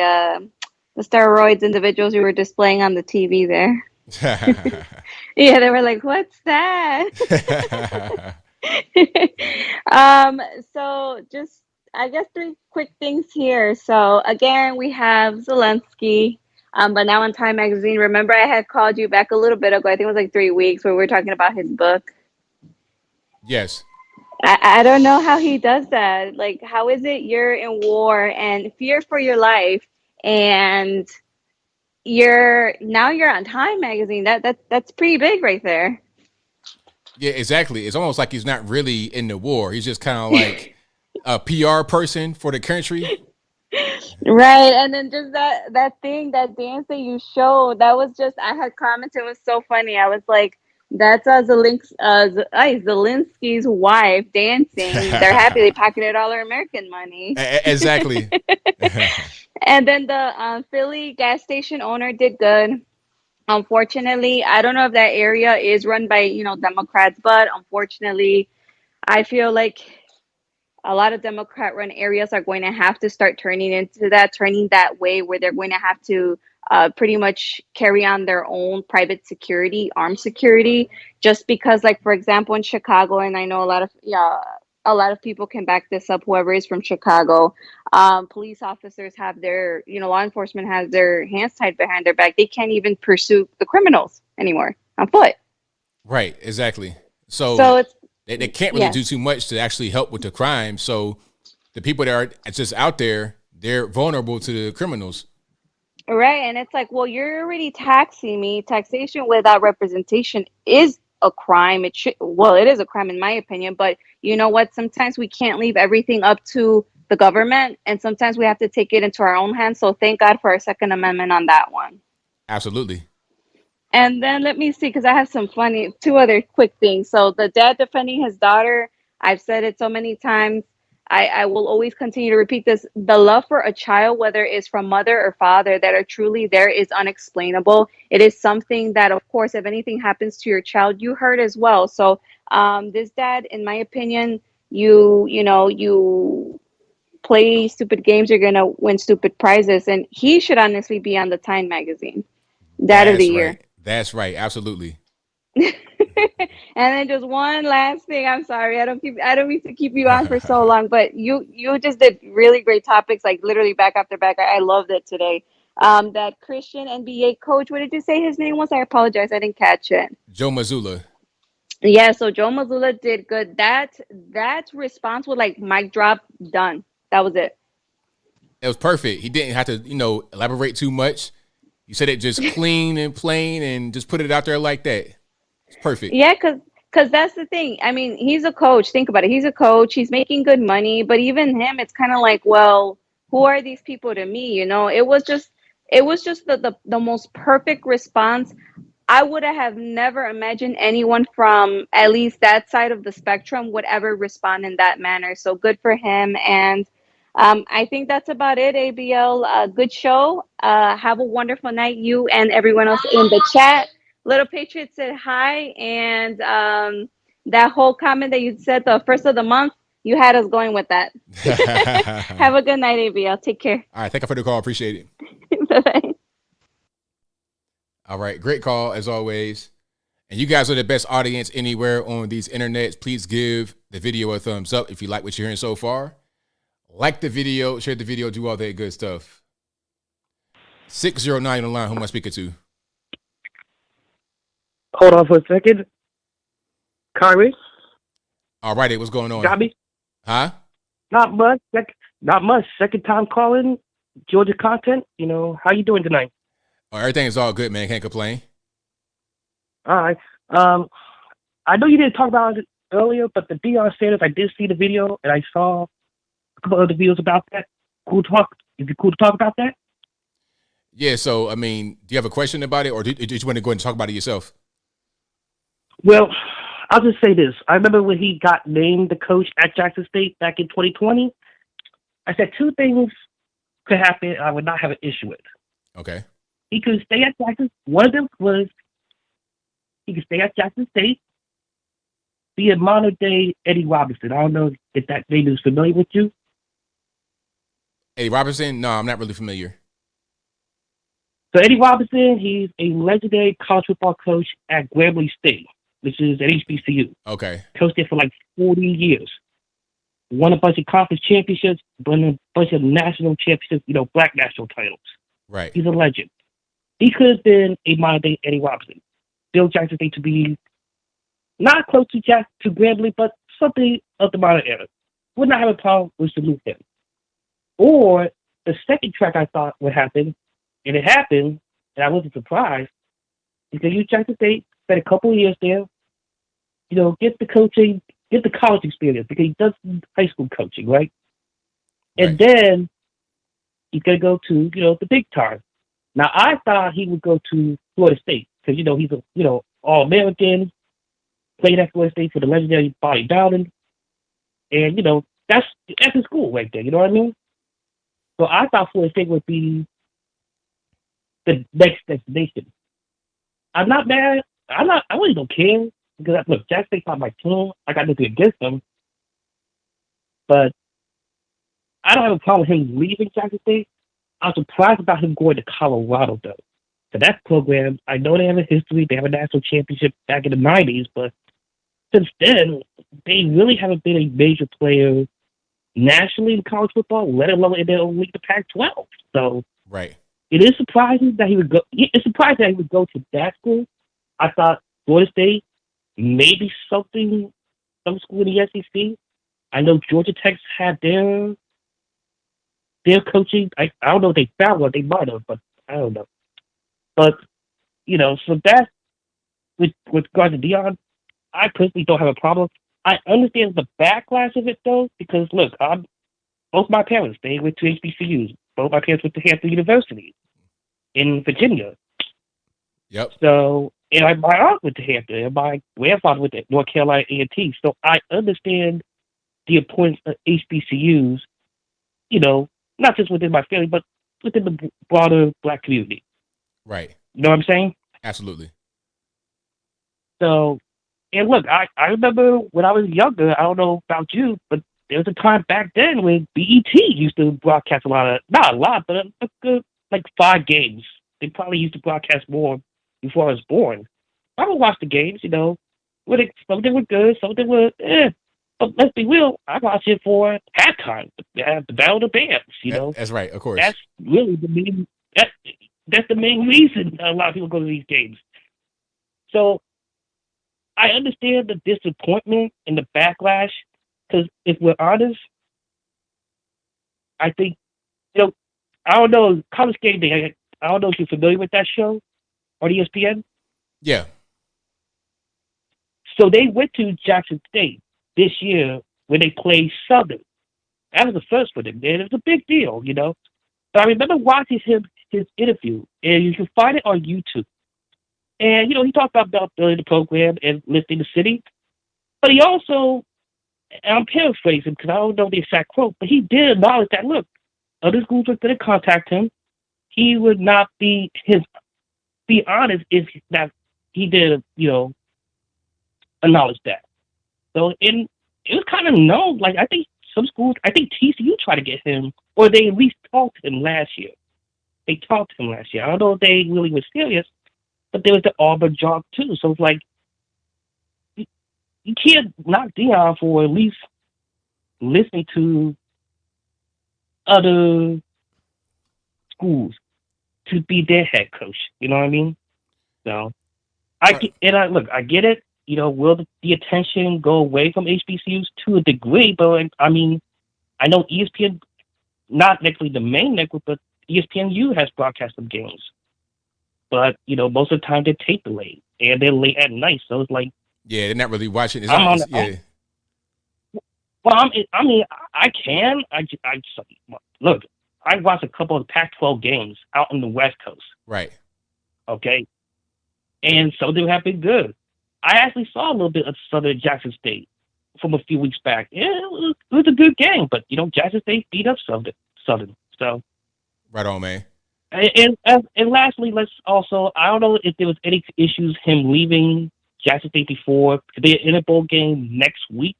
steroids individuals we were displaying on the TV there. Yeah, they were like, "What's that?" So just, I guess, 3 quick things here. So again, we have Zelensky, but now in Time Magazine. Remember, I had called you back a little bit ago. I think it was 3 weeks, where we were talking about his book. Yes. I don't know how he does that. How is it you're in war and fear for your life, and you're on Time magazine. That's pretty big right there. Yeah, exactly. It's almost like he's not really in the war. He's just kind of like a PR person for the country. Right, and then just that thing, that dance that you showed, that was just, I had commented, it was so funny. I was like, that's Zelensky's wife dancing. They're happy they pocketed all our American money. Exactly. And then the Philly gas station owner did good. Unfortunately, I don't know if that area is run by, Democrats, but unfortunately, I feel like a lot of Democrat-run areas are going to have to start turning that way, where they're going to have to pretty much carry on their own private security, armed security, just because, like, for example, in Chicago, and I know a lot of people can back this up, whoever is from Chicago, police officers have their, law enforcement has their hands tied behind their back. They can't even pursue the criminals anymore on foot. Right, exactly. So it's, they can't really do too much to actually help with the crime. So the people that are just out there, they're vulnerable to the criminals. Right. And it's like, well, you're already taxing me. Taxation without representation is a crime. It is a crime in my opinion. But you know what? Sometimes we can't leave everything up to the government. And sometimes we have to take it into our own hands. So thank God for our Second Amendment on that one. Absolutely. And then let me see, because I have two other quick things. So the dad defending his daughter, I've said it so many times. I will always continue to repeat this. The love for a child, whether it's from mother or father, that are truly there, is unexplainable. It is something that, of course, if anything happens to your child, you hurt as well. So this dad, in my opinion, you play stupid games, you're going to win stupid prizes. And he should honestly be on the Time magazine. Dad of the year. That's right. Absolutely. And then just one last thing. I'm sorry. I don't mean to keep you on for so long, but you just did really great topics, like literally back after back. I loved it today. That Christian NBA coach, what did you say his name was? I apologize. I didn't catch it. Joe Mazzulla. Yeah. So Joe Mazzulla did good. That response was like mic drop, done. That was it. It was perfect. He didn't have to, elaborate too much. You said it just clean and plain and just put it out there like that. It's perfect. Yeah, because that's the thing. I mean, he's a coach. Think about it. He's a coach. He's making good money. But even him, it's kind of like, well, who are these people to me? It was just the most perfect response. I would have never imagined anyone from at least that side of the spectrum would ever respond in that manner. So good for him. And I think that's about it, ABL. Good show. Have a wonderful night, you and everyone else in the chat. Little Patriot said hi, and that whole comment that you said, the first of the month, you had us going with that. Have a good night, ABL. Take care. All right, thank you for the call. Appreciate it. Bye-bye. All right, great call as always. And you guys are the best audience anywhere on these internets. Please give the video a thumbs up if you like what you're hearing so far. Like the video, share the video, do all that good stuff. 609 on the line. Who am I speaking to? Hold on for a second. Kyrie? All righty, what's going on? Got me? Huh? Not much. Not much. Second time calling. Georgia content. How you doing tonight? Oh, everything is all good, man. Can't complain. All right. I know you didn't talk about it earlier, but the Deion Sanders, I did see the video, and I saw a couple other videos about that. Is it cool to talk about that? Yeah, so, do you have a question about it, or do you want to go ahead and talk about it yourself? Well, I'll just say this. I remember when he got named the coach at Jackson State back in 2020. I said two things could happen I would not have an issue with. Okay. He could stay at Jackson. One of them was he could stay at Jackson State, be a modern-day Eddie Robinson. I don't know if that name is familiar with you. Eddie Robinson? No, I'm not really familiar. So Eddie Robinson, he's a legendary college football coach at Grambling State, which is at HBCU. Okay. Coached there for like 40 years. Won a bunch of conference championships, won a bunch of national championships, black national titles. Right. He's a legend. He could have been a modern-day Eddie Robinson. Built Jackson State to be not close to Grambling, but something of the modern era. Would not have a problem with salute him. Or the second track I thought would happen, and it happened, and I wasn't surprised, because Jackson State spent a couple of years there, get the coaching, get the college experience, because he does high school coaching, right? And then he's going to go to, the big time. Now, I thought he would go to Florida State, because, he's a, All-American, played at Florida State for the legendary Bobby Bowden, and, that's his school right there, you know what I mean? So I thought Florida State would be the next destination. I'm not mad. I really don't care, because, look, Jackson State's not my team. I got nothing against them. But I don't have a problem with him leaving Jackson State. I'm surprised about him going to Colorado, though. So that program, I know they have a history. They have a national championship back in the 90s, but since then, they really haven't been a major player nationally in college football, let alone in their own league, the Pac-12. So it is surprising that he would go. It's surprising that he would go to that school. I thought Florida State, maybe some school in the SEC. I know Georgia Tech had their coaching. I don't know if they found one. They might have, but I don't know. But so that with regards to Deion, I personally don't have a problem. I understand the backlash of it, though, because, look, both my parents, they went to HBCUs. Both my parents went to Hampton University in Virginia. Yep. So, and my aunt went to Hampton, and my grandfather went to North Carolina A&T. So I understand the importance of HBCUs, not just within my family, but within the broader Black community. Right. You know what I'm saying? Absolutely. So, and look, I remember when I was younger, I don't know about you, but there was a time back then when BET used to broadcast not a lot, but a good, like 5 games. They probably used to broadcast more before I was born. I would watch the games, some of them were good, some of them were But let's be real, I watch it for halftime, the Battle of the Bands, That's right, of course. That's really that's the main reason a lot of people go to these games. So I understand the disappointment and the backlash, because if we're honest, I think, I don't know, College Game Day, I don't know if you're familiar with that show on ESPN. Yeah. So they went to Jackson State this year when they played Southern. That was the first for them, and it was a big deal, But I remember watching his interview, and you can find it on YouTube. And, he talked about building the program and lifting the city. But he also, and I'm paraphrasing because I don't know the exact quote, but he did acknowledge that, look, other schools were going to contact him. He would not be honest, is that he did, acknowledge that. So, it was kind of known, like, I think TCU tried to get him, or they at least talked to him last year. I don't know if they really were serious, but there was the Auburn job too. So it's like, you can't knock Deion for at least listening to other schools to be their head coach. You know what I mean? So I get it. Will the attention go away from HBCUs to a degree? But I mean, I know ESPN, not necessarily the main network, but ESPNU has broadcast some games. But, most of the time they're tape delayed, and they're late at night. So it's like, yeah, they're not really watching. Well, I mean, I can. Look, I watched a couple of Pac-12 games out on the West Coast. Right. Okay. And some of them have been good. I actually saw a little bit of Southern Jackson State from a few weeks back. Yeah, it was a good game, but Jackson State beat up Southern. So. Right on, man. And lastly, let's also, I don't know if there was any issues him leaving Jackson State before. They're in a bowl game next week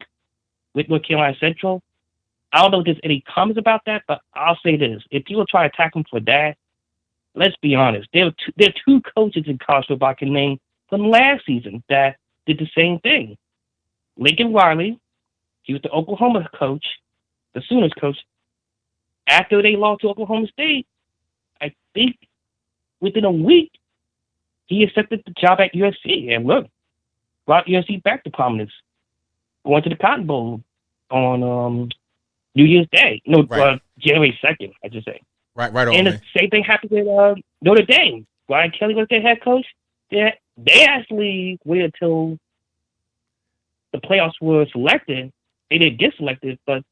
with North Carolina Central. I don't know if there's any comments about that, but I'll say this. If people try to attack him for that, let's be honest. There are 2 coaches in college football I can name from last season that did the same thing. Lincoln Riley, he was the Oklahoma coach, the Sooners coach. After they lost to Oklahoma State, I think within a week, he accepted the job at USC. And look, brought USC back to prominence, going to the Cotton Bowl on New Year's Day. No, right. January 2nd, I should say. Right on. And man. the same thing happened with Notre Dame. Brian Kelly was their head coach. They actually waited until the playoffs were selected. They didn't get selected, but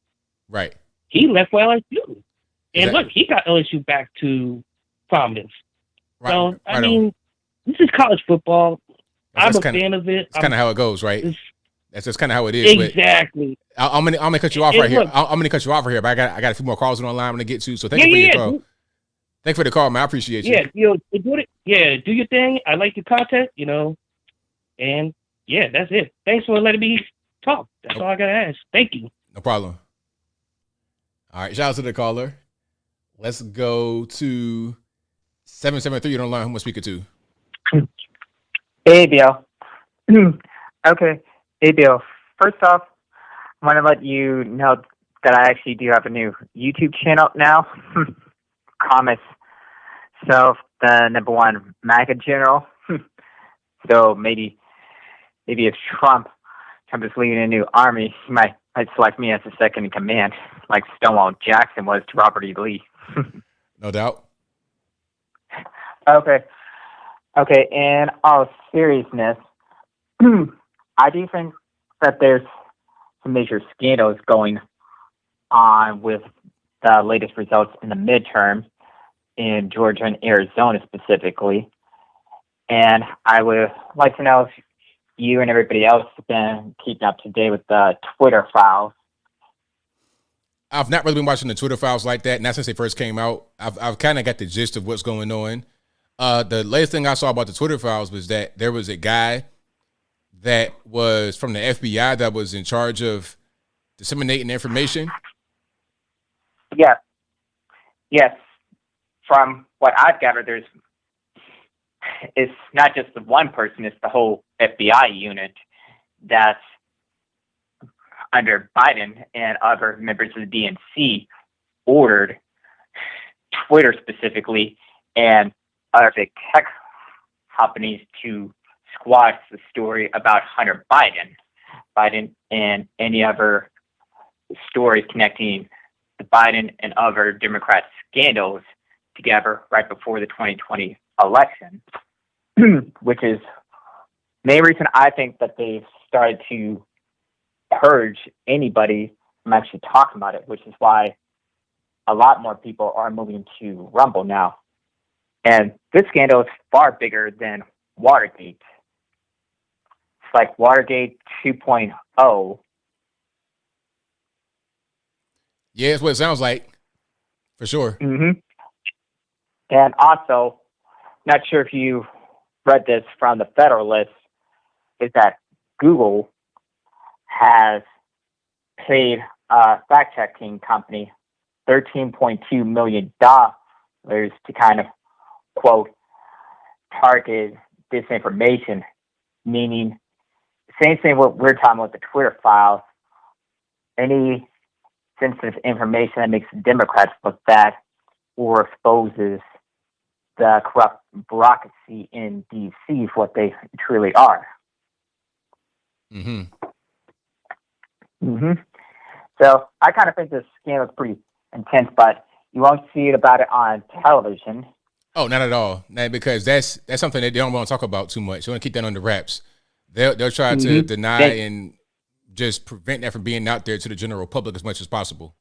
right. He left for LSU. And Exactly. look, he got LSU back to prominence. Right, So, I right mean, on. this is college football. I'm a kinda, fan of it. It's kind of how it goes, right? That's just kind of how it is. Exactly. But I'm gonna cut you off And right here. look- I'm gonna cut you off right here, but I got a few more calls on the line I'm gonna get to. So thank you for your call. Thank you for the call, man. I appreciate you. Do your thing. I like your content, and yeah, that's it. Thanks for letting me talk. That's all I gotta ask. Thank you. No problem. All right, shout out to the caller. Let's go to 773. You don't line. Who am I speaking to? ABL. Okay, ABL. First off, I want to let you know that I actually do have a new YouTube channel now. Promise self the #1 MAGA general. So maybe if Trump is leading a new army, he might select me as the second in command, like Stonewall Jackson was to Robert E. Lee. No doubt. Okay, in all seriousness, I do think that there's some major scandals going on with the latest results in the midterm in Georgia and Arizona specifically. And I would like to know if you and everybody else have been keeping up to date with the Twitter files. I've not really been watching the Twitter files like that, not since they first came out. I've kind of got the gist of what's going on. The latest thing I saw about the Twitter files was that there was a guy that was from the FBI that was in charge of disseminating information. Yes. From what I've gathered, it's not just the one person, it's the whole FBI unit that's under Biden and other members of the DNC ordered Twitter specifically and other big tech companies to squash the story about Hunter Biden and any other stories connecting the Biden and other Democrat scandals together right before the 2020 election, which is the main reason I think that they've started to purge anybody from actually talking about it, which is why a lot more people are moving to Rumble now. And this scandal is far bigger than Watergate. It's like Watergate 2.0. Yeah, that's what it sounds like, for sure. Mm-hmm. And also, not sure if you read this from the Federalist, is that Google has paid a fact-checking company $13.2 million to kind of, quote, target disinformation, meaning same thing what we're talking about the Twitter files, any sensitive information that makes Democrats look bad or exposes the corrupt bureaucracy in D.C. for what they truly are. Mm-hmm. Mm-hmm. So I kind of think this scandal is pretty intense, but you won't see it about it on television. Oh, not at all. Nah, because that's something that they don't want to talk about too much. They want to keep that under wraps. They'll try to deny and just prevent that from being out there to the general public as much as possible.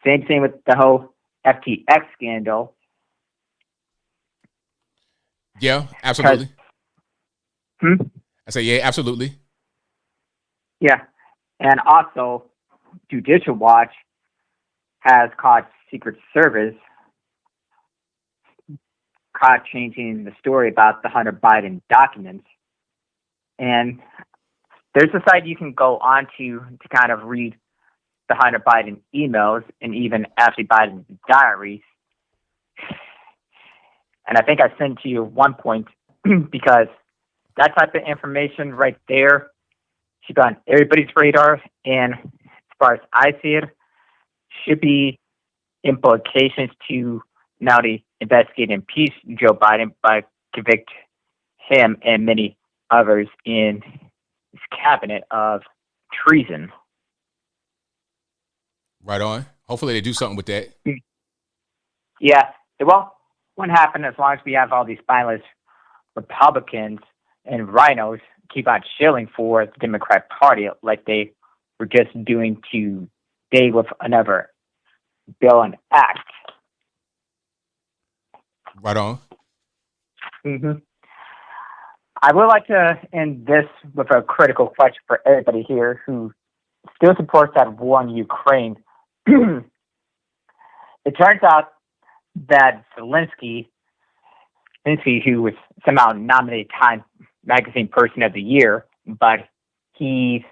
Same thing with the whole FTX scandal. Yeah, absolutely. I say, yeah, absolutely. Yeah. And also, Judicial Watch has caught Secret Service caught changing the story about the Hunter Biden documents. And there's a site you can go on to kind of read the Hunter Biden emails and even Ashley Biden's diaries. And I think I sent to you at one point because that type of information right there should be on everybody's radar. And as far as I see it, should be implications to not only investigate and impeach Joe Biden, but convict him and many others in his cabinet of treason. Right on. Hopefully they do something with that. Yeah, well, won't happen as long as we have all these spineless Republicans and rhinos keep on shilling for the Democrat Party like they were just doing today with another bill and act. Right on. Mm-hmm. I would like to end this with a critical question for everybody here who still supports that war in Ukraine. It turns out that Zelensky, who was somehow nominated Time Magazine Person of the Year, but he's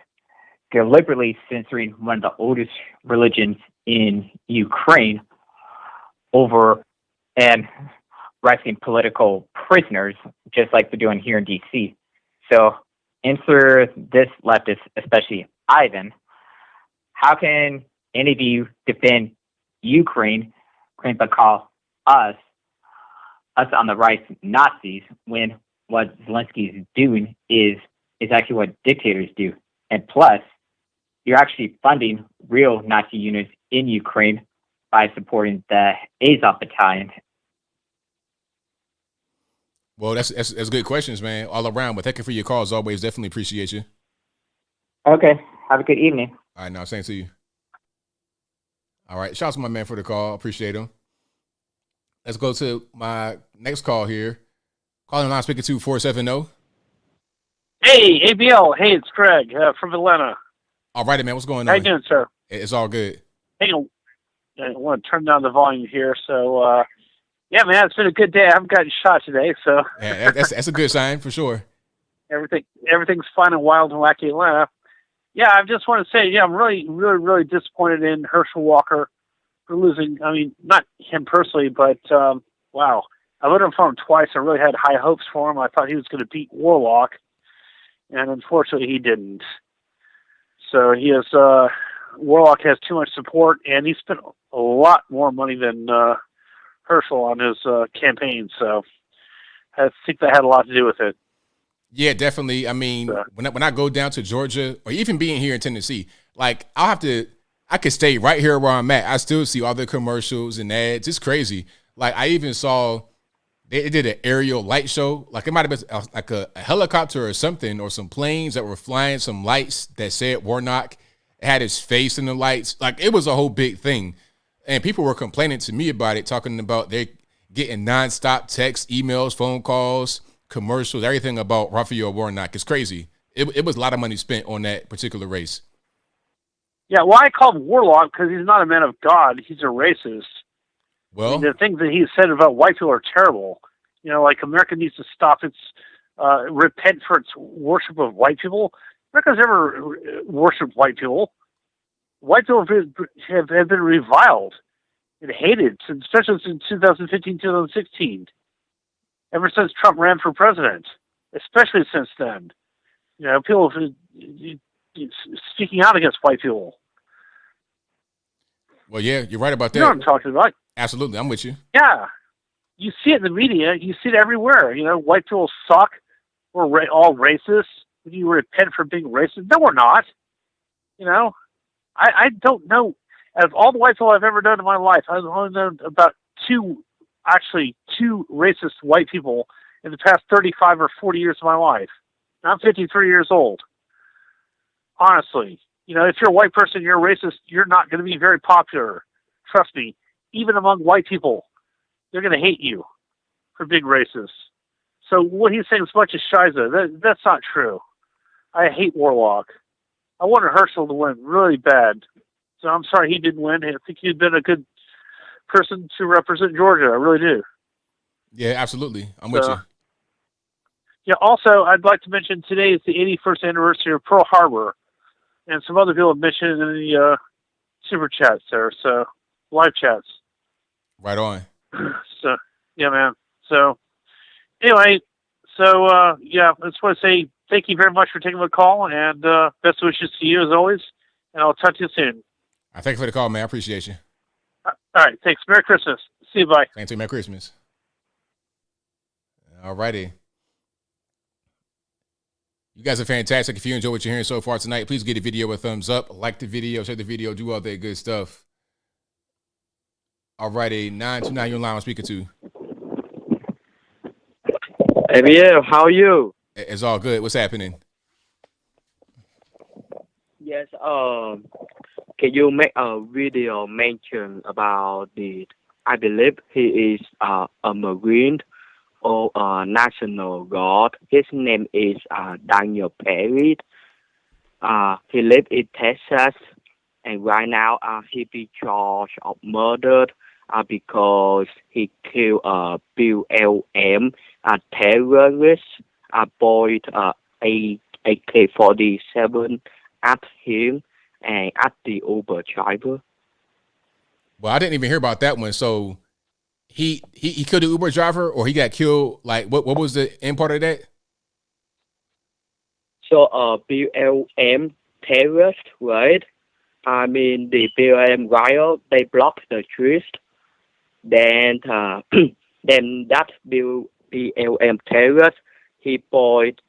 deliberately censoring one of the oldest religions in Ukraine over and arresting political prisoners, just like they're doing here in D.C. So answer this leftist, especially Ivan, how can any of you defend Ukraine but call us on the right Nazis when what Zelensky is doing is actually what dictators do? And plus, you're actually funding real Nazi units in Ukraine by supporting the Azov Battalion. Well, that's good questions, man, all around. But thank you for your call as always. Definitely appreciate you. Okay. Have a good evening. All right, now, same to you. All right, shout out to my man for the call. Appreciate him. Let's go to my next call here. Calling line speaking to 470. Hey, ABL. Hey, it's Greg from Atlanta. All righty, man. What's going on? How you doing, sir? It's all good. Hey, I want to turn down the volume here. So, yeah, man, it's been a good day. I haven't gotten shot today, so Yeah, that's a good sign for sure. everything's fun and wild and wacky Atlanta. Yeah, I just want to say, yeah, I'm really, really, really disappointed in Herschel Walker for losing. I mean, not him personally, but wow, I voted for him twice. I really had high hopes for him. I thought he was going to beat Warlock, and unfortunately, he didn't. So he has Warlock has too much support, and he spent a lot more money than Herschel on his campaign. So I think that had a lot to do with it. Yeah, definitely. I mean, when I go down to Georgia or even being here in Tennessee, like I could stay right here where I'm at. I still see all the commercials and ads. It's crazy. Like I even saw they did an aerial light show. Like it might have been like a helicopter or something, or some planes that were flying some lights that said Warnock. It had his face in the lights. Like it was a whole big thing. And people were complaining to me about it, talking about they're getting nonstop texts, emails, phone calls, commercials, everything about Raphael Warnock. It's crazy. It was a lot of money spent on that particular race. Yeah, well, I call him Warlock because he's not a man of God. He's a racist. Well, I mean, the things that he said about white people are terrible. You know, like America needs to stop its repent for its worship of white people. America's never worshipped white people. White people have been reviled and hated, especially since 2015, 2016. Ever since Trump ran for president, especially since then. You know, people have been speaking out against white people. Well, yeah, you're right about that. You know what I'm talking about. Absolutely, I'm with you. Yeah. You see it in the media. You see it everywhere. You know, white people suck. We're all racist. You repent for being racist. No, we're not. You know, I don't know. Of all the white people I've ever known in my life, I've only known about two racist white people in the past 35 or 40 years of my life. I'm 53 years old. Honestly, you know, if you're a white person, you're a racist, you're not going to be very popular. Trust me. Even among white people, they're going to hate you for being racist. So what he's saying is a bunch of shiza. That's not true. I hate Warlock. I wanted Herschel to win really bad. So I'm sorry he didn't win. I think he'd been a good person to represent Georgia. I really do. Yeah, absolutely. I'm with you. Yeah, also, I'd like to mention today is the 81st anniversary of Pearl Harbor. And some other people have mentioned in the super chats there, so live chats. Right on. So, yeah, man. So, anyway, yeah, I just want to say thank you very much for taking the call, and best wishes to you as always, and I'll talk to you soon. I thank you for the call, man. I appreciate you. All right, thanks. Merry Christmas. See you, bye. Same to you, Merry Christmas. All righty. You guys are fantastic. If you enjoy what you're hearing so far tonight, please give the video a thumbs up, like the video, share the video, do all that good stuff. All righty, 929, you're online. I'm speaking to. ABL, how are you? It's all good. What's happening? Yes, can you make a video mention about I believe he is a Marine or a National Guard. His name is Daniel Perry. He lives in Texas, and right now he be charged of murder because he killed BLM terrorist, point AK-47 at him and at the Uber driver. Well, I didn't even hear about that one. So he killed the Uber driver, or he got killed? Like, what was the end part of that? So BLM terrorist, right? I mean, the BLM riot, they blocked the streets. Then then that BLM terrorist, he point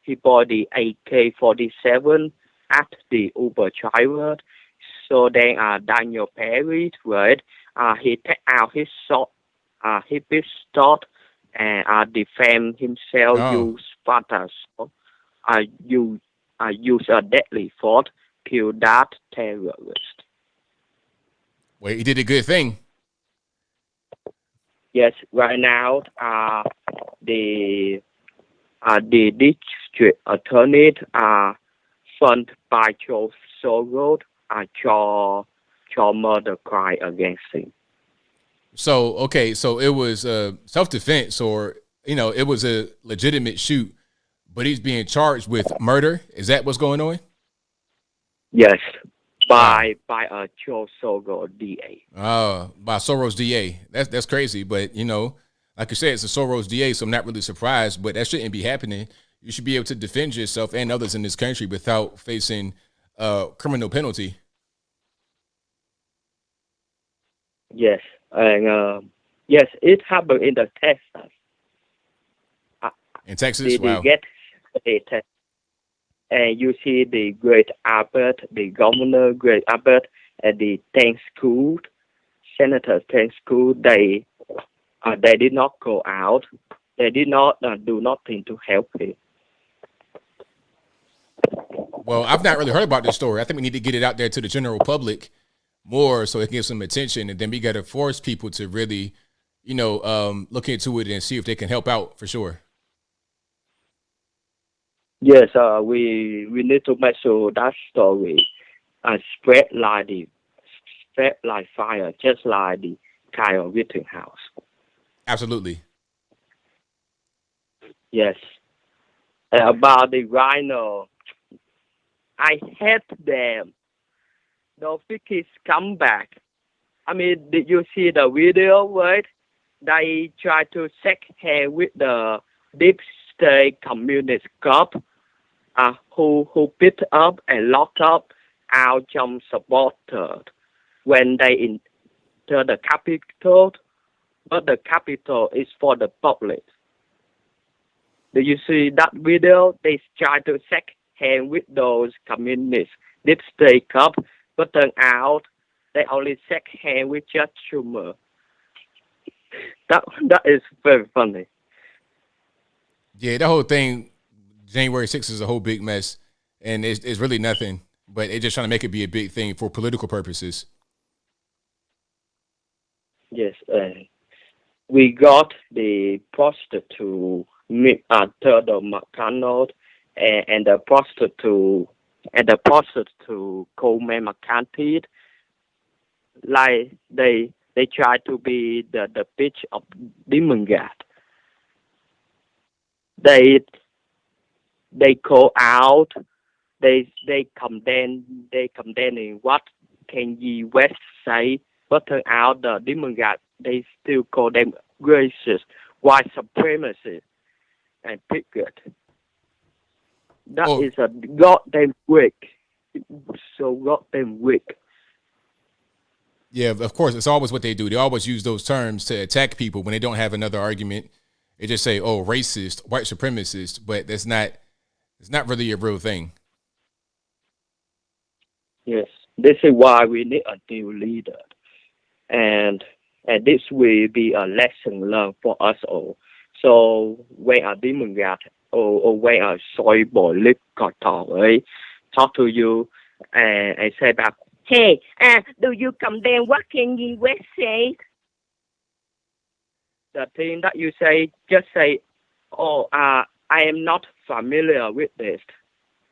the AK-47 at the Uber driver. So then Daniel Perry, right? He take out his sword, his pistol, and defend himself. Use fatal sword. Use a deadly force, kill that terrorist. Well, he did a good thing. Yes, right now, the district attorney funded by Joe Soros murder crime against him. So, okay, so it was self-defense, or, it was a legitimate shoot, but he's being charged with murder. Is that what's going on? Yes, by a Joe Soros DA. By Soros DA. That's crazy, but, like you said, it's a Soros DA, so I'm not really surprised, but that shouldn't be happening. You should be able to defend yourself and others in this country without facing criminal penalty. Yes, and yes, it happened in the Texas. In Texas, wow. And you see the Great Abbott, the Governor Great Abbott, and the 10th school, Senator 10th school, they did not go out. They did not do nothing to help him. Well, I've not really heard about this story. I think we need to get it out there to the general public more so it can get some attention. And then we got to force people to really, look into it and see if they can help out for sure. Yes, we need to make sure that story spread like fire, just like the Kyle Rittenhouse. Absolutely. Yes. About the rhino, I hate them. The Fikis come back. I mean, did you see the video, right? They try to shake hands with the deep state communist cop who beat up and locked up our Trump supporters when they enter the Capitol. But the Capitol is for the public. Do you see that video? They try to shake hands with those communist deep state cops, but turn out they only shake hands with Judge Schumer. That is very funny. Yeah, the whole thing, January 6th is a whole big mess, and it's really nothing, but they're just trying to make it be a big thing for political purposes. Yes, we got the prostitute Theodore McConnell and the prostitute Coleman McCarthy, like they try to be the bitch of Demon God. They call out, they condemning what Kanye West say, but turn out the Demon God, they still call them racist, white supremacy, and bigot. That is a goddamn weak. So goddamn weak. Yeah, of course, it's always what they do. They always use those terms to attack people when they don't have another argument. They just say, "Oh, racist, white supremacist," but it's not really a real thing. Yes, this is why we need a new leader, and and this will be a lesson learned for us all. So when a demon god or when a soy boy lick got talk to you and say back, hey, do you come there working in USA? The thing that you say, just say, oh, I am not familiar with this,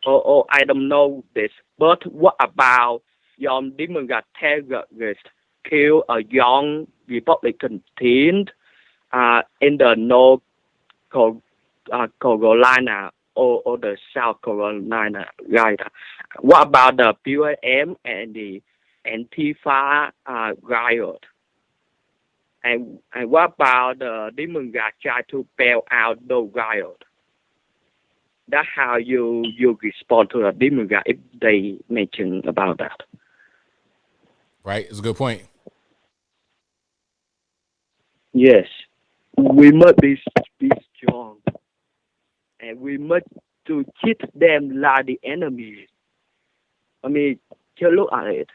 or I don't know this. But what about your demon god terrorist kill a young Republican teen in the North Carolina or the South Carolina, right? What about the BLM and the Antifa riot? And what about the demon god try to bail out those riots? That's how you respond to the demon god if they mention about that. Right, it's a good point. Yes, we must be strong, and we must to treat them like the enemy. I mean, just look at it.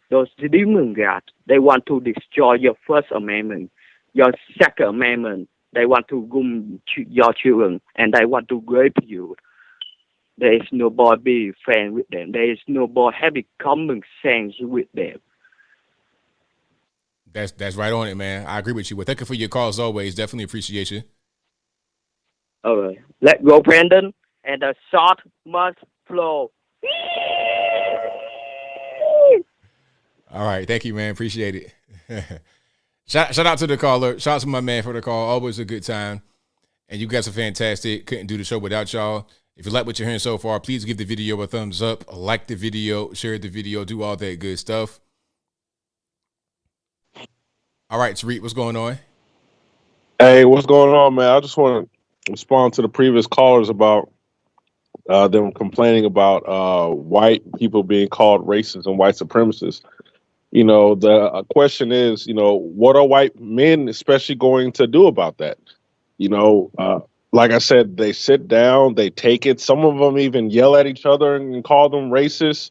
Those demon gods, they want to destroy your First Amendment, your Second Amendment. They want to groom your children, and they want to rape you. There is no boy be friend with them. There is no boy having common sense with them. That's right on it, man. I agree with you. Well, thank you for your call as always. Definitely appreciate you. All right, let go, Brandon, and the shot must flow. All right, thank you, man. Appreciate it. Shout out to the caller. Shout out to my man for the call. Always a good time. And you guys are fantastic. Couldn't do the show without y'all. If you like what you're hearing so far, please give the video a thumbs up, like the video, share the video, do all that good stuff. All right, Tariq, what's going on? Hey, what's going on, man? I just want to respond to the previous callers about them complaining about white people being called racist and white supremacists. You know, the question is, you know, what are white men especially going to do about that? You know, like I said, they sit down, they take it. Some of them even yell at each other and call them racist.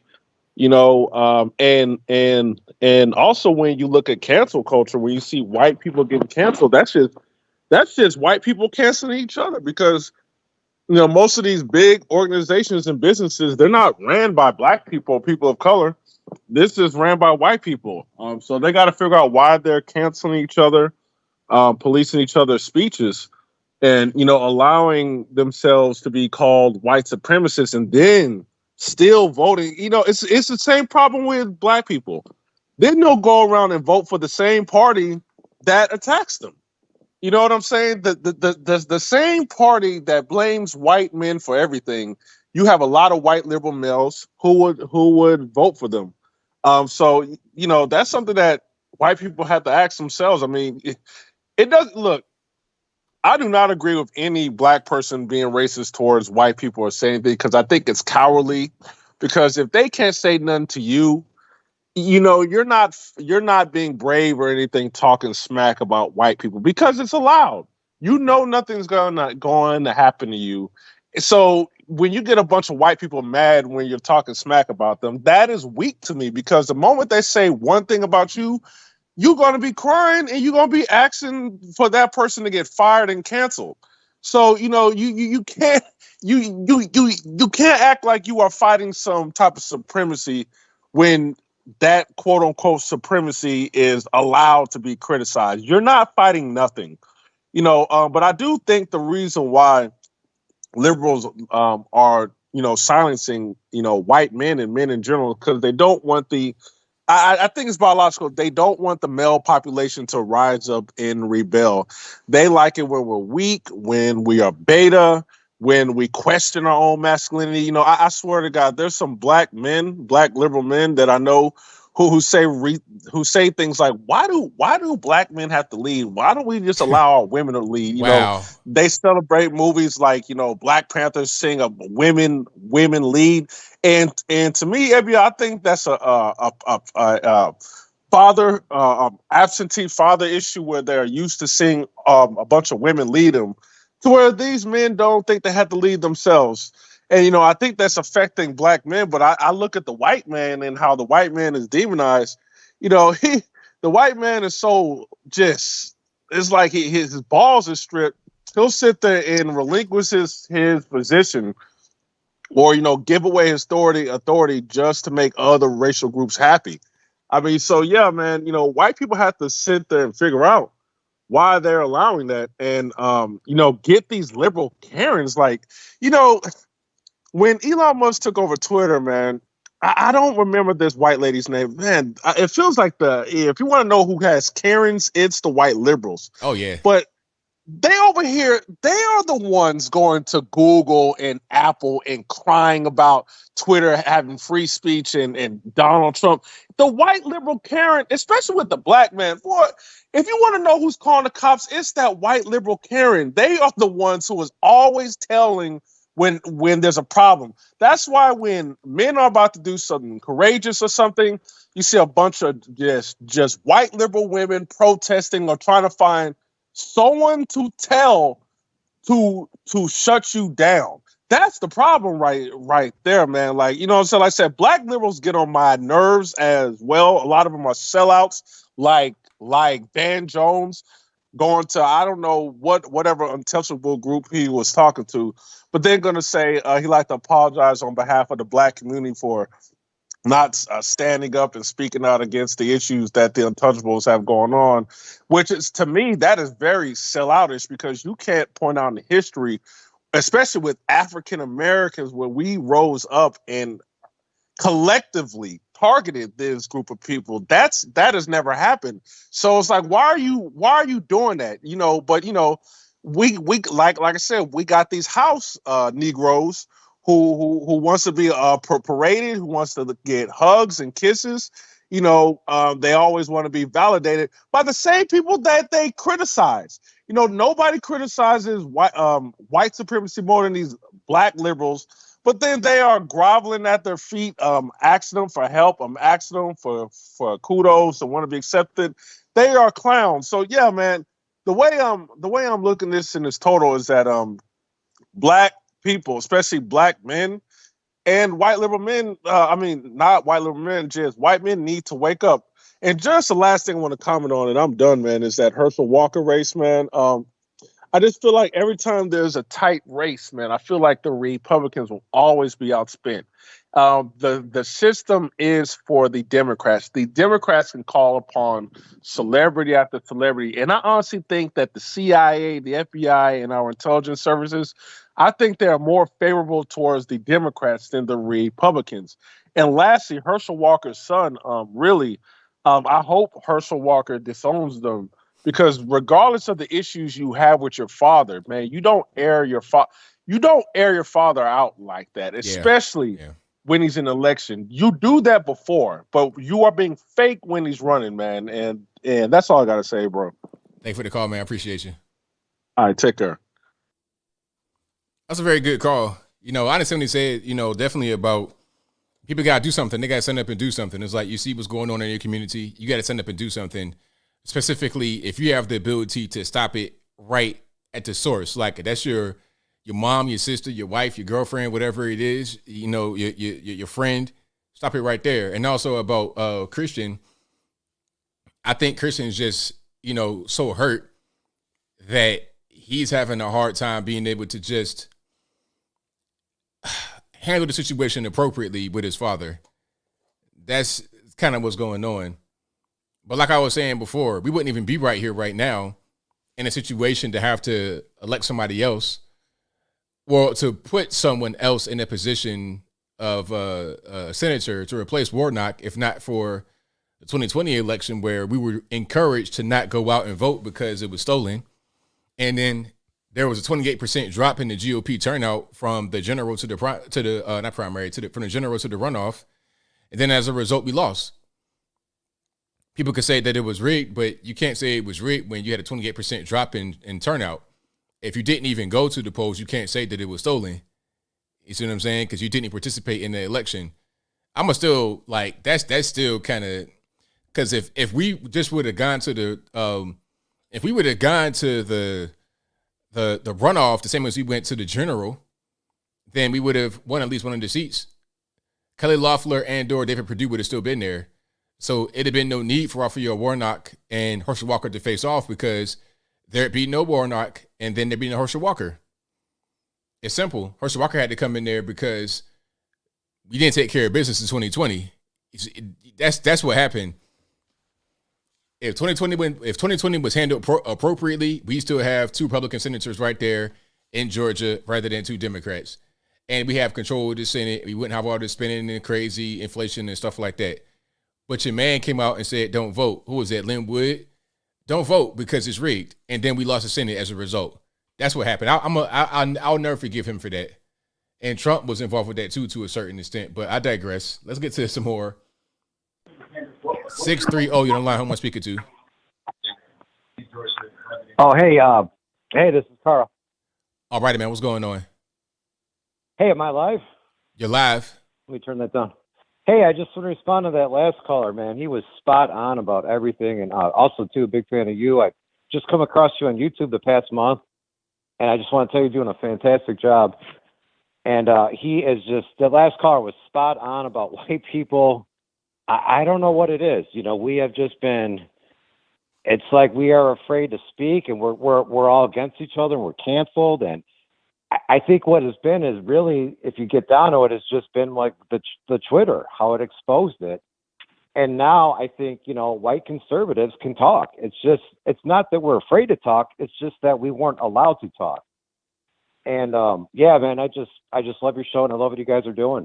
You know, and also when you look at cancel culture, when you see white people getting canceled, that's just white people canceling each other, because you know most of these big organizations and businesses, they're not ran by black people or people of color. This is ran by white people. So they got to figure out why they're canceling each other, policing each other's speeches, and you know allowing themselves to be called white supremacists, and then still voting. You know, it's the same problem with black people. They don't go around and vote for the same party that attacks them. You know what I'm saying? The same party that blames white men for everything. You have a lot of white liberal males who would vote for them. So you know that's something that white people have to ask themselves. I mean, it doesn't look. I do not agree with any black person being racist towards white people or saying anything, because I think it's cowardly. Because if they can't say nothing to you, you know, you're not being brave or anything, talking smack about white people, because it's allowed. You know, nothing's going to happen to you. So when you get a bunch of white people mad when you're talking smack about them, that is weak to me, because the moment they say one thing about you, you're going to be crying and you're going to be asking for that person to get fired and canceled. So, you know, you can't act like you are fighting some type of supremacy when that quote unquote supremacy is allowed to be criticized. You're not fighting nothing, you know, but I do think the reason why liberals are, you know, silencing, you know, white men and men in general, because they don't want I think it's biological. They don't want the male population to rise up and rebel. They like it when we're weak, when we are beta, when we question our own masculinity. You know, I swear to God, there's some black liberal men that I know who say things like, why do black men have to lead? Why don't we just allow our women to lead? You know, they celebrate movies like, you know, Black Panther sing of women lead. And to me, I think that's a father absentee father issue, where they're used to seeing a bunch of women lead them, to where these men don't think they have to lead themselves. And, you know, I think that's affecting black men. But I look at the white man and how the white man is demonized. You know, the white man is so just, it's like his balls are stripped. He'll sit there and relinquish his position or, give away his authority just to make other racial groups happy. I mean, so yeah, man, white people have to sit there and figure out why they're allowing that and, get these liberal Karens. Like, when Elon Musk took over Twitter, man, I don't remember this white lady's name. Man, it feels like if you want to know who has Karens, it's the white liberals. Oh, yeah. But they over here, they are the ones going to Google and Apple and crying about Twitter having free speech and Donald Trump. The white liberal Karen, especially with the black man, boy, if you want to know who's calling the cops, it's that white liberal Karen. They are the ones who is always telling when there's a problem. That's why when men are about to do something courageous or something, you see a bunch of just white liberal women protesting or trying to find someone to tell to shut you down. That's the problem right there, man. Like, what I'm saying? Like I said, black liberals get on my nerves as well. A lot of them are sellouts, like Van Jones going to, I don't know whatever untouchable group he was talking to, but they're going to say he'd like to apologize on behalf of the black community for not standing up and speaking out against the issues that the untouchables have going on, which is, to me, that is very selloutish because you can't point out in history, especially with African Americans, where we rose up and collectively targeted this group of people. That has never happened. So it's like, why are you doing that? But we like I said, we got these house Negroes who wants to be paraded, who wants to get hugs and kisses. They always want to be validated by the same people that they criticize. Nobody criticizes white supremacy more than these black liberals, but then they are groveling at their feet, asking them for help, asking them for kudos and want to be accepted. They are clowns. So yeah, man, the way I'm looking at this in this total is that black people, especially black men and white liberal men, not white liberal men, just white men need to wake up. And just the last thing I want to comment on, and I'm done, man, is that Herschel Walker race, man. I just feel like every time there's a tight race, man, I feel like the Republicans will always be outspent. The system is for the Democrats. The Democrats can call upon celebrity after celebrity. And I honestly think that the CIA, the FBI, and our intelligence services, I think they're more favorable towards the Democrats than the Republicans. And lastly, Herschel Walker's son, I hope Herschel Walker disowns them, because regardless of the issues you have with your father, man, you don't air your father out like that, especially when he's in an election. You do that before, but you are being fake when he's running, man. And that's all I gotta say, bro. Thanks for the call, man. I appreciate you. All right, take care. That's a very good call. I understand what he said, definitely about people got to do something. They got to stand up and do something. It's like, you see what's going on in your community. You got to stand up and do something. Specifically, if you have the ability to stop it right at the source, like that's your mom, your sister, your wife, your girlfriend, whatever it is, your friend, stop it right there. And also about Christian, I think Christian's just, so hurt that he's having a hard time being able to just handle the situation appropriately with his father. That's kind of what's going on. But like I was saying before, we wouldn't even be right here right now in a situation to have to elect somebody else, or to put someone else in a position of a senator to replace Warnock, if not for the 2020 election, where we were encouraged to not go out and vote because it was stolen. And then there was a 28% drop in the GOP turnout from the general to the from the general to the runoff. And then as a result, we lost. People could say that it was rigged, but you can't say it was rigged when you had a 28% drop in turnout. If you didn't even go to the polls, you can't say that it was stolen. You see what I'm saying? Because you didn't participate in the election. I'm still like, that's still kind of, because if we just would have gone to the the runoff the same as we went to the general, then we would have won at least one of the seats. Kelly Loeffler and or David Perdue would have still been there. So it'd have been no need for Raphael Warnock and Herschel Walker to face off because there'd be no Warnock and then there'd be no Herschel Walker. It's simple. Herschel Walker had to come in there because we didn't take care of business in 2020. That's what happened. If 2020 was handled appropriately, we still have 2 Republican senators right there in Georgia rather than 2 Democrats. And we have control of the Senate. We wouldn't have all this spending and crazy inflation and stuff like that. But your man came out and said, don't vote. Who was that? Lynn Wood? Don't vote because it's rigged. And then we lost the Senate as a result. That's what happened. I'll never forgive him for that. And Trump was involved with that too, to a certain extent. But I digress. Let's get to some more. 630, you're on the line. Who am I speaking to? Oh, hey, this is Carl. All righty, man. What's going on? Hey, am I live? You're live. Let me turn that down. Hey, I just want to respond to that last caller, man. He was spot on about everything. And also, too, a big fan of you. I just come across you on YouTube the past month. And I just want to tell you, you're doing a fantastic job. And he is just, the last caller was spot on about white people. I don't know what it is. You know, we have just been, it's like we are afraid to speak and we're all against each other and we're canceled. And I think what it's been is really, if you get down to it, it's just been like the Twitter, how it exposed it. And now I think, you know, white conservatives can talk. It's not that we're afraid to talk. It's just that we weren't allowed to talk. And yeah, man, I just love your show and I love what you guys are doing.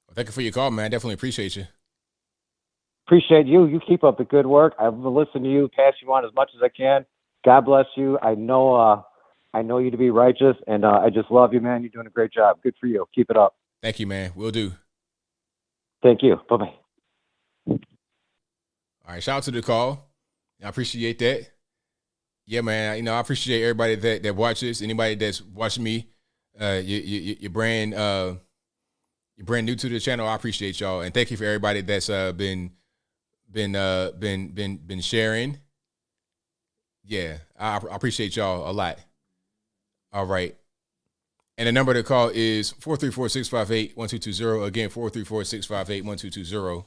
Well, thank you for your call, man. I definitely appreciate you. Appreciate you. You keep up the good work. I've been listening to you, pass you on as much as I can. God bless you. I know you to be righteous, and I just love you, man. You're doing a great job. Good for you. Keep it up. Thank you, man. Will do. Thank you. Bye-bye. All right, shout out to the call. I appreciate that. Yeah, man. You know, I appreciate everybody that watches. Anybody that's watching me, you're brand new to the channel. I appreciate y'all, and thank you for everybody that's been sharing. Yeah, I appreciate y'all a lot. All right. And the number to call is 434-658-1220. Again, 434-658-1220.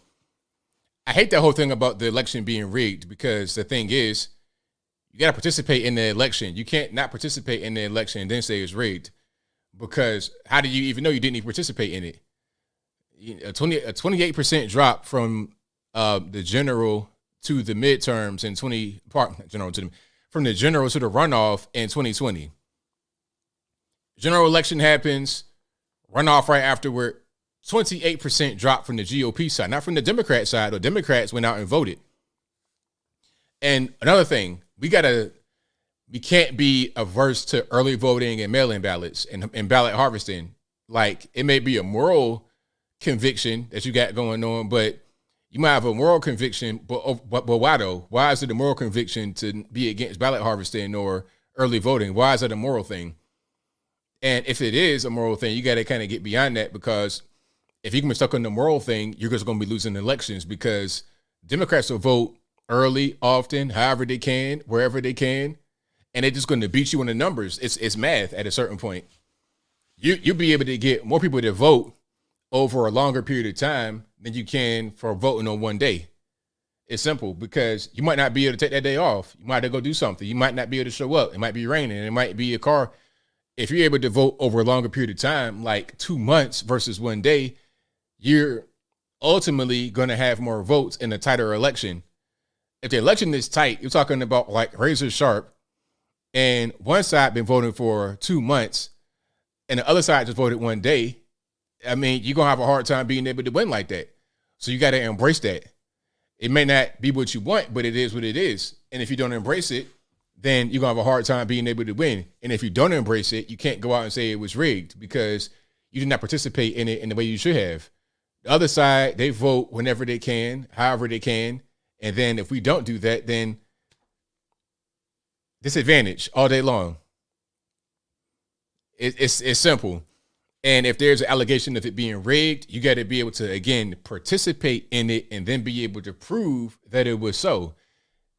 I hate that whole thing about the election being rigged because the thing is, you got to participate in the election. You can't not participate in the election and then say it's rigged, because how do you even know you didn't even participate in it? A 28% drop from the general to the midterms in from the general to the runoff in 2020. General election happens, runoff right afterward. 28% drop from the GOP side, not from the Democrat side. The Democrats went out and voted. And another thing, we can't be averse to early voting and mail-in ballots and ballot harvesting. Like, it may be a moral conviction that you got going on, but you might have a moral conviction, but why though? Why is it a moral conviction to be against ballot harvesting or early voting? Why is it a moral thing? And if it is a moral thing, you got to kind of get beyond that, because if you can be stuck on the moral thing, you're just going to be losing elections, because Democrats will vote early, often, however they can, wherever they can, and they're just going to beat you on the numbers. It's math at a certain point. You'll be able to get more people to vote over a longer period of time than you can for voting on one day. It's simple, because you might not be able to take that day off. You might have to go do something. You might not be able to show up. It might be raining. It might be a car. If you're able to vote over a longer period of time, like 2 months versus one day, you're ultimately going to have more votes in a tighter election. If the election is tight, you're talking about like razor sharp, and one side been voting for 2 months and the other side just voted one day. I mean, you're going to have a hard time being able to win like that. So you got to embrace that. It may not be what you want, but it is what it is. And if you don't embrace it, then you're going to have a hard time being able to win. And if you don't embrace it, you can't go out and say it was rigged, because you did not participate in it in the way you should have. The other side, they vote whenever they can, however they can. And then if we don't do that, then disadvantage all day long. It's simple. And if there's an allegation of it being rigged, you got to be able to, again, participate in it and then be able to prove that it was so.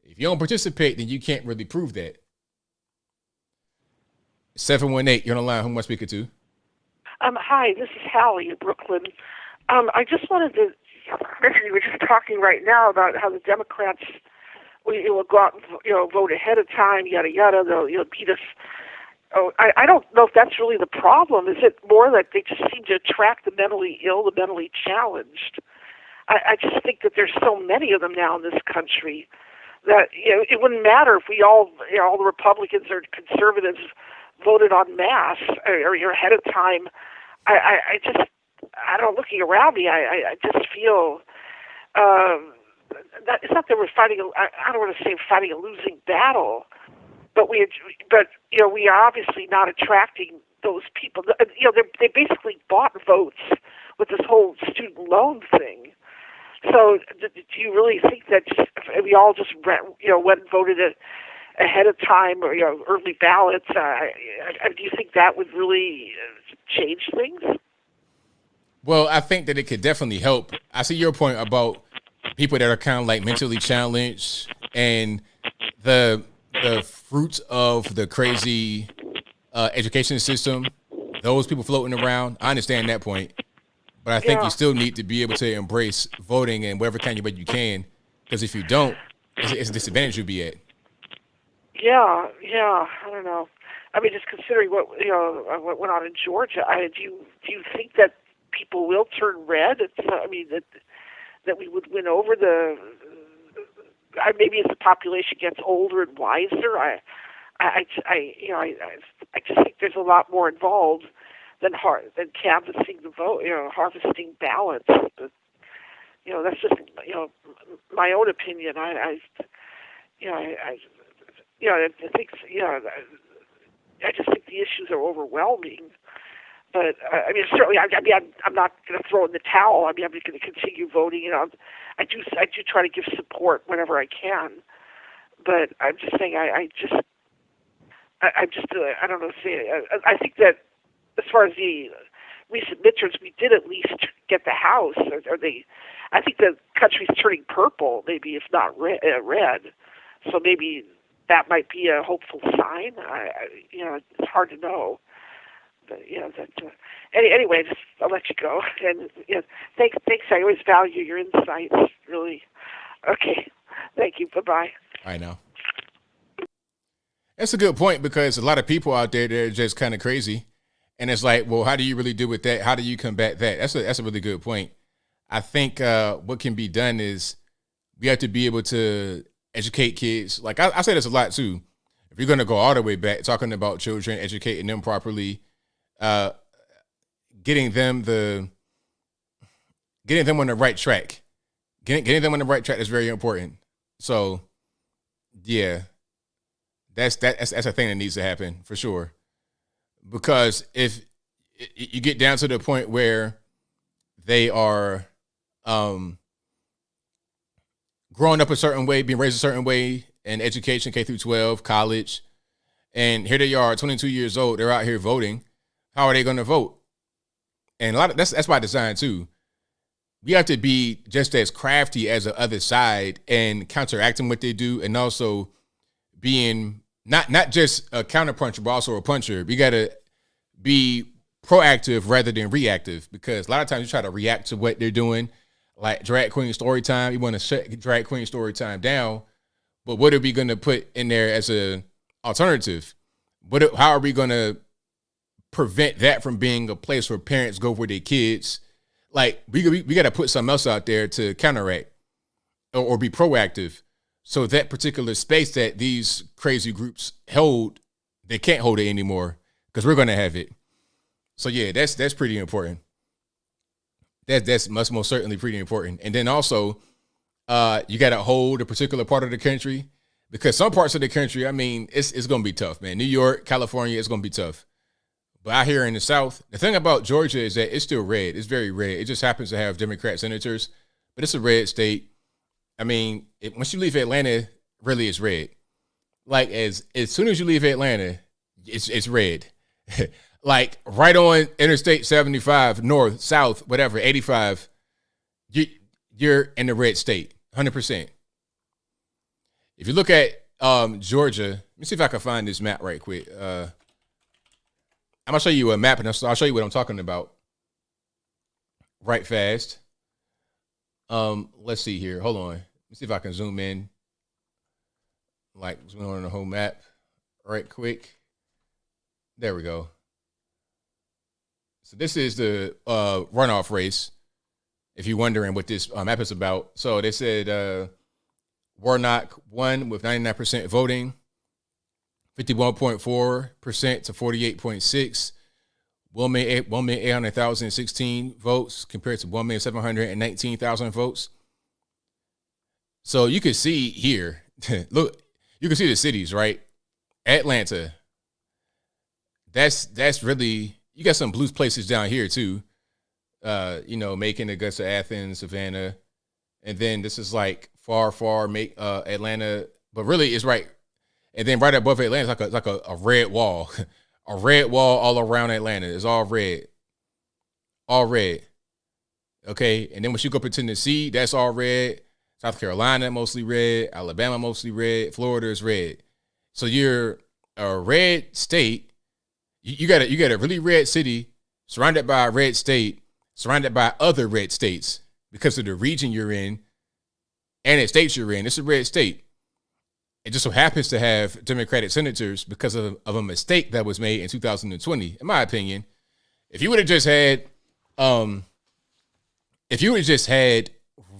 If you don't participate, then you can't really prove that. 718, you're on the line. Who am I speaking to? Hi, this is Hallie in Brooklyn. I just wanted to Basically, we're just talking right now about how the Democrats will go out and vote ahead of time, yada yada. They'll beat us. Oh, I don't know if that's really the problem. Is it more that they just seem to attract the mentally ill, the mentally challenged? I just think that there's so many of them now in this country that it wouldn't matter if we all the Republicans or conservatives voted en masse or ahead of time. I don't, looking around me, I just feel that it's not that we're fighting. I don't want to say fighting a losing battle, but we are obviously not attracting those people. They basically bought votes with this whole student loan thing. So do you really think that if we all just went and voted ahead of time or early ballots? Do you think that would really change things? Well, I think that it could definitely help. I see your point about people that are kind of like mentally challenged and the fruits of the crazy education system. Those people floating around. I understand that point. But I think you still need to be able to embrace voting in whatever kind of way you can, because if you don't, it's a disadvantage you'll be at. Yeah, I don't know. I mean, just considering what went on in Georgia, do you think that people will turn red? That we would win over the. Maybe as the population gets older and wiser, I just think there's a lot more involved than canvassing the vote, harvesting ballots. But, that's just my own opinion. I just think the issues are overwhelming. But certainly, I'm not going to throw in the towel. I'm going to continue voting. I do try to give support whenever I can. But I'm just saying, I don't know. I think that as far as the recent midterms, we did at least get the House. I think the country's turning purple, maybe if not red. So maybe that might be a hopeful sign. It's hard to know. But anyway, I'll let you go. And thanks. I always value your insights. Really. Okay. Thank you. Bye-bye. I know. That's a good point, because a lot of people out there, they're just kind of crazy. And it's like, well, how do you really deal with that? How do you combat that? That's a really good point. I think what can be done is we have to be able to educate kids. Like I say this a lot too. If you're going to go all the way back, talking about children, educating them properly, getting them on the right track, getting them on the right track is very important. So, yeah, that's a thing that needs to happen for sure. Because if you get down to the point where they are growing up a certain way, being raised a certain way in education, K through 12, college, and here they are, 22 years old, they're out here voting. How are they going to vote? And that's by design too. We have to be just as crafty as the other side and counteracting what they do, and also being not just a counterpuncher, but also a puncher. We got to be proactive rather than reactive, because a lot of times you try to react to what they're doing, like drag queen story time. You want to shut drag queen story time down, but what are we going to put in there as a alternative? How are we going to prevent that from being a place where parents go for their kids? Like we got to put something else out there to counteract or be proactive. So that particular space that these crazy groups hold, they can't hold it anymore, because we're going to have it. So yeah, that's pretty important. That's most certainly pretty important. And then also, you got to hold a particular part of the country, because some parts of the country, it's going to be tough, man. New York, California, it's going to be tough. But out here in the South, the thing about Georgia is that it's still red. It's very red. It just happens to have Democrat senators, but it's a red state. Once you leave Atlanta, really it's red. Like as soon as you leave Atlanta, it's red. Like right on Interstate 75, north, south, whatever, 85, you're in the red state, 100%. If you look at Georgia, let me see if I can find this map right quick. I'm gonna show you a map, and I'll show you what I'm talking about right fast. Let's see here. Hold on. Let's see if I can zoom in. Like zoom on the whole map right quick. There we go. So this is the runoff race. If you're wondering what this map is about. So they said Warnock won with 99% voting, 51.4% to 48.6%. 1,800,016 votes compared to 1,719,000 votes. So you can see here, look, you can see the cities, right? Atlanta. That's really, you got some blue places down here too. Macon, Augusta, Athens, Savannah. And then this is like far, Atlanta, but really it's right. And then right above Atlanta, it's like a red wall. A red wall all around Atlanta. It's all red. All red. Okay. And then once you go up to Tennessee, that's all red. South Carolina, mostly red. Alabama, mostly red. Florida is red. So you're a red state. You got a really red city surrounded by a red state, surrounded by other red states because of the region you're in and the states you're in. It's a red state. It just so happens to have Democratic senators because of a mistake that was made in 2020. In my opinion, if you would have just had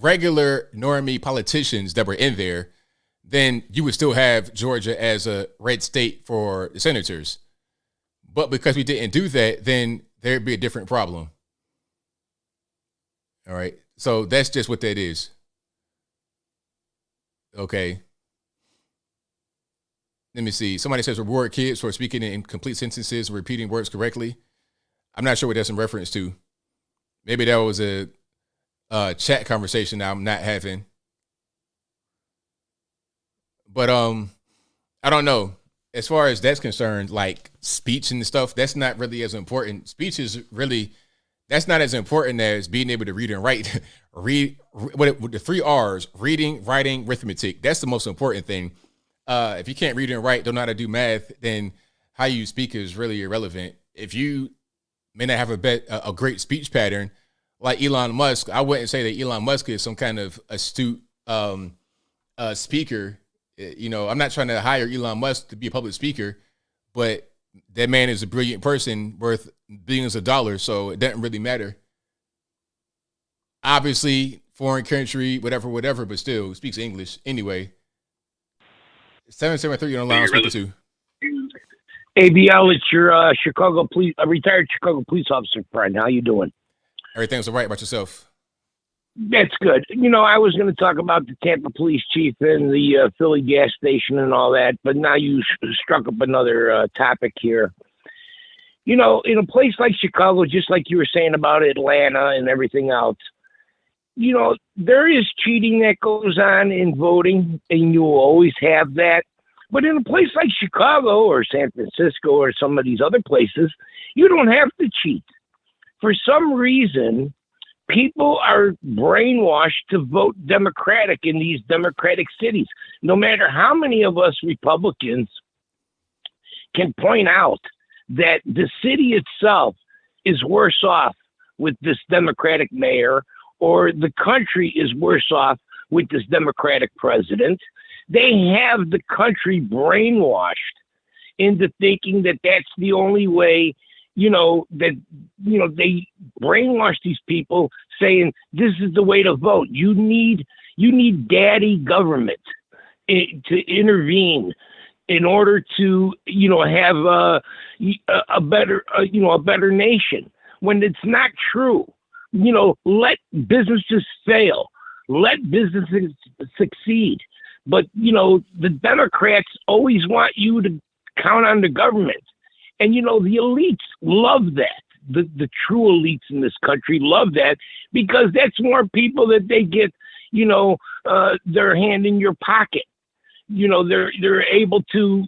regular normie politicians that were in there, then you would still have Georgia as a red state for the senators. But because we didn't do that, then there'd be a different problem. All right. So that's just what that is. Okay. Let me see. Somebody says reward kids for speaking in complete sentences and repeating words correctly. I'm not sure what that's in reference to. Maybe that was a chat conversation that I'm not having. But I don't know. As far as that's concerned, like speech and stuff, that's not really as important. Speech is really, that's not as important as being able to read and write. Read with the 3 R's: reading, writing, arithmetic. That's the most important thing. If you can't read and write, don't know how to do math, then how you speak is really irrelevant. If you may not have a great speech pattern, like Elon Musk, I wouldn't say that Elon Musk is some kind of astute speaker. I'm not trying to hire Elon Musk to be a public speaker, but that man is a brilliant person worth billions of dollars, so it doesn't really matter. Obviously, foreign country, whatever, but still speaks English anyway. 773 on the line. Speaking to ABL, it's your Chicago police, retired Chicago police officer friend. How you doing? Everything's all right. About yourself? That's good. I was going to talk about the Tampa police chief and the Philly gas station and all that, but now you struck up another topic here. In a place like Chicago, just like you were saying about Atlanta and everything else, there is cheating that goes on in voting, and you will always have that. But in a place like Chicago or San Francisco or some of these other places, you don't have to cheat. For some reason, people are brainwashed to vote Democratic in these Democratic cities. No matter how many of us Republicans can point out that the city itself is worse off with this Democratic mayor, or the country is worse off with this Democratic president, they have the country brainwashed into thinking that that's the only way, they brainwash these people saying this is the way to vote. You need daddy government to intervene in order to, have a better nation, when it's not true. Let businesses fail, let businesses succeed. But, the Democrats always want you to count on the government. And, the elites love that. The true elites in this country love that, because that's more people that they get, their hand in your pocket. They're able to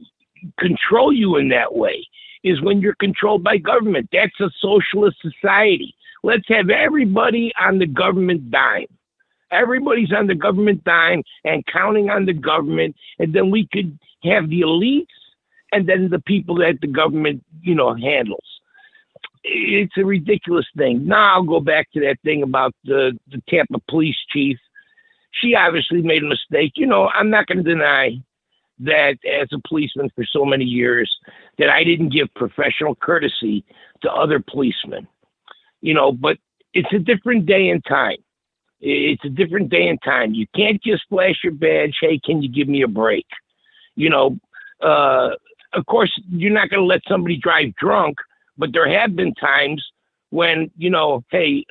control you in that way, is when you're controlled by government. That's a socialist society. Let's have everybody on the government dime. Everybody's on the government dime and counting on the government, and then we could have the elites and then the people that the government, handles. it's a ridiculous thing. Now I'll go back to that thing about the Tampa police chief. She obviously made a mistake. You know, I'm not going to deny that as a policeman for so many years that I didn't give professional courtesy to other policemen. You know, but it's a different day and time. It's a different day and time. You can't just flash your badge. Hey, can you give me a break? You know, of course, you're not going to let somebody drive drunk, but there have been times when, you know, hey,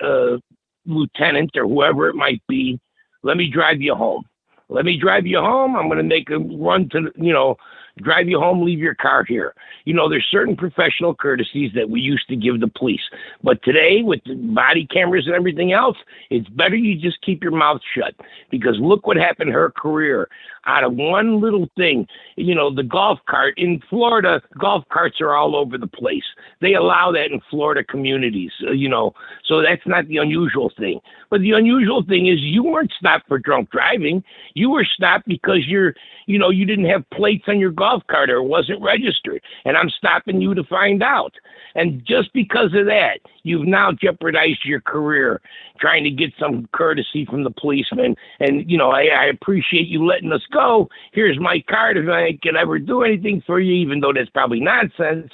lieutenant or whoever it might be, let me drive you home. Let me drive you home. I'm going to make a run to, you know, drive you home, leave your car here. You know, there's certain professional courtesies that we used to give the police. But today, with the body cameras and everything else, it's better you just keep your mouth shut. Because look what happened to her career. Out of one little thing, you know, the golf cart. In Florida, golf carts are all over the place. They allow that in Florida communities, you know. So that's not the unusual thing. But the unusual thing is you weren't stopped for drunk driving. You were stopped because you didn't have plates on your golf cart or it wasn't registered. And I'm stopping you to find out. And just because of that, you've now jeopardized your career trying to get some courtesy from the policeman. And, you know, I appreciate you letting us go. Here's my card if I can ever do anything for you, even though that's probably nonsense.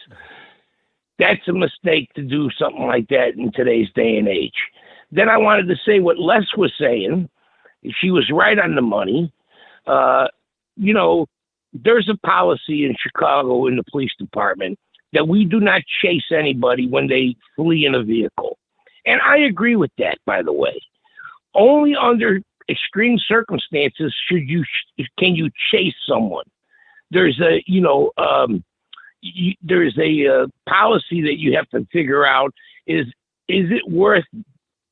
That's a mistake to do something like that in today's day and age. Then I wanted to say what Les was saying. She was right on the money. You know, there's a policy in Chicago in the police department that we do not chase anybody when they flee in a vehicle. And I agree with that, by the way. Only under extreme circumstances can you chase someone. There's a, you know, there's a policy that you have to figure out is it worth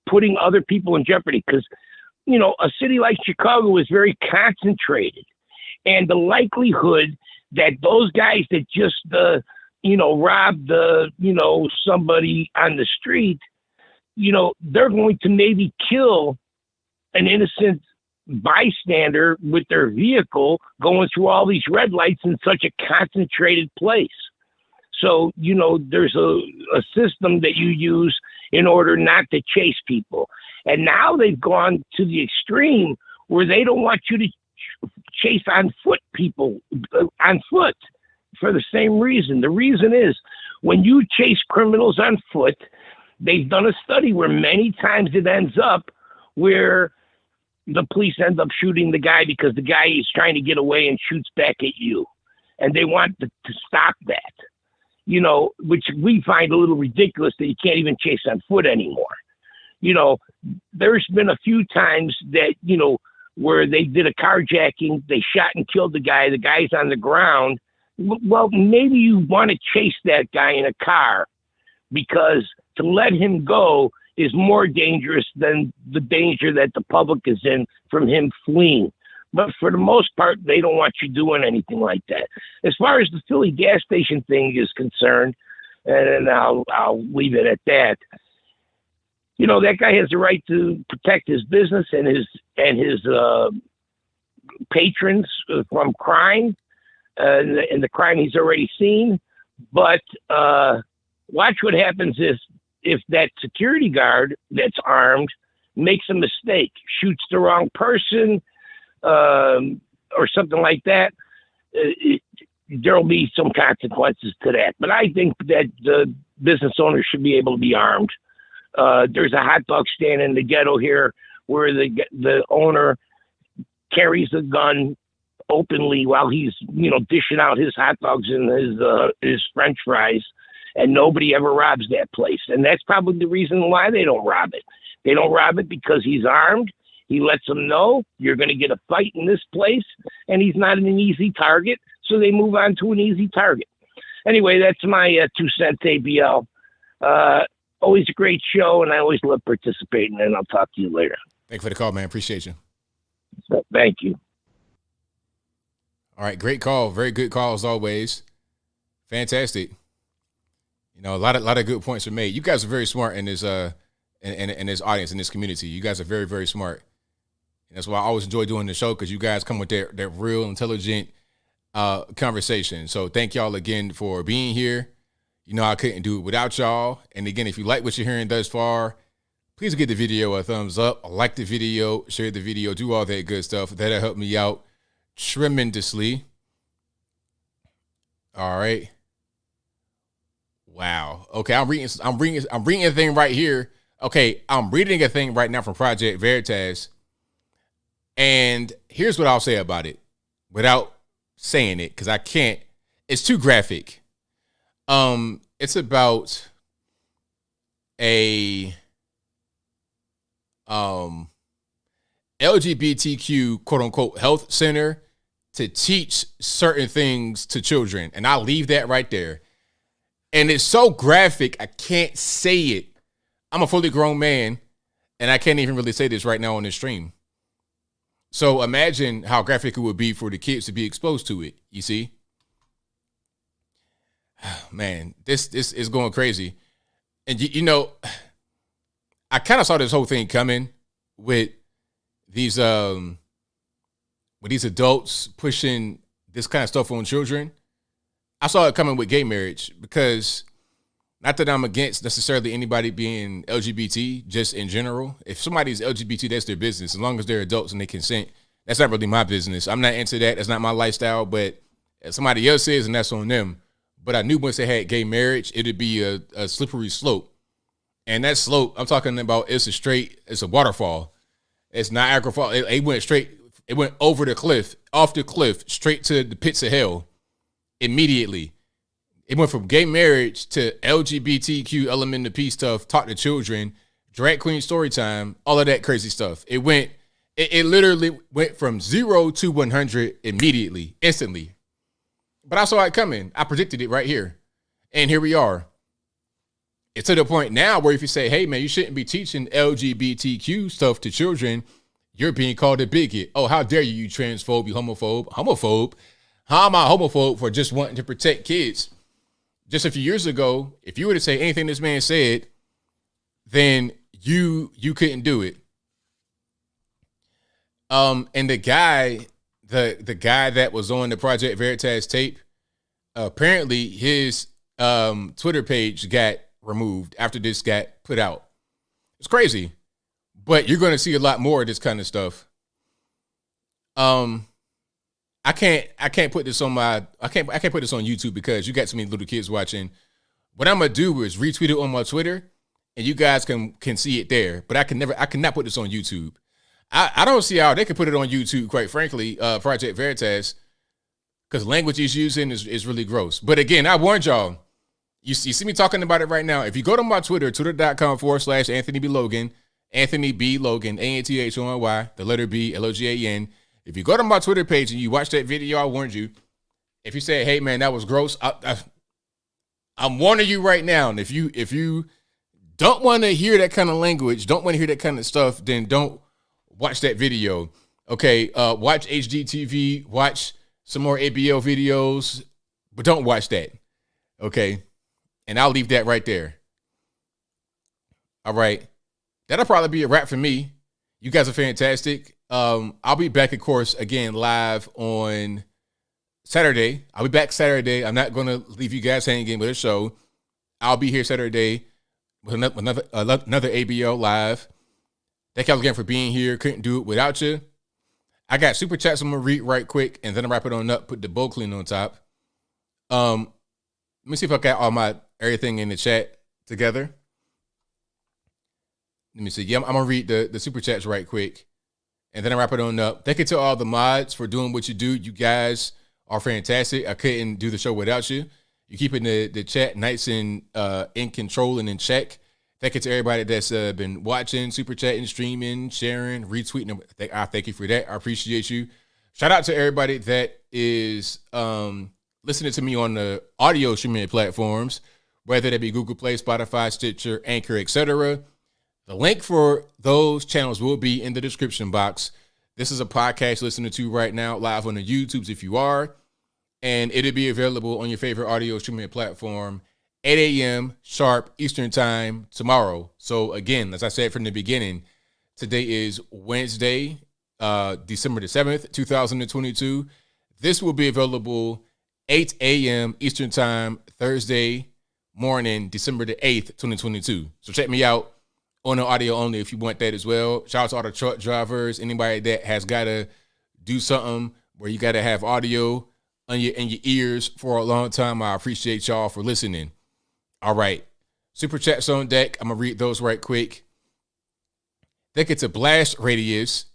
putting other people in jeopardy? Because, you know, a city like Chicago is very concentrated. And the likelihood that those guys that just, you know, robbed, you know, somebody on the street, you know, they're going to maybe kill an innocent bystander with their vehicle going through all these red lights in such a concentrated place. So, you know, there's a system that you use in order not to chase people. And now they've gone to the extreme where they don't want you to chase on foot people on foot for the same reason. The reason is when you chase criminals on foot, they've done a study where many times it ends up where the police end up shooting the guy because the guy is trying to get away and shoots back at you. And they want to stop that, you know, which we find a little ridiculous that you can't even chase on foot anymore. You know, there's been a few times that, you know, where they did a carjacking, they shot and killed the guy's on the ground. Well, maybe you want to chase that guy in a car because to let him go is more dangerous than the danger that the public is in from him fleeing. But for the most part, they don't want you doing anything like that. As far as the Philly gas station thing is concerned, and I'll leave it at that. You know, that guy has the right to protect his business and his patrons from crime and the crime he's already seen. But watch what happens if that security guard that's armed makes a mistake, shoots the wrong person or something like that. There'll be some consequences to that. But I think that the business owners should be able to be armed. There's a hot dog stand in the ghetto here where the owner carries a gun openly while he's, you know, dishing out his hot dogs and his French fries, and nobody ever robs that place. And that's probably the reason why they don't rob it. They don't rob it because he's armed. He lets them know you're going to get a fight in this place, and he's not an easy target, so they move on to an easy target. Anyway, that's my 2 cents ABL. Always a great show, and I always love participating, and I'll talk to you later. Thank you for the call, man. Appreciate you. So, thank you. All right, great call. Very good call as always. Fantastic. You know, a lot of good points were made. You guys are very smart in this in this audience, in this community. You guys are very, very smart. And that's why I always enjoy doing the show, because you guys come with that real intelligent conversation. So thank y'all again for being here. You know I couldn't do it without y'all. And again, if you like what you're hearing thus far, please give the video a thumbs up, like the video, share the video, do all that good stuff. That'll help me out tremendously. All right. Wow. Okay, I'm reading a thing right here. Okay, I'm reading a thing right now from Project Veritas. And here's what I'll say about it without saying it, because I can't. It's too graphic. It's about a LGBTQ quote unquote health center to teach certain things to children. And I'll leave that right there. And it's so graphic, I can't say it. I'm a fully grown man, and I can't even really say this right now on this stream. So imagine how graphic it would be for the kids to be exposed to it, you see? Man, this is going crazy. And, you know, I kind of saw this whole thing coming with these adults pushing this kind of stuff on children. I saw it coming with gay marriage because, not that I'm against necessarily anybody being LGBT, just in general. If somebody's LGBT, that's their business. As long as they're adults and they consent, that's not really my business. I'm not into that. That's not my lifestyle. But if somebody else is, and that's on them. But I knew once they had gay marriage, it'd be a slippery slope. And that slope, I'm talking about, it's a waterfall. It's Niagara Falls. It went over the cliff, off the cliff, straight to the pits of hell immediately. It went from gay marriage to LGBTQ element of peace stuff, talk to children, drag queen story time, all of that crazy stuff. It literally went from 0 to 100 immediately, instantly. But I saw it coming. I predicted it right here. And here we are. It's to the point now where if you say, hey, man, you shouldn't be teaching LGBTQ stuff to children, you're being called a bigot. Oh, how dare you transphobe, you homophobe. Homophobe? How am I homophobe for just wanting to protect kids? Just a few years ago, if you were to say anything this man said, then you couldn't do it. And the guy that was on the Project Veritas tape, apparently his Twitter page got removed after this got put out. It's crazy, but you're going to see a lot more of this kind of stuff. I can't put this on I can't put this on YouTube because you got so many little kids watching. What I'm gonna do is retweet it on my Twitter, and you guys can see it there. But I cannot put this on YouTube. I don't see how they could put it on YouTube, quite frankly, Project Veritas, because language he's using is really gross. But again, I warned y'all. You see me talking about it right now. If you go to my Twitter, twitter.com/Anthony B. Logan, Anthony B. Logan, ANTHONY, the letter B, LOGAN. If you go to my Twitter page and you watch that video, I warned you. If you say, hey, man, that was gross, I'm warning you right now. And if you don't want to hear that kind of language, don't want to hear that kind of stuff, then don't watch that video. Okay, watch HGTV, watch some more ABL videos, but don't watch that. Okay, and I'll leave that right there. All right, that'll probably be a wrap for me. You guys are fantastic. I'll be back, of course, again, live on Saturday. I'll be back Saturday. I'm not going to leave you guys hanging with a show. I'll be here Saturday with another ABL live. Thank y'all again for being here. Couldn't do it without you. I got super chats I'm going to read right quick, and then I'll wrap it on up, put the bowl clean on top. Let me see if I got all my everything in the chat together. Let me see. Yeah, I'm going to read the super chats right quick. And then I wrap it on up. Thank you to all the mods for doing what you do. You guys are fantastic. I couldn't do the show without you. You're keeping the chat nice and in control and in check. Thank you to everybody that's been watching, super chatting, streaming, sharing, retweeting. I thank you for that. I appreciate you. Shout out to everybody that is listening to me on the audio streaming platforms, whether that be Google Play, Spotify, Stitcher, Anchor, etc. The link for those channels will be in the description box. This is a podcast you're listening to right now, live on the YouTubes if you are. And it'll be available on your favorite audio streaming platform, 8 a.m. sharp Eastern time tomorrow. So again, as I said from the beginning, today is Wednesday, December the 7th, 2022. This will be available 8 a.m. Eastern time Thursday morning, December the 8th, 2022. So check me out on the audio only if you want that as well. Shout out to all the truck drivers, anybody that has got to do something where you got to have audio in your ears for a long time. I appreciate y'all for listening. All right. Super chats on deck. I'm going to read those right quick. I think it's a blast radius,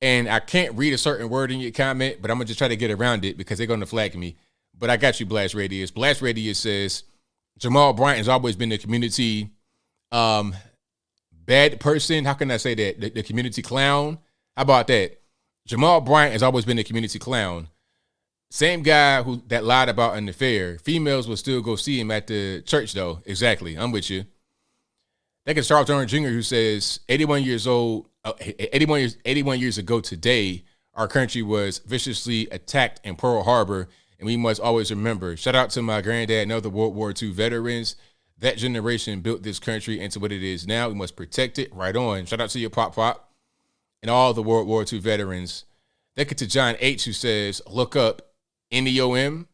and I can't read a certain word in your comment, but I'm going to just try to get around it because they're going to flag me. But I got you, blast radius. Blast radius says, Jamal Bryant has always been the community bad person. How can I say that? The community clown. How about that? Jamal Bryant has always been the community clown. Same guy that lied about an affair. Females will still go see him at the church, though. Exactly. I'm with you. That is Charles Durham Jr., who says 81 years ago today, our country was viciously attacked in Pearl Harbor, and we must always remember. Shout out to my granddad and other World War II veterans. That generation built this country into what it is now. We must protect it. Right on. Shout out to your Pop and all the World War II veterans. Thank you to John H., who says, look up NEOM,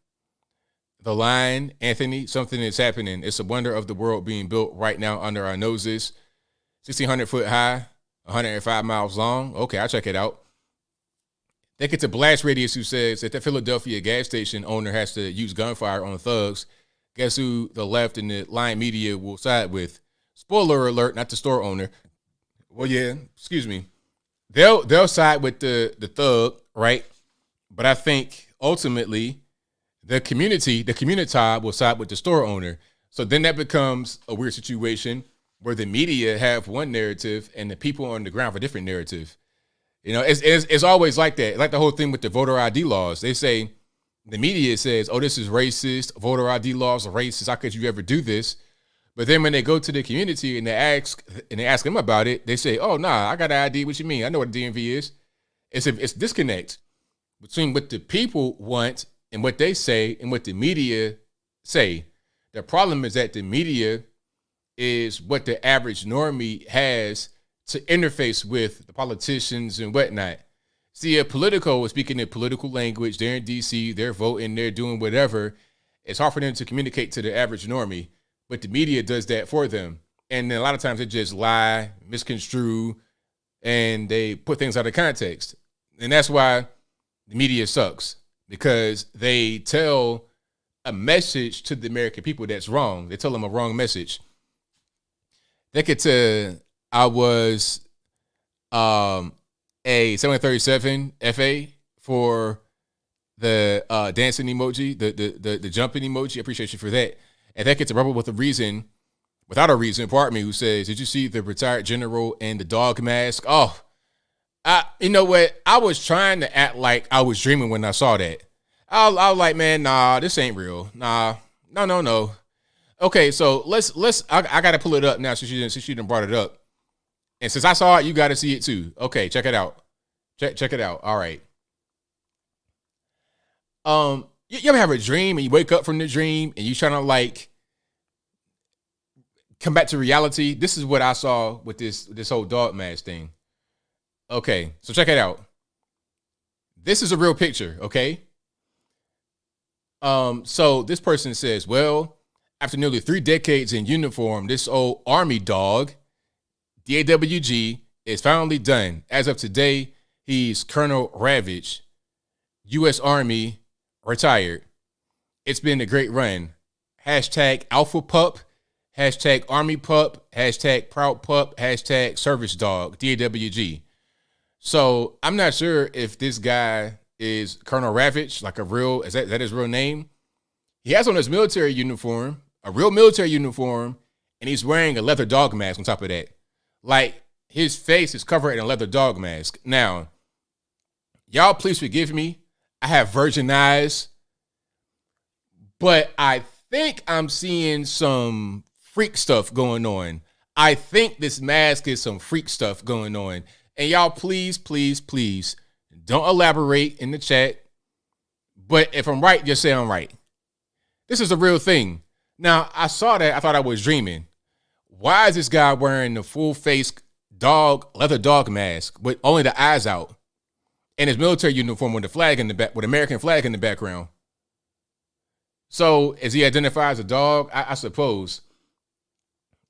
the line, Anthony, something is happening. It's a wonder of the world being built right now under our noses. 1,600 foot high, 105 miles long. Okay, I'll check it out. Thank you to Blast Radius, who says that the Philadelphia gas station owner has to use gunfire on thugs. Guess who the left and the line media will side with? Spoiler alert, not the store owner. Well, yeah, excuse me. They'll side with the thug, right? But I think ultimately the community will side with the store owner. So then that becomes a weird situation where the media have one narrative and the people on the ground have a different narrative. You know, it's always like that. Like the whole thing with the voter ID laws. They say, the media says, oh, this is racist. Voter ID laws are racist. How could you ever do this? But then when they go to the community and they ask them about it, they say, oh, nah, I got an ID. What you mean? I know what a DMV is. It's disconnect between what the people want and what they say and what the media say. The problem is that the media is what the average normie has to interface with the politicians and whatnot. See, Politico is speaking in political language. They're in D.C., they're voting, they're doing whatever. It's hard for them to communicate to the average normie, but the media does that for them. And then a lot of times they just lie, misconstrue, and they put things out of context. And that's why the media sucks, because they tell a message to the American people that's wrong. They tell them a wrong message. They could tell I was a 737 FA for the dancing emoji, the jumping emoji. I appreciate you for that. And that gets a rubber without a reason, pardon me, who says, did you see the retired general in the dog mask? Oh, you know what? I was trying to act like I was dreaming when I saw that. I was like, man, nah, this ain't real. Nah, no. Okay, so let's I got to pull it up now since she done brought it up. And since I saw it, you got to see it too. Okay, check it out. Check it out. All right. You ever have a dream and you wake up from the dream and you trying to like come back to reality? This is what I saw with this whole dog mask thing. Okay, so check it out. This is a real picture, okay? So this person says, well, after nearly 3 decades in uniform, this old army dog, DAWG, is finally done. As of today, he's Colonel Ravage, U.S. Army, retired. It's been a great run. Hashtag Alpha Pup, hashtag Army Pup, hashtag Proud Pup, hashtag Service Dog, DAWG. So I'm not sure if this guy is Colonel Ravage, like is that his real name? He has on his military uniform, a real military uniform, and he's wearing a leather dog mask on top of that. Like, his face is covered in a leather dog mask. Now, y'all please forgive me. I have virgin eyes, but I think I'm seeing some freak stuff going on. I think this mask is some freak stuff going on. And y'all, please, please, please don't elaborate in the chat. But if I'm right, just say I'm right. This is a real thing. Now, I saw that. I thought I was dreaming. Why is this guy wearing the full face leather dog mask with only the eyes out and his military uniform with the flag in the back, with American flag in the background? So is he identified as a dog? I suppose.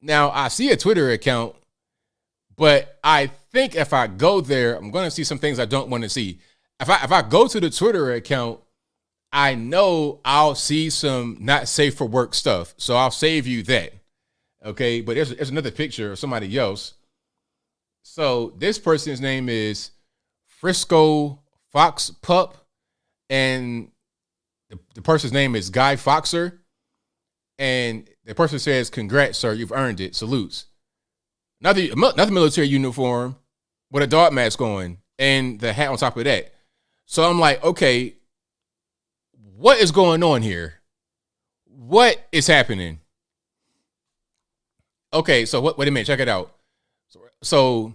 Now I see a Twitter account, but I think if I go there, I'm going to see some things I don't want to see. If I go to the Twitter account, I know I'll see some not safe for work stuff. So I'll save you that. Okay. But there's another picture of somebody else. So this person's name is Frisco Fox Pup. And the person's name is Guy Foxer. And the person says, "Congrats, sir. You've earned it. Salutes." Nothing military uniform with a dog mask on and the hat on top of that. So I'm like, okay, what is going on here? What is happening? Okay, so wait a minute, check it out. So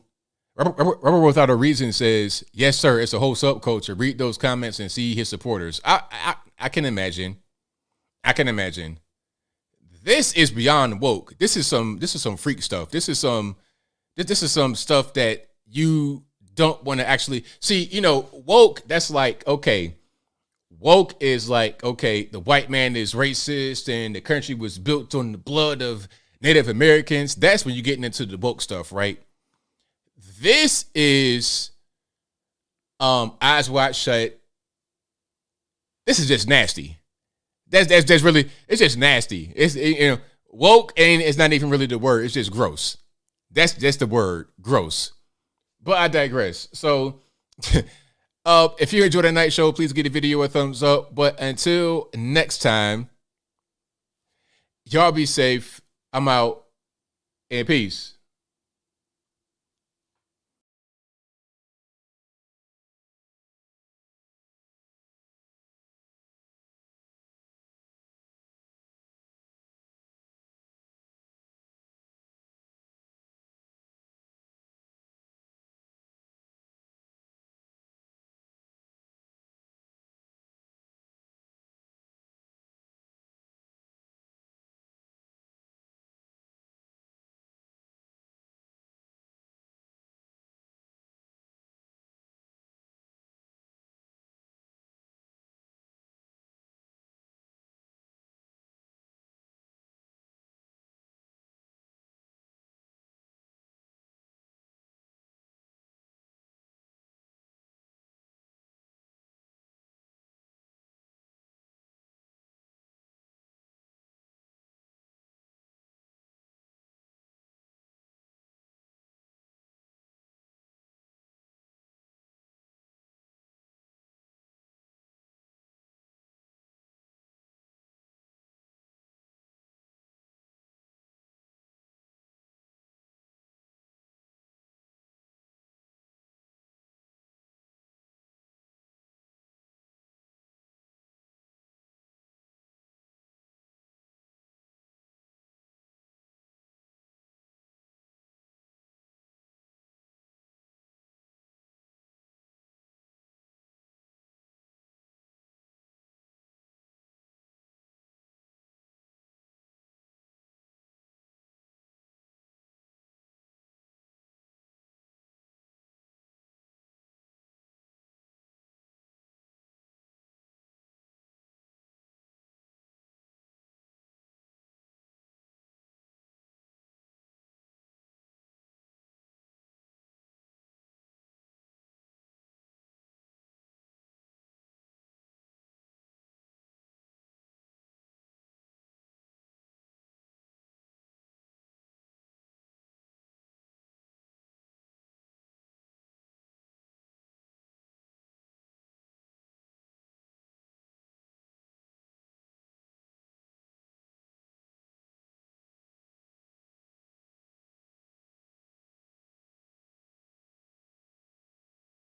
Rubber Without a Reason says, "Yes, sir, it's a whole subculture. Read those comments and see his supporters." I can imagine. I can imagine. This is beyond woke. This is some freak stuff. This is some stuff that you don't want to actually see. You know, woke, that's like, okay, woke is like, okay, the white man is racist and the country was built on the blood of Native Americans. That's when you're getting into the woke stuff, right? This is eyes wide shut. This is just nasty. That's really, it's just nasty. It's, you know, woke, and it's not even really the word. It's just gross. That's just the word, gross. But I digress. So if you enjoyed the night show, please give the video a thumbs up. But until next time, y'all be safe. I'm out, and peace.